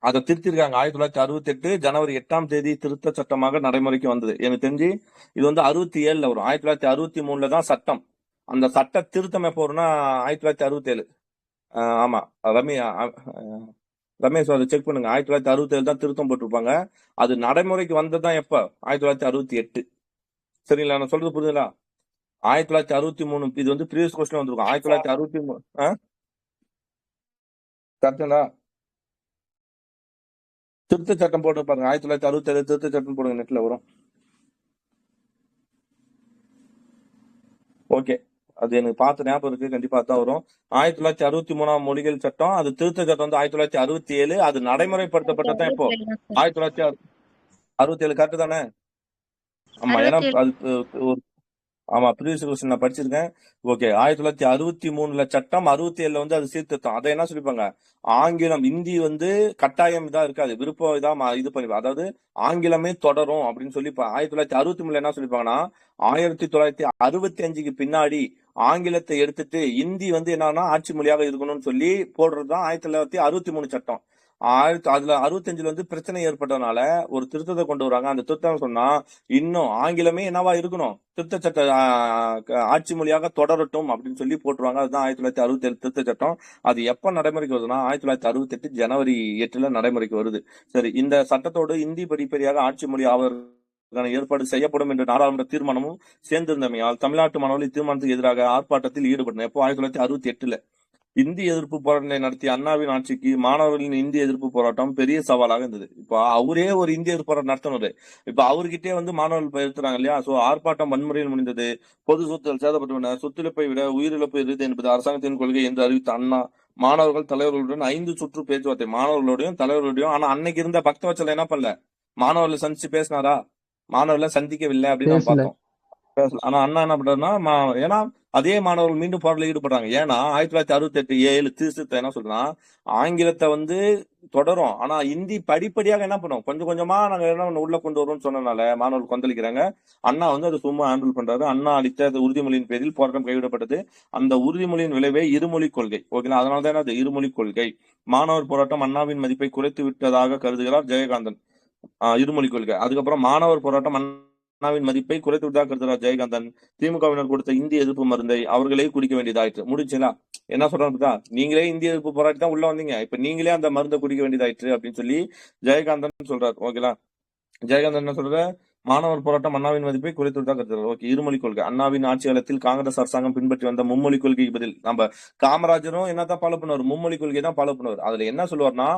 அதை திருத்திருக்காங்க. 1968 ஜனவரி 8ஆம் தேதி திருத்த சட்டமாக நடைமுறைக்கு வந்தது. எனக்கு தெரிஞ்சு இது வந்து 67ல வரும். 1963ல தான் சட்டம். அந்த சட்ட திருத்தம் எப்போ வரும்னா 1967. ஆமா ரமேஷ் அதை செக் பண்ணுங்க. 1967 தான் திருத்தம் போட்டிருப்பாங்க. அது நடைமுறைக்கு வந்ததுதான் எப்ப? 1968. சரிங்களா? நான் சொல்றது புரியுதுங்களா? 1963. இது வந்து ப்ரீவியஸ் கொஸ்டின் வந்திருக்கும். 1963 கரெக்டுங்களா? திருத்த சட்டம் போட்டு பாருங்க. 1967 திருத்த சட்டம் போடுங்க, நெட்ல வரும். ஓகே, அது எனக்கு பார்த்து ஞாபகம் இருக்கு, கண்டிப்பா தான் வரும். 1963ஆம் மொழிகள் சட்டம், அது திருத்த சட்டம் வந்து 1967. அது நடைமுறைப்படுத்தப்பட்டதான் இப்போ 1967. கரெக்ட் தானே? ஆமா, ஏன்னா அது ஆமா ப்ரீவியஸ் கொஸ்டின் நான் படிச்சிருக்கேன். ஓகே. 1963ல சட்டம், 67ல வந்து அது சீர்திருத்தம். அதை என்ன சொல்லிப்பாங்க? ஆங்கிலம், இந்தி வந்து கட்டாயம் இதா இருக்காது, விருப்பம் இதா இது பண்ணி, அதாவது ஆங்கிலமே தொடரும் அப்படின்னு சொல்லி 1963ல என்ன சொல்லிப்பாங்கன்னா 1965க்கு பின்னாடி ஆங்கிலத்தை எடுத்துட்டு இந்தி வந்து என்னன்னா ஆட்சி மொழியாக இருக்கணும்னு சொல்லி போடுறதுதான் 1963 சட்டம். அதுல 65ல வந்து பிரச்சனை ஏற்பட்டதுனால ஒரு திருத்தத்தை கொண்டு வராங்க. அந்த திருத்தம் சொன்னா இன்னும் ஆங்கிலமே என்னவா இருக்கணும், திருத்த சட்ட ஆட்சி மொழியாக தொடரட்டும் அப்படின்னு சொல்லி போட்டுருவாங்க. அதுதான் 1967 திருத்த சட்டம். அது எப்ப நடைமுறைக்கு வருதுன்னா 1968 ஜனவரி 8ல நடைமுறைக்கு வருது. சரி, இந்த சட்டத்தோடு இந்தி படிப்படியாக ஆட்சி மொழி ஆவதற்கான ஏற்பாடு செய்யப்படும் என்ற நாடாளுமன்ற தீர்மானமும் சேர்ந்திருந்தமையால் தமிழ்நாட்டு மாணவர்கள் இத்தீர்மானத்துக்கு எதிராக ஆர்ப்பாட்டத்தில் ஈடுபட்டனர். எப்போ? 1968ல. இந்தி எதிர்ப்பு போராட்டத்தை நடத்திய அண்ணாவின் ஆட்சிக்கு மாணவர்களின் இந்தி எதிர்ப்பு போராட்டம் பெரிய சவாலாக இருந்தது. இப்ப அவரே ஒரு இந்திய எதிர்ப்பு போராட்டம் நடத்தினது. இப்ப அவர்கிட்டே வந்து மாணவர்கள் எடுத்துறாங்க இல்லையா? சோ ஆர்ப்பாட்டம் வன்முறையில் முடிந்தது. பொது சொத்துகள் சேதப்பட்டுள்ளன. சொத்திழப்பை விட உயிரிழப்பு எது என்பது அரசாங்கத்தின் கொள்கை என்று அறிவித்த அண்ணா மாணவர்கள் தலைவர்களுடன் 5 சுற்று பேச்சுவார்த்தை, மாணவர்களோடையும் தலைவர்களோடையும். ஆனா அன்னைக்கு இருந்த பக்தவச்சல என்ன பண்ணல? மாணவர்களை சந்திச்சு பேசினாரா? மாணவர்களை சந்திக்கவில்லை அப்படின்னு நம்ம பார்த்தோம். ஆனா அண்ணா என்ன பண்றாருன்னா, ஏன்னா அதே மாணவர்கள் மீண்டும் போராட்டத்தில் ஈடுபடுறாங்க. ஏன்னா 1968 திருத்தம் என்ன சொல்றா, ஆங்கிலத்தை வந்து தொடரும், ஆனா இந்தி படிப்படியாக என்ன பண்ணும், கொஞ்சம் கொஞ்சமா நாங்க என்ன உள்ள கொண்டு வருவோம்னு சொன்னனால மாணவர்கள் கொந்தளிக்கிறாங்க. அண்ணா வந்து அதை சும்மா ஹேண்டில் பண்றாரு. அண்ணா அளித்த உறுதிமொழியின் பேரில் போராட்டம் கைவிடப்பட்டது. அந்த உறுதிமொழியின் விளைவே இருமொழி கொள்கை. ஓகேங்களா? அதனாலதான் அது இருமொழி கொள்கை. மாணவர் போராட்டம் அண்ணாவின் மதிப்பை குறைத்து விட்டதாக கருதுகிறார் ஜெயகாந்தன். இருமொழி கொள்கை. அதுக்கப்புறம் மாணவர் போராட்டம் அண்ணாவின் மதிப்பை குறைத்து விட்டதாக கருதுகிறார் ஜெயகாந்தன். திமுகவினர் கொடுத்த இந்திய எதிர்ப்பு மருந்தை அவர்களே குடிக்க வேண்டியதாயிற்று. முடிச்சுங்களா? என்ன சொல்றாங்க? நீங்களே இந்திய எதிர்ப்பு போராட்டி தான் உள்ள வந்தீங்க, இப்ப நீங்களே அந்த மருந்தை குடிக்க வேண்டியதாயிற்று அப்படின்னு சொல்லி ஜெயகாந்தன் சொல்றாரு. ஓகேங்களா? ஜெயகாந்தன் என்ன சொல்ற, மாணவர் போராட்டம் அண்ணாவின் மதிப்பை குறைத்து விட்டதாக கருதுகிறார். ஓகே. இருமொழி கொள்கை. அண்ணாவின் ஆட்சி காலத்தில் காங்கிரஸ் அரசாங்கம் பின்பற்றி வந்த மும்மொழி கொள்கைக்கு பதில் நம்ம காமராஜரும் என்னதான் ஃபாலோ பண்ணுவார்? மும்மொழி கொள்கை தான் ஃபாலோ பண்ணுவார். அதுல என்ன சொல்லுவார்னா,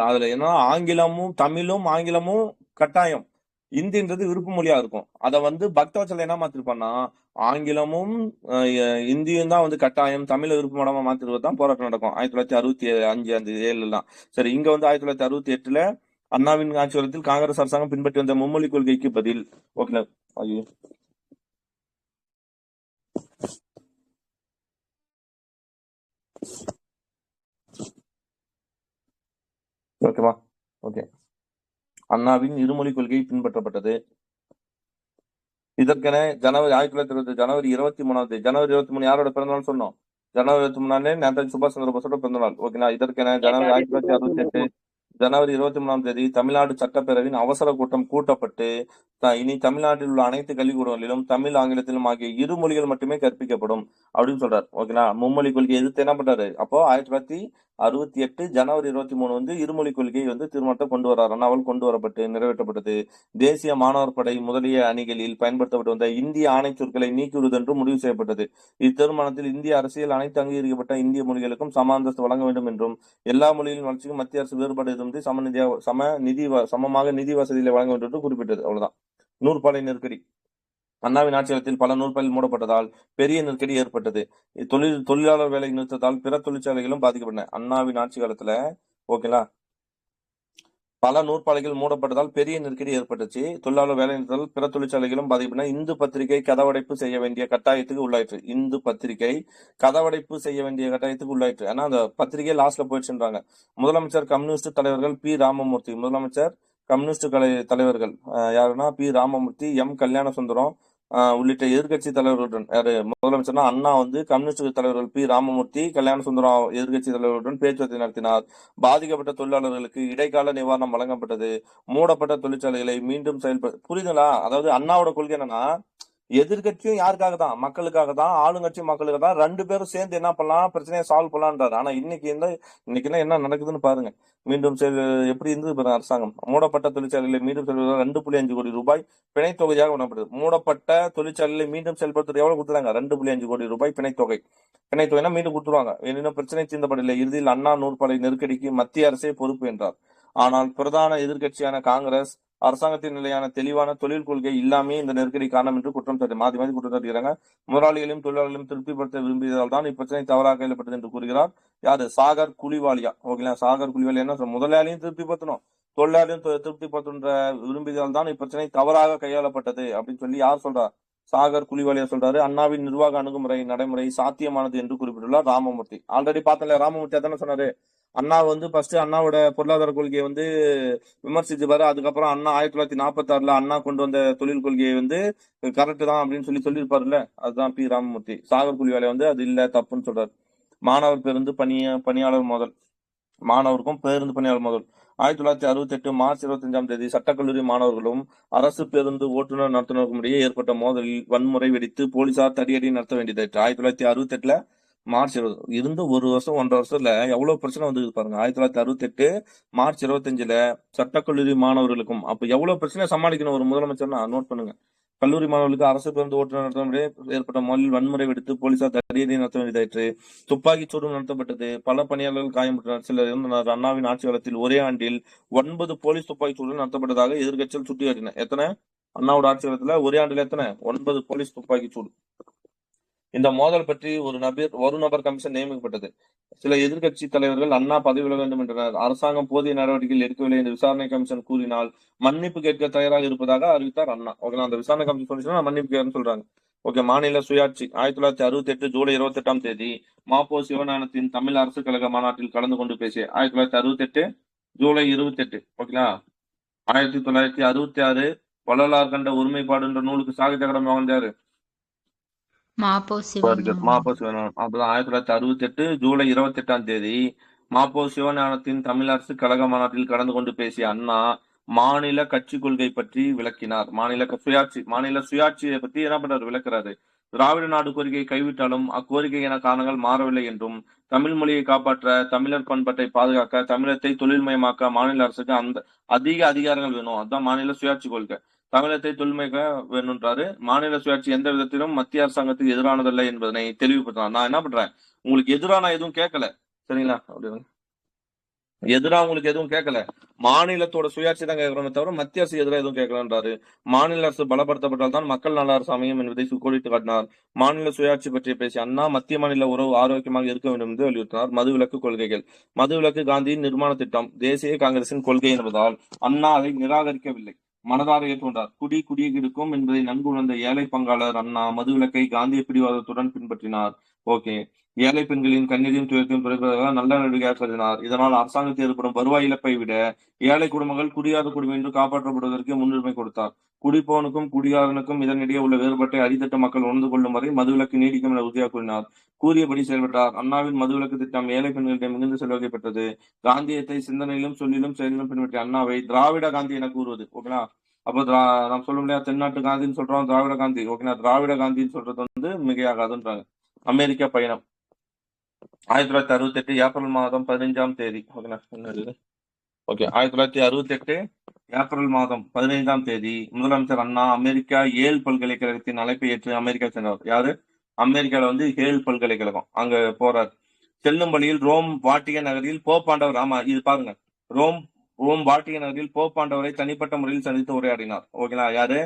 அதுல என்ன, ஆங்கிலமும் தமிழும் ஆங்கிலமும் கட்டாயம், இந்தின்றது விருப்ப மொழியா இருக்கும். அதை வந்து பக்தவச்சல என்ன மாத்திருப்பான்னா, ஆங்கிலமும் இந்தியும் தான் வந்து கட்டாயம், தமிழ விருப்ப மொழியா மாத்திருவது தான் போராட்டம் நடக்கும் 1965 அந்த 7 சரி, இங்க வந்து 1968ல அண்ணாவின் ஆட்சி காலத்தில் காங்கிரஸ் அரசாங்கம் பின்பற்றி வந்த மும்மொழி கொள்கைக்கு பதில். ஓகே. ஐயோ, ஓகேவா? ஓகே. அண்ணாவின் இருமொழி கொள்கை பின்பற்றப்பட்டது. இதற்கென ஜனவரி 1920 ஜனவரி 23ஆம் தேதி, ஜனவரி 23 யாரோட பிறந்தநாள் சொன்னோம்? ஜனவரி 23 நேதாஜி சுபாஷ் சந்திர போஸோட பிறந்தநாள். ஓகேங்களா? இதற்கென ஜனவரி 1968 ஜனவரி 23ஆம் தேதி தமிழ்நாடு சட்டப்பேரவையின் அவசர கூட்டம் கூட்டப்பட்டு இனி தமிழ்நாட்டில் உள்ள அனைத்து கல்விக்கூடங்களிலும் தமிழ் ஆங்கிலத்திலும் ஆகிய இரு மொழிகள் மட்டுமே கற்பிக்கப்படும் அப்படின்னு சொல்றாரு. ஓகேங்களா? மும்மொழி கொள்கை எதிர்த்து என்ன பண்றாரு? அப்போ 68 ஜனவரி 23 வந்து இருமொழி கொள்கையை வந்து தீர்மானத்தை கொண்டு வர்றார். அண்ணாவால் கொண்டு வரப்பட்டு நிறைவேற்றப்பட்டது. தேசிய மாணவர் படை முதலிய அணிகளில் பயன்படுத்தப்பட்டு வந்த இந்திய ஆணை சொற்களை நீக்கிவிடுவது என்று முடிவு செய்யப்பட்டது. இத்தீர்மானத்தில் இந்திய அரசியல் அனைத்து அங்கீகரிக்கப்பட்ட இந்திய மொழிகளுக்கும் சம அந்தஸ்து வழங்க வேண்டும் என்றும் எல்லா மொழிகளின் வளர்ச்சிக்கும் மத்திய அரசு வேறுபாடு இருந்து சமமாக நிதி வசதிகளை வழங்க வேண்டும் என்று குறிப்பிட்டது. அவ்வளவுதான். நூற்பாலை நெருக்கடி. அண்ணாவின் ஆட்சியாளத்தில் பல நூற்பாலைகள் மூடப்பட்டதால் பெரிய நெருக்கடி ஏற்பட்டது. தொழிலாளர் வேலை நிறுத்தத்தால் பிற தொழிற்சாலைகளும் பாதிக்கப்பட்டன. அண்ணாவின் ஆட்சி காலத்துல ஓகேங்களா பல நூற்பாலைகள் மூடப்பட்டதால் பெரிய நெருக்கடி ஏற்பட்டுச்சு. தொழிலாளர் வேலை நிறுத்தத்தால் பிற தொழிற்சாலைகளும் பாதிக்கப்பட்டன. இந்து பத்திரிகை கதவடைப்பு செய்ய வேண்டிய கட்டாயத்துக்கு உள்ளாயிற்று. இந்து பத்திரிகை கதவடைப்பு செய்ய வேண்டிய கட்டாயத்துக்கு உள்ளாயிற்று. ஏன்னா அந்த பத்திரிகை லாஸ்ட்ல போயிடுச்சுன்றாங்க. முதலமைச்சர் கம்யூனிஸ்ட் தலைவர்கள் பி ராமமூர்த்தி. முதலமைச்சர் கம்யூனிஸ்ட் தலைவர்கள் யாருன்னா பி ராமமூர்த்தி, எம் கல்யாண சுந்தரம் உள்ளிட்ட எதிர்கட்சி தலைவர்களுடன் யாரு முதலமைச்சர்னா அண்ணா வந்து கம்யூனிஸ்ட் தலைவர்கள் பி ராமமூர்த்தி, கல்யாண சுந்தரம் எதிர்கட்சி தலைவர்களுடன் பேச்சுவார்த்தை நடத்தினார். பாதிக்கப்பட்ட தொழிலாளர்களுக்கு இடைக்கால நிவாரணம் வழங்கப்பட்டது. மூடப்பட்ட தொழிற்சாலைகளை மீண்டும் புரியுதுங்களா? அதாவது அண்ணாவோட கொள்கை என்னன்னா எதிர்கட்சியும் யாருக்காக தான்? மக்களுக்காக தான். ஆளுங்கட்சியும் மக்களுக்காக தான். ரெண்டு பேரும் சேர்ந்து என்ன பண்ணலாம், பிரச்சனையை சால்வ் பண்ணலான்றாரு. ஆனா இன்னைக்கு என்ன நடக்குதுன்னு பாருங்க. மீண்டும் எப்படி இருந்தது அரசாங்கம். மூடப்பட்ட தொழிற்சாலைகளை மீண்டும் செயல்படுத்த 2.5 கோடி ரூபாய் பிணைத்தொகையாக வழங்கப்பட்டது. மூடப்பட்ட தொழிற்சாலைகளை மீண்டும் செயல்படுத்த எவ்வளவு கொடுத்தாங்க? 2.5 கோடி ரூபாய் பிணைத்தொகைனா மீண்டும் கொடுத்துருவாங்க. எனினும் பிரச்சனை தீர்ந்தப்படவில்லை. இறுதியில் அண்ணா நூற்பாலை நெருக்கடிக்கு மத்திய அரசே பொறுப்பு என்றார். ஆனால் பிரதான எதிர்கட்சியான காங்கிரஸ் அரசாங்கத்தின் நிலையான தெளிவான தொழில் கொள்கை இல்லாமே இந்த நெருக்கடி காரணம் என்று குற்றம் மாறி குற்றம் சாட்டுகிறாங்க. முதலாளிகளையும் தொழிலாளர்களையும் திருப்திப்படுத்த விரும்பியதால் தான் இப்பிரச்சனை தவறாக கையெழுப்பட்டது என்று கூறுகிறார். யாரு? சாகர் குலிவாலியா. ஓகேங்களா? சாகர் குலிவாலியா என்ன முதலாளியும் திருப்திப்படுத்தணும், தொழிலாளியும் திருப்திப்படுத்த விரும்பியதால் தான் இப்பிரச்சனை தவறாக கையாளப்பட்டது அப்படின்னு சொல்லி யார் சொல்றா? சாகர் குலிவாலியா சொல்றாரு. அண்ணாவின் நிர்வாக அணுகுமுறை நடைமுறை சாத்தியமானது என்று குறிப்பிட்டுள்ளார் ராமமூர்த்தி. ஆல்ரெடி பார்த்தல ராமமூர்த்தி அதான சொன்னாரு. அண்ணா வந்து ஃபர்ஸ்ட் அண்ணாவோட பொருளாதார கொள்கையை வந்து விமர்சிச்சுப்பாரு. அதுக்கப்புறம் அண்ணா 1946 அண்ணா கொண்டு வந்த தொழில் கொள்கையை வந்து கரெக்ட் தான் அப்படின்னு சொல்லியிருப்பாருல்ல. அதுதான் பி ராமமூர்த்தி. சாகர் குலிவாலியா வந்து அது இல்ல தப்புன்னு சொல்றாரு. மாணவர் பேருந்து பணியாளர் மோதல். மாணவருக்கும் பேருந்து பணியாளர் மோதல். 1968 மார்ச் 25ஆம் தேதி சட்டக்கல்லூரி மாணவர்களும் அரசு பேருந்து ஓட்டுநர் நடத்துனருக்கும் இடையே ஏற்பட்ட மோதலில் வன்முறை வெடித்து போலீசார் தடியடி நடத்த வேண்டியதாயிற்று. 1968 மார்ச் 20 இருந்து 1 வருஷம் 1.5 வருஷத்துல எவ்வளவு பிரச்சனை வந்து பாருங்க. 1968 மார்ச் 25 சட்டக்கல்லூரி மாணவர்களுக்கும் அப்ப எவ்வளவு பிரச்சனை சமாளிக்கணும் ஒரு முதலமைச்சர்னா நோட் பண்ணுங்க. கல்லூரி மாணவர்களுக்கு அரசு பேருந்து ஓட்டுநர் நடத்த ஏற்பட்ட மோதலில் வன்முறை வெடித்து போலீசார் தடியடி நடத்த வேண்டியதாயிற்று. துப்பாக்கி சூடும் நடத்தப்பட்டது. பல பணியாளர்கள் காயம்பட்டனர். சிலர் இருந்தனர். அண்ணாவின் ஆட்சி காலத்தில் ஒரே ஆண்டில் 9 போலீஸ் துப்பாக்கி சூடு நடத்தப்பட்டதாக எதிர்கட்சிகள் சுட்டிக்காட்டின. எத்தனை? அண்ணாவோட ஆட்சி காலத்துல ஒரே ஆண்டுல எத்தனை? 9 போலீஸ் துப்பாக்கி சூடு. இந்த மோதல் பற்றி ஒரு நபர் கமிஷன் நியமிக்கப்பட்டது. சில எதிர்கட்சி தலைவர்கள் அண்ணா பதவி விலக வேண்டும் என்றனர். அரசாங்கம் போதிய நடவடிக்கைகள் எடுக்கவில்லை என்று விசாரணை கமிஷன் கூறினால் மன்னிப்பு கேட்க தயாராக இருப்பதாக அறிவித்தார் அண்ணா. ஓகே, அந்த விசாரணை கமிஷன் சொல்லிச்சுன்னா மன்னிப்பு கேட்கணும்னு சொல்றாங்க. ஓகே, மாநில சுயாட்சி. 1968 ஜூலை 28ஆம் தேதி மாப்போ சிவஞானத்தின் தமிழ் அரசு கழக மாநாட்டில் கலந்து கொண்டு பேசிய 1968 ஜூலை 28. ஓகேங்களா? 1966 வள்ளலார் கண்ட ஒருமைப்பாடு என்ற நூலுக்கு சாகித்ய அகாடமி வாங்கினாரு மாப்போ மாப்போ சிவஞானம். அப்பதான் 1968 ஜூலை 28ஆம் தேதி மாப்போ சிவஞானத்தின் தமிழ் அரசு கழக மாநாட்டில் கலந்து கொண்டு பேசிய அண்ணா மாநில கட்சி கொள்கை பற்றி விளக்கினார். மாநில சுயாட்சியை பத்தி என்ன பண்றாரு? விளக்குறாரு. திராவிட நாடு கோரிக்கையை கைவிட்டாலும் அக்கோரிக்கைக்கான காரணங்கள் மாறவில்லை என்றும் தமிழ் மொழியை காப்பாற்ற, தமிழர் பண்பாட்டை பாதுகாக்க, தமிழத்தை தொழில்மயமாக்க மாநில அரசுக்கு அதிக அதிகாரங்கள் வேணும். அதுதான் மாநில சுயாட்சி கொள்கை. தமிழத்தை தொழில்மயக்க வேணுன்றாரு. மாநில சுயாட்சி எந்த விதத்திலும் மத்திய அரசாங்கத்துக்கு எதிரானதல்ல என்பதனை தெளிவுபடுத்தினார். நான் என்ன பண்றேன், உங்களுக்கு எதிரான எதுவும் கேட்கல, சரிங்களா? எதிராக உங்களுக்கு எதுவும் கேட்கல, மாநிலத்தோட சுயாட்சி தான் கேட்கிறோமே தவிர மத்திய அரசு எதிராக எதுவும் கேட்கலன்றாரு. மாநில அரசு பலப்படுத்தப்பட்டால் தான் மக்கள் நல அரசு அமையும் என்பதை கோடிட்டு காட்டினார். மாநில சுயாட்சி பற்றி பேசிய அண்ணா மத்திய மாநில உறவு ஆரோக்கியமாக இருக்க வேண்டும் என்று வலியுறுத்தினார். மதுவிலக்கு கொள்கைகள். மதுவிலக்கு காந்தியின் நிர்மாண திட்டம் தேசிய காங்கிரசின் கொள்கை என்பதால் அண்ணா அதை நிராகரிக்கவில்லை, மனதார ஏற்றுக்கொண்டார். குடியை கெடுக்கும் என்பதை நன்கு உணர்ந்த ஏழை பங்காளர் அண்ணா மதுவிலக்கை காந்திய பிடிவாதத்துடன் பின்பற்றினார். ஓகே, ஏழை பெண்களின் கண்ணீரையும் துயரத்தையும் துடைப்பதற்காக நல்ல நடவடிக்கையாக கருதினார். இதனால் அரசாங்கத்தில் ஏற்படும் வருவாய் இழப்பை விட ஏழை குடும்பங்கள் குடியாத குடும்பம் என்று காப்பாற்றப்படுவதற்கு முன்னுரிமை கொடுத்தார். குடிப்பவனுக்கும் குடியாரனுக்கும் இதனிடையே உள்ள வேறுபாட்டை அடித்தட்டு மக்கள் உணர்ந்து கொள்ளும் வரை மதுவிலக்கு நீடிக்கும் என உறுதியாக கூறினார். கூறியபடி செயல்பட்டார். அண்ணாவின் மதுவிலக்கு திட்டம் ஏழை பெண்களிடம் மிகுந்த செல்வாக்கை பெற்றது. காந்தியத்தை சிந்தனையிலும் சொல்லிலும் செயலிலும் பின்பற்றிய அண்ணாவை திராவிட காந்தி என கூறுவது. ஓகேங்களா? அப்போ நாம் சொல்ல முடியாது தென்னாட்டு காந்தின்னு சொல்றோம், திராவிட காந்தி. ஓகேங்களா? திராவிட காந்தின்னு சொல்றது வந்து மிகையாகாதுன்றாங்க. அமெரிக்க பயணம். 1968 ஏப்ரல் மாதம் 15ஆம் தேதி. ஓகேண்ணா, என்னது? ஓகே, 1968 ஏப்ரல் மாதம் 15ஆம் தேதி முதலமைச்சர் அண்ணா அமெரிக்கா ஏல் பல்கலைக்கழகத்தின் அழைப்பை ஏற்று அமெரிக்கா சென்றார். யாரு? அமெரிக்கால வந்து ஏல் பல்கலைக்கழகம் அங்க போறார். செல்லும் வழியில் ரோம் வாட்டிகன் நகரில் போப்பாண்டவர், ஆமா இது பாருங்க, ரோம் ரோம் வாட்டிகன் நகரில் போப்பாண்டவரை தனிப்பட்ட முறையில் சந்தித்து உரையாடினார். ஓகேங்களா? யாரு?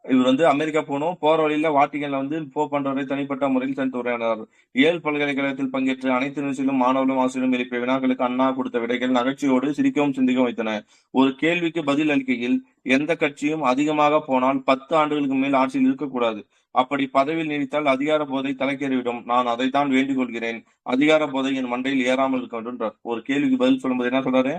இவர் வந்து அமெரிக்கா போகணும், போற வழியில வாட்டிகன்ல வந்து போப்பாண்டவரை தனிப்பட்ட முறையில் சந்தித்து உரையாடினார். ஏல் பல்கலைக்கழகத்தில் பங்கேற்ற அனைத்து நிகழ்ச்சிகளும் மாணவர்களும் ஆசிரியரும் எழுப்பிய வினாக்களுக்கு அண்ணா கொடுத்த விடைகள் நகைச்சுவையோடு சிரிக்கவும் சிந்திக்கவும் வைத்தன. ஒரு கேள்விக்கு பதில் அளிக்கையில், எந்த கட்சியும் அதிகமாக போனால் 10 ஆண்டுகளுக்கு மேல் ஆட்சியில் இருக்கக்கூடாது, அப்படி பதவியில் நீடித்தால் அதிகார போதை தலைக்கேறிவிடும், நான் அதைத்தான் வேண்டிக் கொள்கிறேன், அதிகார போதை என் மண்டையில் ஏறாமல் இருக்க வேண்டும்ன்றார். ஒரு கேள்விக்கு பதில் சொல்லும்போது என்ன சொல்றாரு?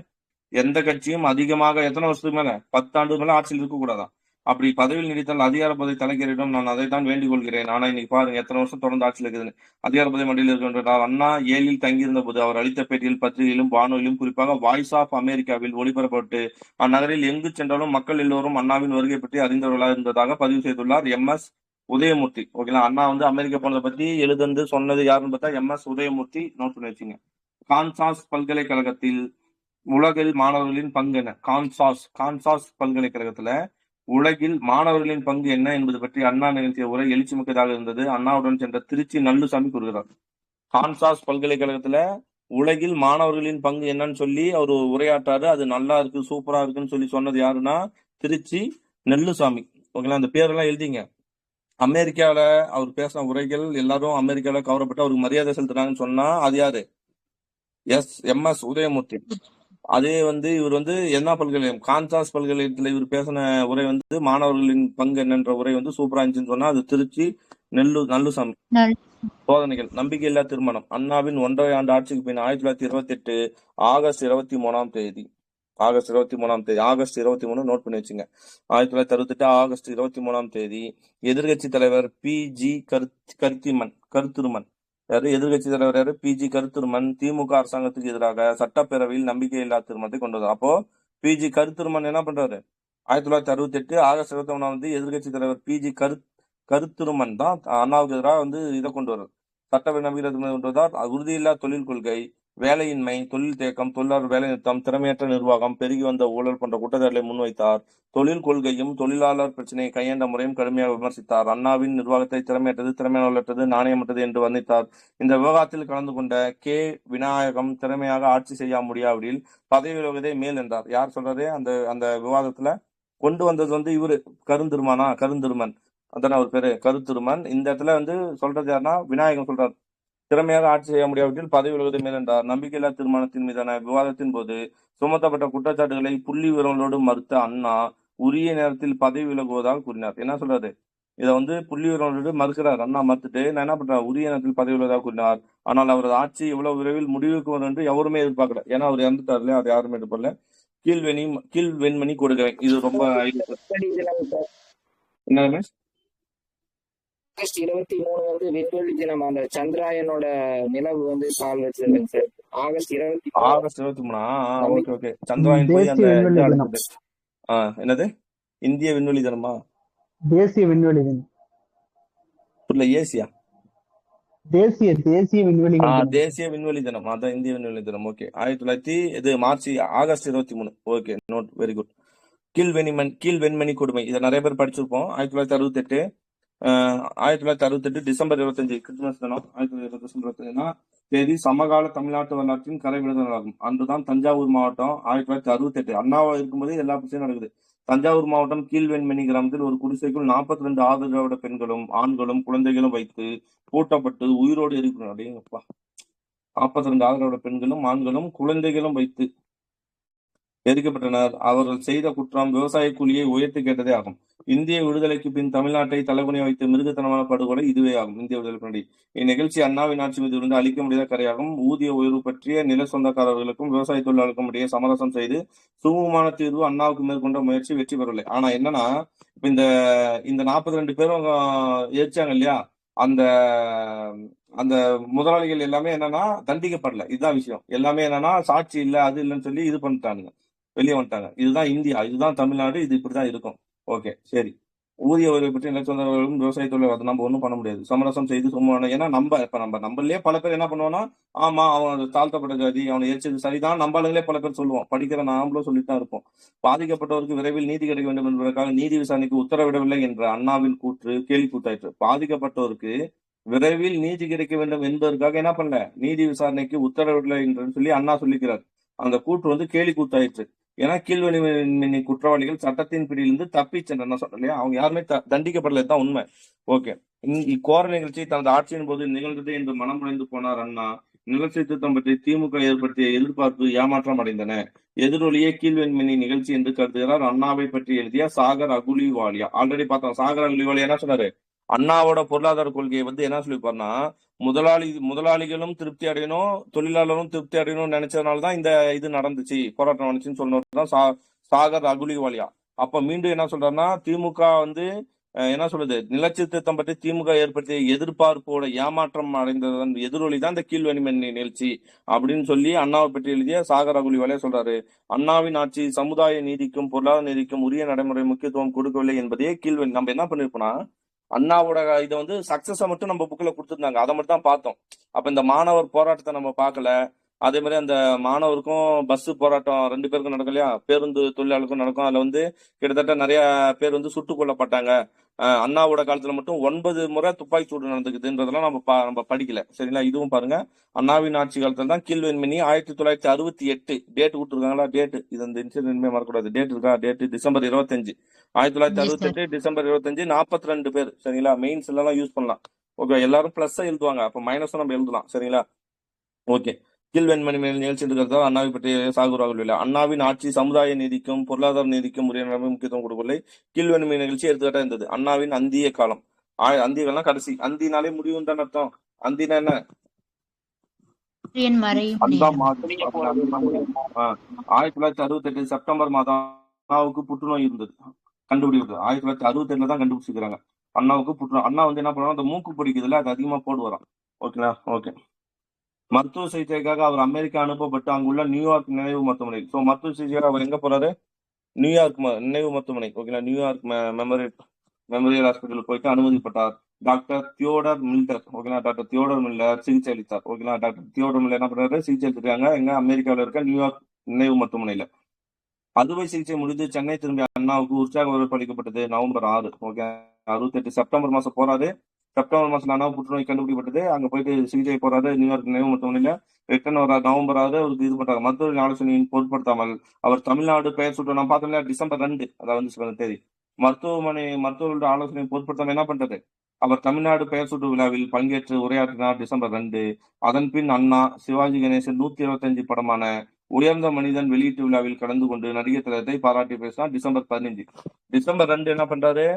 எந்த கட்சியும் அதிகமாக எத்தனை வருஷத்துக்கு மேல 10 ஆண்டு மேல ஆட்சியில் இருக்கக்கூடாதான், அப்படி பதவியில் நீடித்தால் அதிகார போதை தலைக்கேறிடும், நான் அதைத்தான் வேண்டிக் கொள்கிறேன். ஆனா இன்னைக்கு பாருங்க எத்தனை வருஷம் தொடர்ந்து ஆட்சியில் இருக்குதுன்னு. அதிகார போதை மண்டியில் இருக்கின்றார். அண்ணா ஏலில் தங்கியிருந்த போது அவர் அளித்த பேட்டியில் பத்திரிகையிலும் வானொலியிலும் குறிப்பாக வாய்ஸ் ஆஃப் அமெரிக்காவில் ஒளிபரப்பப்பட்டு அந்நகரில் எங்கு சென்றாலும் மக்கள் எல்லோரும் அண்ணாவின் வருகை பற்றி அறிந்தவர்களாக இருந்ததாக பதிவு செய்துள்ளார் MS உதயமூர்த்தி. ஓகேங்களா? அண்ணா வந்து அமெரிக்கா போனதை பத்தி எழுதுந்து சொன்னது யாருன்னு பார்த்தா MS உதயமூர்த்தி. நோட் பண்ணி வச்சுங்க. கான்சாஸ் பல்கலைக்கழகத்தில் உலகில் மாணவர்களின் பங்கு என்ன? கான்சாஸ் பல்கலைக்கழகத்துல உலகில் மாணவர்களின் பங்கு என்ன என்பது பற்றி அண்ணா நிகழ்த்திய உரை எழுச்சிமிக்கதாக இருந்தது. அண்ணாவுடன் சென்ற திருச்சி நல்லுசாமி கூறுகிறார். கான்சாஸ் பல்கலைக்கழகத்துல உலகில் மாணவர்களின் பங்கு என்னன்னு சொல்லி அவர் உரையாற்றாரு. அது நல்லா இருக்கு, சூப்பரா இருக்குன்னு சொல்லி சொன்னது யாருன்னா திருச்சி நெல்லுசாமி. ஓகேங்களா? அந்த பேரெல்லாம் எழுதிங்க. அமெரிக்காவில அவர் பேசின உரைகள் எல்லாரும் அமெரிக்காவில கவரப்பட்டு அவருக்கு மரியாதை செலுத்துறாங்கன்னு சொன்னா அது யாரு? MS உதயமூர்த்தி. அதே வந்து இவர் வந்து என்ன பல்கலைக்கழகம்? கான்சாஸ் பல்கலைக்கழகத்துல இவர் பேசின உரை வந்து மாணவர்களின் பங்கு என்னன்ற உரை வந்து சூப்பரா இருந்துச்சுன்னு சொன்னா அது திருச்சி நல்லுசாமி. சோதனைகள், நம்பிக்கையில்லா திருமணம். அண்ணாவின் 1.5 ஆண்டு ஆட்சிக்கு பின் 1928 ஆகஸ்ட் 23ஆம் தேதி. ஆகஸ்ட் 23 நோட் பண்ணி வச்சுங்க. 1968 ஆகஸ்ட் 23ஆம் தேதி எதிர்கட்சி தலைவர் PG கருத்துருமன். யாரு எதிர்கட்சி தலைவர்? யாரு? PG கருத்துருமன் திமுக அரசாங்கத்துக்கு எதிராக சட்டப்பேரவையில் நம்பிக்கையில்லா தீர்மானத்தை கொண்டு வந்தார். அப்போ PG கருத்துருமன் என்ன பண்றாரு? 1968 ஆகஸ்ட் 21ஆம் தேதி எதிர்கட்சி தலைவர் PG கருத்துருமன் தான் அண்ணாவுக்கு எதிராக வந்து இதை கொண்டு வர்றார், சட்டப்பேரவை நம்பிக்கை கொண்டு வந்தார். உறுதியில்லா தொழில் கொள்கை, வேலையின்மை, தொழில் தேக்கம், தொழிலாளர் வேலை நிறுத்தம், திறமையற்ற நிர்வாகம், பெருகி வந்த ஊழல் போன்ற குற்றச்சாட்டுகளை முன்வைத்தார். தொழில் கொள்கையும் தொழிலாளர் பிரச்சனையை கையாண்ட முறையும் கடுமையாக விமர்சித்தார். அண்ணாவின் நிர்வாகத்தை திறமையற்றது, திறமையுள்ளற்றது, நாணயமற்றது என்று வர்ணித்தார். இந்த விவகாரத்தில் கலந்து கொண்ட விநாயகம் திறமையாக ஆட்சி செய்ய முடியாவிடில் பதவி விலகுவதே மேல் என்றார். யார் சொல்றாரு? அந்த விவாதத்துல கொண்டு வந்தது வந்து இவரு கருந்துருமன் அதான அவர் பேரு, கருத்துருமன். இந்த இடத்துல வந்து சொல்றது யாருன்னா விநாயகம் சொல்றார், திறமையாக ஆட்சி செய்ய முடியாவிட்டில் பதவி விலகுவதை மேல் என்றார். நம்பிக்கையில்லா தீர்மானத்தின் மீதான விவாதத்தின் போது சுமத்தப்பட்ட குற்றச்சாட்டுகளை புள்ளி விவரங்களோடு மறுத்த அண்ணா உரிய நேரத்தில் பதவி விலகுவதாக கூறினார். என்ன சொல்றாரு? இதை வந்து புள்ளி விவரங்களோடு மறுக்கிறார். அண்ணா மறுத்துட்டு நான் என்ன பண்றார்? உரிய நேரத்தில் பதவி விலகுவதாக கூறினார். ஆனால் அவரது ஆட்சி எவ்வளவு விரைவில் முடிவுக்கு வரும் என்று எவருமே எதிர்பார்க்கல. ஏன்னா அவர் இறந்துட்டார் இல்லையா, அது யாருமே எதிர்பார்க்கல. கீழ்வெண்மணி கொடுக்கிறேன். இது ரொம்ப என்ன ஆகஸ்ட் 23 வந்து விண்வெளி தினம். அந்த சந்திராயனோட நிலவு வந்து கால் வச்சிருக்கேன் சார். ஆகஸ்ட் 23. ஓகே. சந்திராயன் போய் அந்த என்னது இந்திய விண்வெளி தினமா? தேசிய விண்வெளி தினம். புரியல. ஏசியா? தேசிய விண்வெளி தேசிய விண்வெளி தினம். அதான் இந்திய விண்வெளி தினம். ஓகே. 1900 இது August 23. Okay, note, very good. Kilvenmani கொடுமை, இதை நிறைய பேர் படிச்சிருப்போம். 1968 டிசம்பர் 25 கிறிஸ்துமஸ் தினம். 1968 டிசம்பர் 25 தேதி சமகால தமிழ்நாட்டு வரலாற்றின் கரை விடுதலாகும். அன்றுதான் தஞ்சாவூர் மாவட்டம் 1968 அண்ணாவா இருக்கும்போது எல்லா பிரச்சனையும் நடக்குது. தஞ்சாவூர் மாவட்டம் கீழ்வெண்மணி கிராமத்தில் ஒரு குடிசைக்குள் 42 ஆதரவோட பெண்களும் ஆண்களும் குழந்தைகளும் வைத்து பூட்டப்பட்டு உயிரோடு இருக்கிறார். 42 ஆதரவோட பெண்களும் ஆண்களும் குழந்தைகளும் வைத்து எரிக்கப்பட்டனர். அவர்கள் செய்த குற்றம் விவசாய கூலியை உயர்த்தி கேட்டதே ஆகும். இந்திய விடுதலைக்கு பின் தமிழ்நாட்டை தலைகுனிய வைத்த மிருகத்தனமான படுகொலை இதுவே ஆகும். இந்திய விடுதலை பின்னாடி இந்நிகழ்ச்சி அண்ணாவின் ஆட்சி மீது இருந்து அளிக்க முடியாத கரையாகும். ஊதிய உயர்வு பற்றிய நில சொந்தக்காரர்களுக்கும் விவசாய தொழிலாளர்களுக்கும் இடையே சமரசம் செய்து சுமூகமான தீர்வு அண்ணாவுக்கு மேற்கொண்ட முயற்சி வெற்றி பெறவில்லை. ஆனா என்னன்னா, இப்ப இந்த 42 பேரும் எரிச்சாங்க இல்லையா, அந்த முதலாளிகள் எல்லாமே என்னன்னா தண்டிக்கப்படல. இதுதான் விஷயம். எல்லாமே என்னன்னா சாட்சி இல்ல, அது இல்லைன்னு சொல்லி இது பண்ணிட்டாங்க, வெளியே வந்துட்டாங்க. இதுதான் இந்தியா, இதுதான் தமிழ்நாடு, இது இப்படிதான் இருக்கும். ஓகே, சரி. ஊதிய உயர்வை பற்றி நிலச்சொந்தவர்களும் விவசாய தொழில் அதை நம்ம ஒன்றும் பண்ண முடியாது. சமரசம் செய்து சும்மா ஏன்னா நம்மளே பல பேர் என்ன பண்ணுவோம்னா, ஆமா அவன் தாழ்த்தப்பட்ட ஜாதி, அவனை எரிச்சது சரிதான், நம்ம ஆளுங்களே பல பேர் சொல்லுவோம். படிக்கிற நாமளும் சொல்லிட்டு தான் இருப்போம். பாதிக்கப்பட்டவருக்கு விரைவில் நீதி கிடைக்க வேண்டும் என்பதற்காக நீதி விசாரணைக்கு உத்தரவிடவில்லை என்ற அண்ணாவின் கூற்று கேலி கூத்தாயிற்று. பாதிக்கப்பட்டவருக்கு விரைவில் நீதி கிடைக்க வேண்டும் என்பதற்காக என்ன பண்ணல, நீதி விசாரணைக்கு உத்தரவிடலை என்று சொல்லி அண்ணா சொல்லிக்கிறார். அந்த கூற்று வந்து கேலி கூத்தாயிற்று. ஏன்னா கீழ்வழி குற்றவாளிகள் சட்டத்தின் பிடியிலிருந்து தப்பி சென்றன இல்லையா, அவங்க யாருமே தண்டிக்கப்படல தான் உண்மை. ஓகே, இக்கோர நிகழ்ச்சி தனது ஆட்சியின் போது நிகழ்ந்தது என்று மனம் உடைந்து போனார் அண்ணா. நிலச்சீர்திருத்தம் பற்றி திமுக ஏற்படுத்திய எதிர்பார்ப்பு ஏமாற்றம் அடைந்தன. எதிரொலியே கீழ்வெண்மணி நிகழ்ச்சி என்று கருதுகிறார் அண்ணாவை பற்றி எழுதிய சாகர் அகுலிவாலியா. ஆல்ரெடி பார்த்தோம். சாகர் அகுலிவாலியா என்ன சொன்னாரு, அண்ணாவோட பொருளாதார கொள்கையை வந்து என்ன சொல்லிப்பாருன்னா, முதலாளிகளும் திருப்தி அடையணும், தொழிலாளரும் திருப்தி அடையணும்னு நினைச்சதுனாலதான் இந்த இது நடந்துச்சு, போராட்டம் நடந்துச்சுன்னு சொன்னதுதான் சாகர் அகுலிவாலியா. அப்ப மீண்டும் என்ன சொல்றாருன்னா, திமுக வந்து என்ன சொல்றது, நிலச்சீர்திருத்தம் பற்றி திமுக ஏற்படுத்திய எதிர்பார்ப்போட ஏமாற்றம் அடைந்ததன் எதிரொலி தான் இந்த கீழ்வெண்மணி நிகழ்ச்சி அப்படின்னு சொல்லி அண்ணாவை பற்றி எழுதிய சாகர் அகுலிவாலியா சொல்றாரு. அண்ணாவின் ஆட்சி சமுதாய நீதிக்கும் பொருளாதார நீதிக்கும் உரிய நடைமுறை முக்கியத்துவம் கொடுக்கவில்லை என்பதே கீழ்வெண். நம்ம என்ன பண்ணிருப்போம்னா, அண்ணாவோட இதை வந்து சக்சஸை மட்டும் நம்ம புக்ல கொடுத்துருந்தாங்க, அதை மட்டும் தான் பார்த்தோம். அப்ப இந்த மாணவர் போராட்டத்தை நம்ம பார்க்கல. அதே மாதிரி அந்த மாணவருக்கும் பஸ் போராட்டம் 2 பேருக்கும் நடக்கும் இல்லையா, பேருந்து தொழிலாளருக்கும் நடக்கும். அதுல வந்து கிட்டத்தட்ட நிறைய பேர் வந்து சுட்டுக் கொல்லப்பட்டாங்க. அண்ணாவோட காலத்துல மட்டும் 9 முறை துப்பாக்கி சூடு நடந்துக்குதுன்றதெல்லாம் நம்ம படிக்கல. சரிங்களா, இதுவும் பாருங்க. அண்ணாவின் ஆட்சி காலத்துல தான் கீழ்வெண்மணி 1968 டேட் விட்டுருக்காங்களா, டேட் இது அந்த இன்சிடென்ட்மே மறக்கூடாது. டேட் இருக்கா, டேட் டிசம்பர் 25 1968 டிசம்பர் 25 42 பேர். சரிங்களா, மெயின்ஸ் எல்லாம் யூஸ் பண்ணலாம். ஓகே, எல்லாரும் பிளஸ் எழுதுவாங்க, அப்ப மைனஸும் நம்ம எழுதலாம். சரிங்களா, ஓகே. கீழ்வெண்மணி நிகழ்ச்சி இருக்கிறதா அண்ணாவை பற்றிய சாகுராகவில்லை. அண்ணாவின் ஆட்சி சமுதாய நீதிக்கும் பொருளாதார நீதிக்கும் உரிய முக்கியத்துவம் கொடுக்கவில்லை. கீழ்வெண்மணி நிகழ்ச்சி எடுத்துக்கிட்டா இருந்தது. அண்ணாவின் அந்திய காலம். அந்திய காலம் கடைசி. அந்தினாலே முடிவும் தான் அர்த்தம். அந்தினா என்ன, 1968 செப்டம்பர் மாதம் அண்ணாவுக்கு புற்றுநோய் இருந்தது, கண்டுபிடிக்கிறது 1968 தான் கண்டுபிடிச்சிருக்காங்க அண்ணாவுக்கு புற்றுநோய். அண்ணா வந்து என்ன பண்ணுவாங்க, அந்த மூக்கு பிடிக்குதுல அது அதிகமா போடுவாராம். ஓகேங்களா, ஓகே. மருத்துவ சிகிச்சைக்காக அவர் அமெரிக்கா அனுப்பப்பட்டு அங்குள்ள நியூயார்க் நினைவு மருத்துவமனை. ஸோ மருத்துவ சிகிச்சைக்காக அவர் எங்க போறாரு, நியூயார்க் நினைவு மருத்துவமனை. ஓகேங்களா, நியூயார்க் மெமோரியல் ஹாஸ்பிட்டல் போயிட்டு அனுமதிப்பட்டார். Doctor Theodore Miller. ஓகேங்களா, டாக்டர் தியோடர் மில்லர் சிகிச்சை அளித்தார். ஓகேங்களா, டாக்டர் தியோடர் மில்லர் என்ன பண்றாரு, சிகிச்சை அளிச்சிருக்காங்க எங்க, அமெரிக்காவில் இருக்க நியூயார்க் நினைவு மருத்துவமனையில. அறுவை சிகிச்சை முடிந்து சென்னை திரும்பிய அண்ணாவுக்கு உற்சாக வரவேற்பு அளிக்கப்பட்டது. நவம்பர் 6. ஓகே, 68 செப்டம்பர் மாசம் போறாரு. செப்டம்பர் மாசம் அண்ணா புற்றுநோய் கண்டுபிடிக்கப்பட்டது. அங்க போயிட்டு சிகிச்சை போறாரு நியூயார்க் நினைவு மருத்துவமனையில. ரிட்டர்ன் வராது. நவம்பர் 6 அவருக்கு இது பண்றாங்க. மருத்துவ ஆலோசனையின் பொருட்படுத்தாமல் அவர் தமிழ்நாடு பெயர் சுற்று நான் பார்த்தோம்ல டிசம்பர் 2 அதாவது தேதி மருத்துவர்களோட ஆலோசனை பொருட்படுத்தாம என்ன பண்றது, அவர் தமிழ்நாடு பெயர் சுற்று விழாவில் பங்கேற்று உரையாற்றினார் டிசம்பர் 2. அதன் பின் அண்ணா சிவாஜி கணேசன் 125 படமான உயர்ந்த மனிதன் வெளியீட்டு விழாவில் கலந்து கொண்டு நடிகர் திலகத்தை பாராட்டி பேசினார் டிசம்பர் 15. டிசம்பர் 2 என்ன பண்றாரு,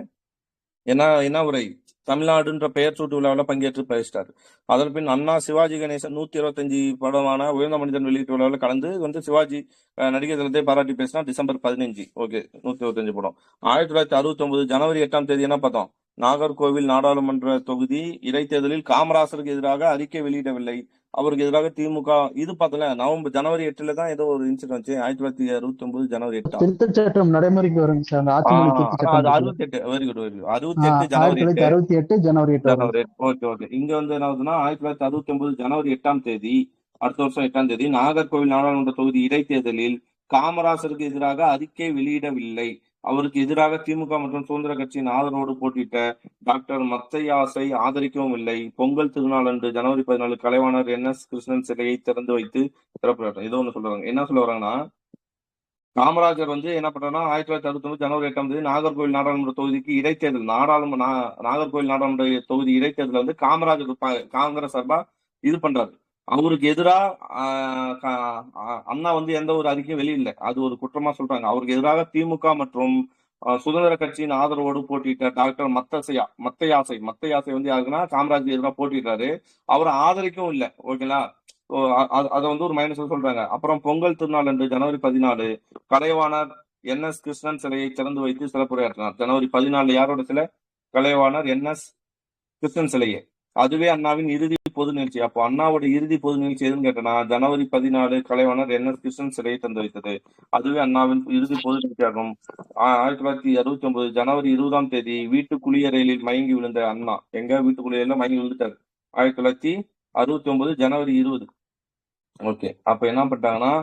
என்ன உரை, தமிழ்நாடுன்ற பெயர் சூட்டு விழாவில் பங்கேற்று பேசிட்டார். அதன் பின் அண்ணா சிவாஜி கணேசன் 125 படமான உயர்ந்த மனிதன் வெளியீட்டு விழாவில் கலந்து வந்து சிவாஜி நடிகர் திலகத்தை பாராட்டி பேசினா டிசம்பர் 15. ஓகே, 125 படம். 1969 ஜனவரி 8ஆம் தேதி என்ன பார்த்தோம், நாகர்கோவில் நாடாளுமன்ற தொகுதி இடைத்தேர்தலில் காமராசருக்கு எதிராக அறிக்கை வெளியிடவில்லை, அவருக்கு எதிராக திமுக இது பார்த்தல ஜனவரி 8 தான் ஏதோ ஒரு இன்சிடென்ட் வந்துச்சு. 1969 ஜனவரி 8 திருத்த சட்டம் நடைமுறைக்கு வருங்க சார். அந்த ஆட்சிமொழி திருத்த சட்டம் 68. வெரி குட் 68 ஜனவரி 1968 ஜனவரி 8. Okay okay. இங்க வந்து என்ன ஆகுதுன்னா 1969 ஜனவரி 8ஆம் தேதி, அடுத்த வருஷம் 8ஆம் தேதி நாகர்கோவில் நாடாளுமன்ற தொகுதி இடைத்தேர்தலில் காமராசருக்கு எதிராக அறிக்கை வெளியிடவில்லை, அவருக்கு எதிராக திமுக மற்றும் சுதந்திர கட்சியின் ஆதரவோடு போட்டியிட்ட டாக்டர் மத்தையாசை ஆதரிக்கவும் இல்லை. பொங்கல் திருநாள் அன்று ஜனவரி 14 கலைவாணர் NS கிருஷ்ணன் சிலையை திறந்து வைத்து சிறப்பு ஏதோ ஒண்ணு சொல்றாங்க. என்ன சொல்ல வராங்கன்னா, காமராஜர் வந்து என்ன பண்றாருன்னா 1969 ஜனவரி 8ஆம் தேதி நாகர்கோவில் நாடாளுமன்ற தொகுதிக்கு இடைத்தேர்தல் நாகர்கோவில் நாடாளுமன்ற தொகுதி இடைத்தேர்தல் வந்து காமராஜர் காங்கிரஸ் சார்பா இது பண்றாரு. அவருக்கு எதிராக அண்ணா வந்து எந்த ஒரு அறிக்கையும் வெளியிடல, அது ஒரு குற்றமா சொல்றாங்க. அவருக்கு எதிராக திமுக மற்றும் சுதந்திர கட்சியின் ஆதரவோடு போட்டியிட்ட டாக்டர் மத்தையாசை வந்து யாருக்குன்னா காமராஜ் எதிராக போட்டிட்டாரு, அவரை ஆதரிக்கவும் இல்லை. ஓகேங்களா, அதை வந்து ஒரு மைனஸ் சொல்றாங்க. அப்புறம் பொங்கல் திருநாள் அன்று ஜனவரி 14 கலைவாணர் NS கிருஷ்ணன் சிலையை திறந்து வைத்து சிறப்புரையாற்றினார். ஜனவரி 14 யாரோட சிலை, கலைவாணர் NS கிருஷ்ணன் சிலையே. அதுவே அண்ணாவின் இறுதி பொது நிகழ்ச்சி. அப்போ அண்ணாவோட இறுதி பொது நிகழ்ச்சி எதுன்னு கேட்டனா, ஜனவரி 14 கலைவாணர் என்.எஸ். கிருஷ்ணன் சிலையை திறந்து வைத்தது. அதுவே அண்ணாவின் இறுதி பொது நிகழ்ச்சியாகும். 1969 ஜனவரி 20ஆம் தேதி வீட்டு குளியறையில் மயங்கி விழுந்த அண்ணா. எங்க வீட்டு குளியறையில மயங்கி விழுந்துட்டாரு. 1969 ஜனவரி 20. ஓகே. அப்ப என்ன பண்ணிட்டாங்கன்னா,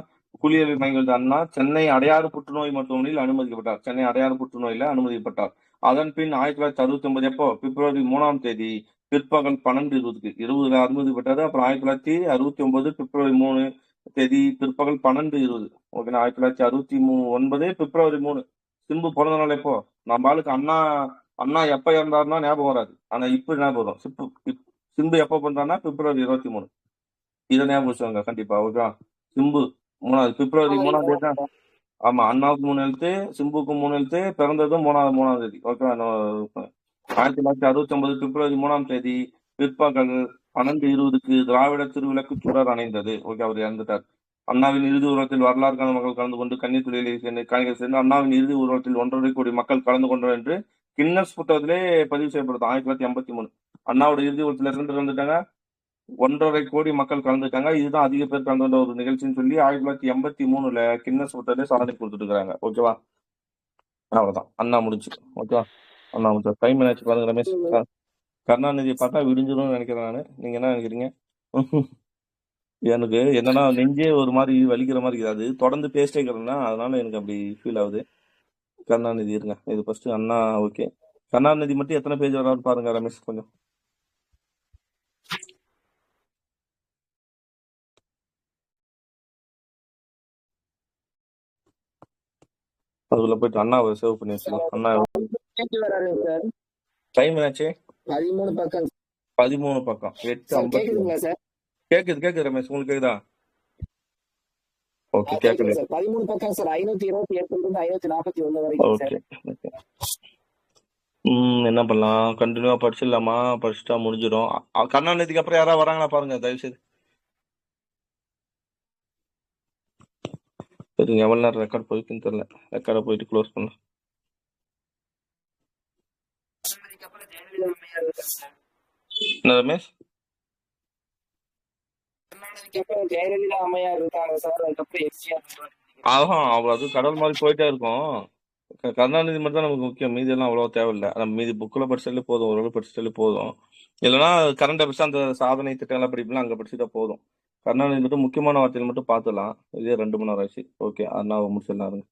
குளியலில் மயங்கி விழுந்த அண்ணா சென்னை அடையாறு புற்றுநோய் மருத்துவமனையில் அனுமதிக்கப்பட்டார். சென்னை அடையாறு புற்றுநோயில அனுமதிக்கப்பட்டார். அதன் பின் 1969 எப்போ பிப்ரவரி 3ஆம் தேதி பிற்பகல் 12:20க்கு 20ல அனுமதிக்கப்பட்டாரு. அப்புறம் 1969 பிப்ரவரி 3 தேதி பிற்பகல் 12:20. ஓகேண்ணா. 1969 பிப்ரவரி 3 சிம்பு பிறந்த நாள் எப்போ? நம்ம ஆளுக்கு அண்ணா எப்ப இறந்தாருன்னா ஞாபகம் வராது. ஆனா இப்ப ஞாபகம் வரும். சிம்பு எப்போ பண்றான்னா பிப்ரவரி 23. இதை ஞாபகம் வச்சுக்கோங்க கண்டிப்பா. ஓகே. சிம்பு 3 பிப்ரவரி 3ஆம் தேதி தான். ஆமா, அண்ணாவுக்கு 3 எழுத்து, சிம்புக்கு 3 எழுத்து, பிறந்ததும் 3ஆம் தேதி. ஓகே. 1969 பிப்ரவரி 3ஆம் தேதி பிற்பகல் 12:20க்கு திராவிட திருவிளக்கு சுடர் அணைந்தது. ஓகே. அவர் இறந்துட்டார். அண்ணாவின் இறுதி ஊர்வலத்தில் வரலாறு காண மக்கள் கலந்து கொண்டு கண்ணீர் துளிகளை காணிக்கை சேர்ந்து அண்ணாவின் இறுதி ஊர்வலத்தில் 1.5 கோடி மக்கள் கலந்து கொண்டனர் என்று கின்னஸ் புத்தகத்திலே பதிவு செய்யப்படுது. 1983 அண்ணாவோட இறுதி ஊர்வலத்தில் இருந்துட்டாங்க. 1.5 கோடி மக்கள் கலந்துட்டாங்க. இதுதான் அதிக பேர் கலந்து கொண்ட ஒரு நிகழ்ச்சின்னு சொல்லி 1983 கின்னஸ் புத்தகத்திலே சாதனை கொடுத்துட்டு இருக்காங்க. ஓகேவா? அவ்வளவுதான். அண்ணா முடிச்சு. ஓகேவா? அண்ணா முடிச்சு. டைம் என்னாச்சு பாருங்க ரமேஷ். கருணாநிதியை பார்த்தா விடிஞ்சிரும்னு நினைக்கிறேன் நானு. நீங்க என்ன நினைக்கிறீங்க? எனக்கு என்னன்னா நெஞ்சே ஒரு மாதிரி வலிக்கிற மாதிரி இருக்குது. அது தொடர்ந்து பேசிட்டே இருக்கிறேன்னா அதனால எனக்கு அப்படி ஃபீல் ஆகுது. கருணாநிதி இருங்க. இது ஃபர்ஸ்ட் அண்ணா. ஓகே. கருணாநிதி மட்டும் எத்தனை பேஜ் வரான்னு பாருங்க ரமேஷ் கொஞ்சம். அதுக்குள்ள போயிட்டு அண்ணாவை சேவ் பண்ணி வச்சுக்கலாம். அண்ணா டைம் என்னாச்சு? 13 பக்கம். 13 பக்கம். 8:50. கேக்குதுங்களா சார்? கேக்குது ரமேஷ். உங்களுக்கு கேக்குதா? ஓகே. கேக்குது. 13 பக்கம் சார். 528 இருந்து 541 வரைக்கும் சார். ஓகே. என்ன பண்ணலாம்? கண்டினியூவா படிச்சிடலாமா? படிச்சுட்டா முடிஞ்சிடும். கருணாநிதிக்கு அப்புறம் யாராவது வராங்களா பாருங்க தயவு செய்து. சரிங்க. எவ்வளவு நேரம் ரெக்கார்ட் போயிருக்குன்னு தெரியல. ரெக்கார்டை போயிட்டு க்ளோஸ் பண்ணலாம். என்ன ரமேஷ்? ஜெயலலிதா அம்மையார் இருக்காங்க சார். அதுக்கப்புறம் எம்ஜிஆர். அது கடல் மாதிரி போயிட்டே இருக்கும். கருணாநிதி மட்டும் தான் நமக்கு முக்கியம். மீதி எல்லாம் அவ்வளவு தேவையில்லை. நம்ம மீதி புக்கில் படிச்சாலே போதும். ஓரளவு படிச்சாலே போதும். இல்லைன்னா கரண்ட் அஃபேர்ஸ் அந்த சாதனை திட்டம் எல்லாம் படிப்பீங்களா அங்க படிச்சுட்டா போதும். கருணாநிதி மட்டும் முக்கியமான வார்த்தைகள் மட்டும் பார்த்துலாம். இதே 2 மணி நேரம் ஆச்சு. ஓகே. அண்ணா முடிச்சிடலாம்.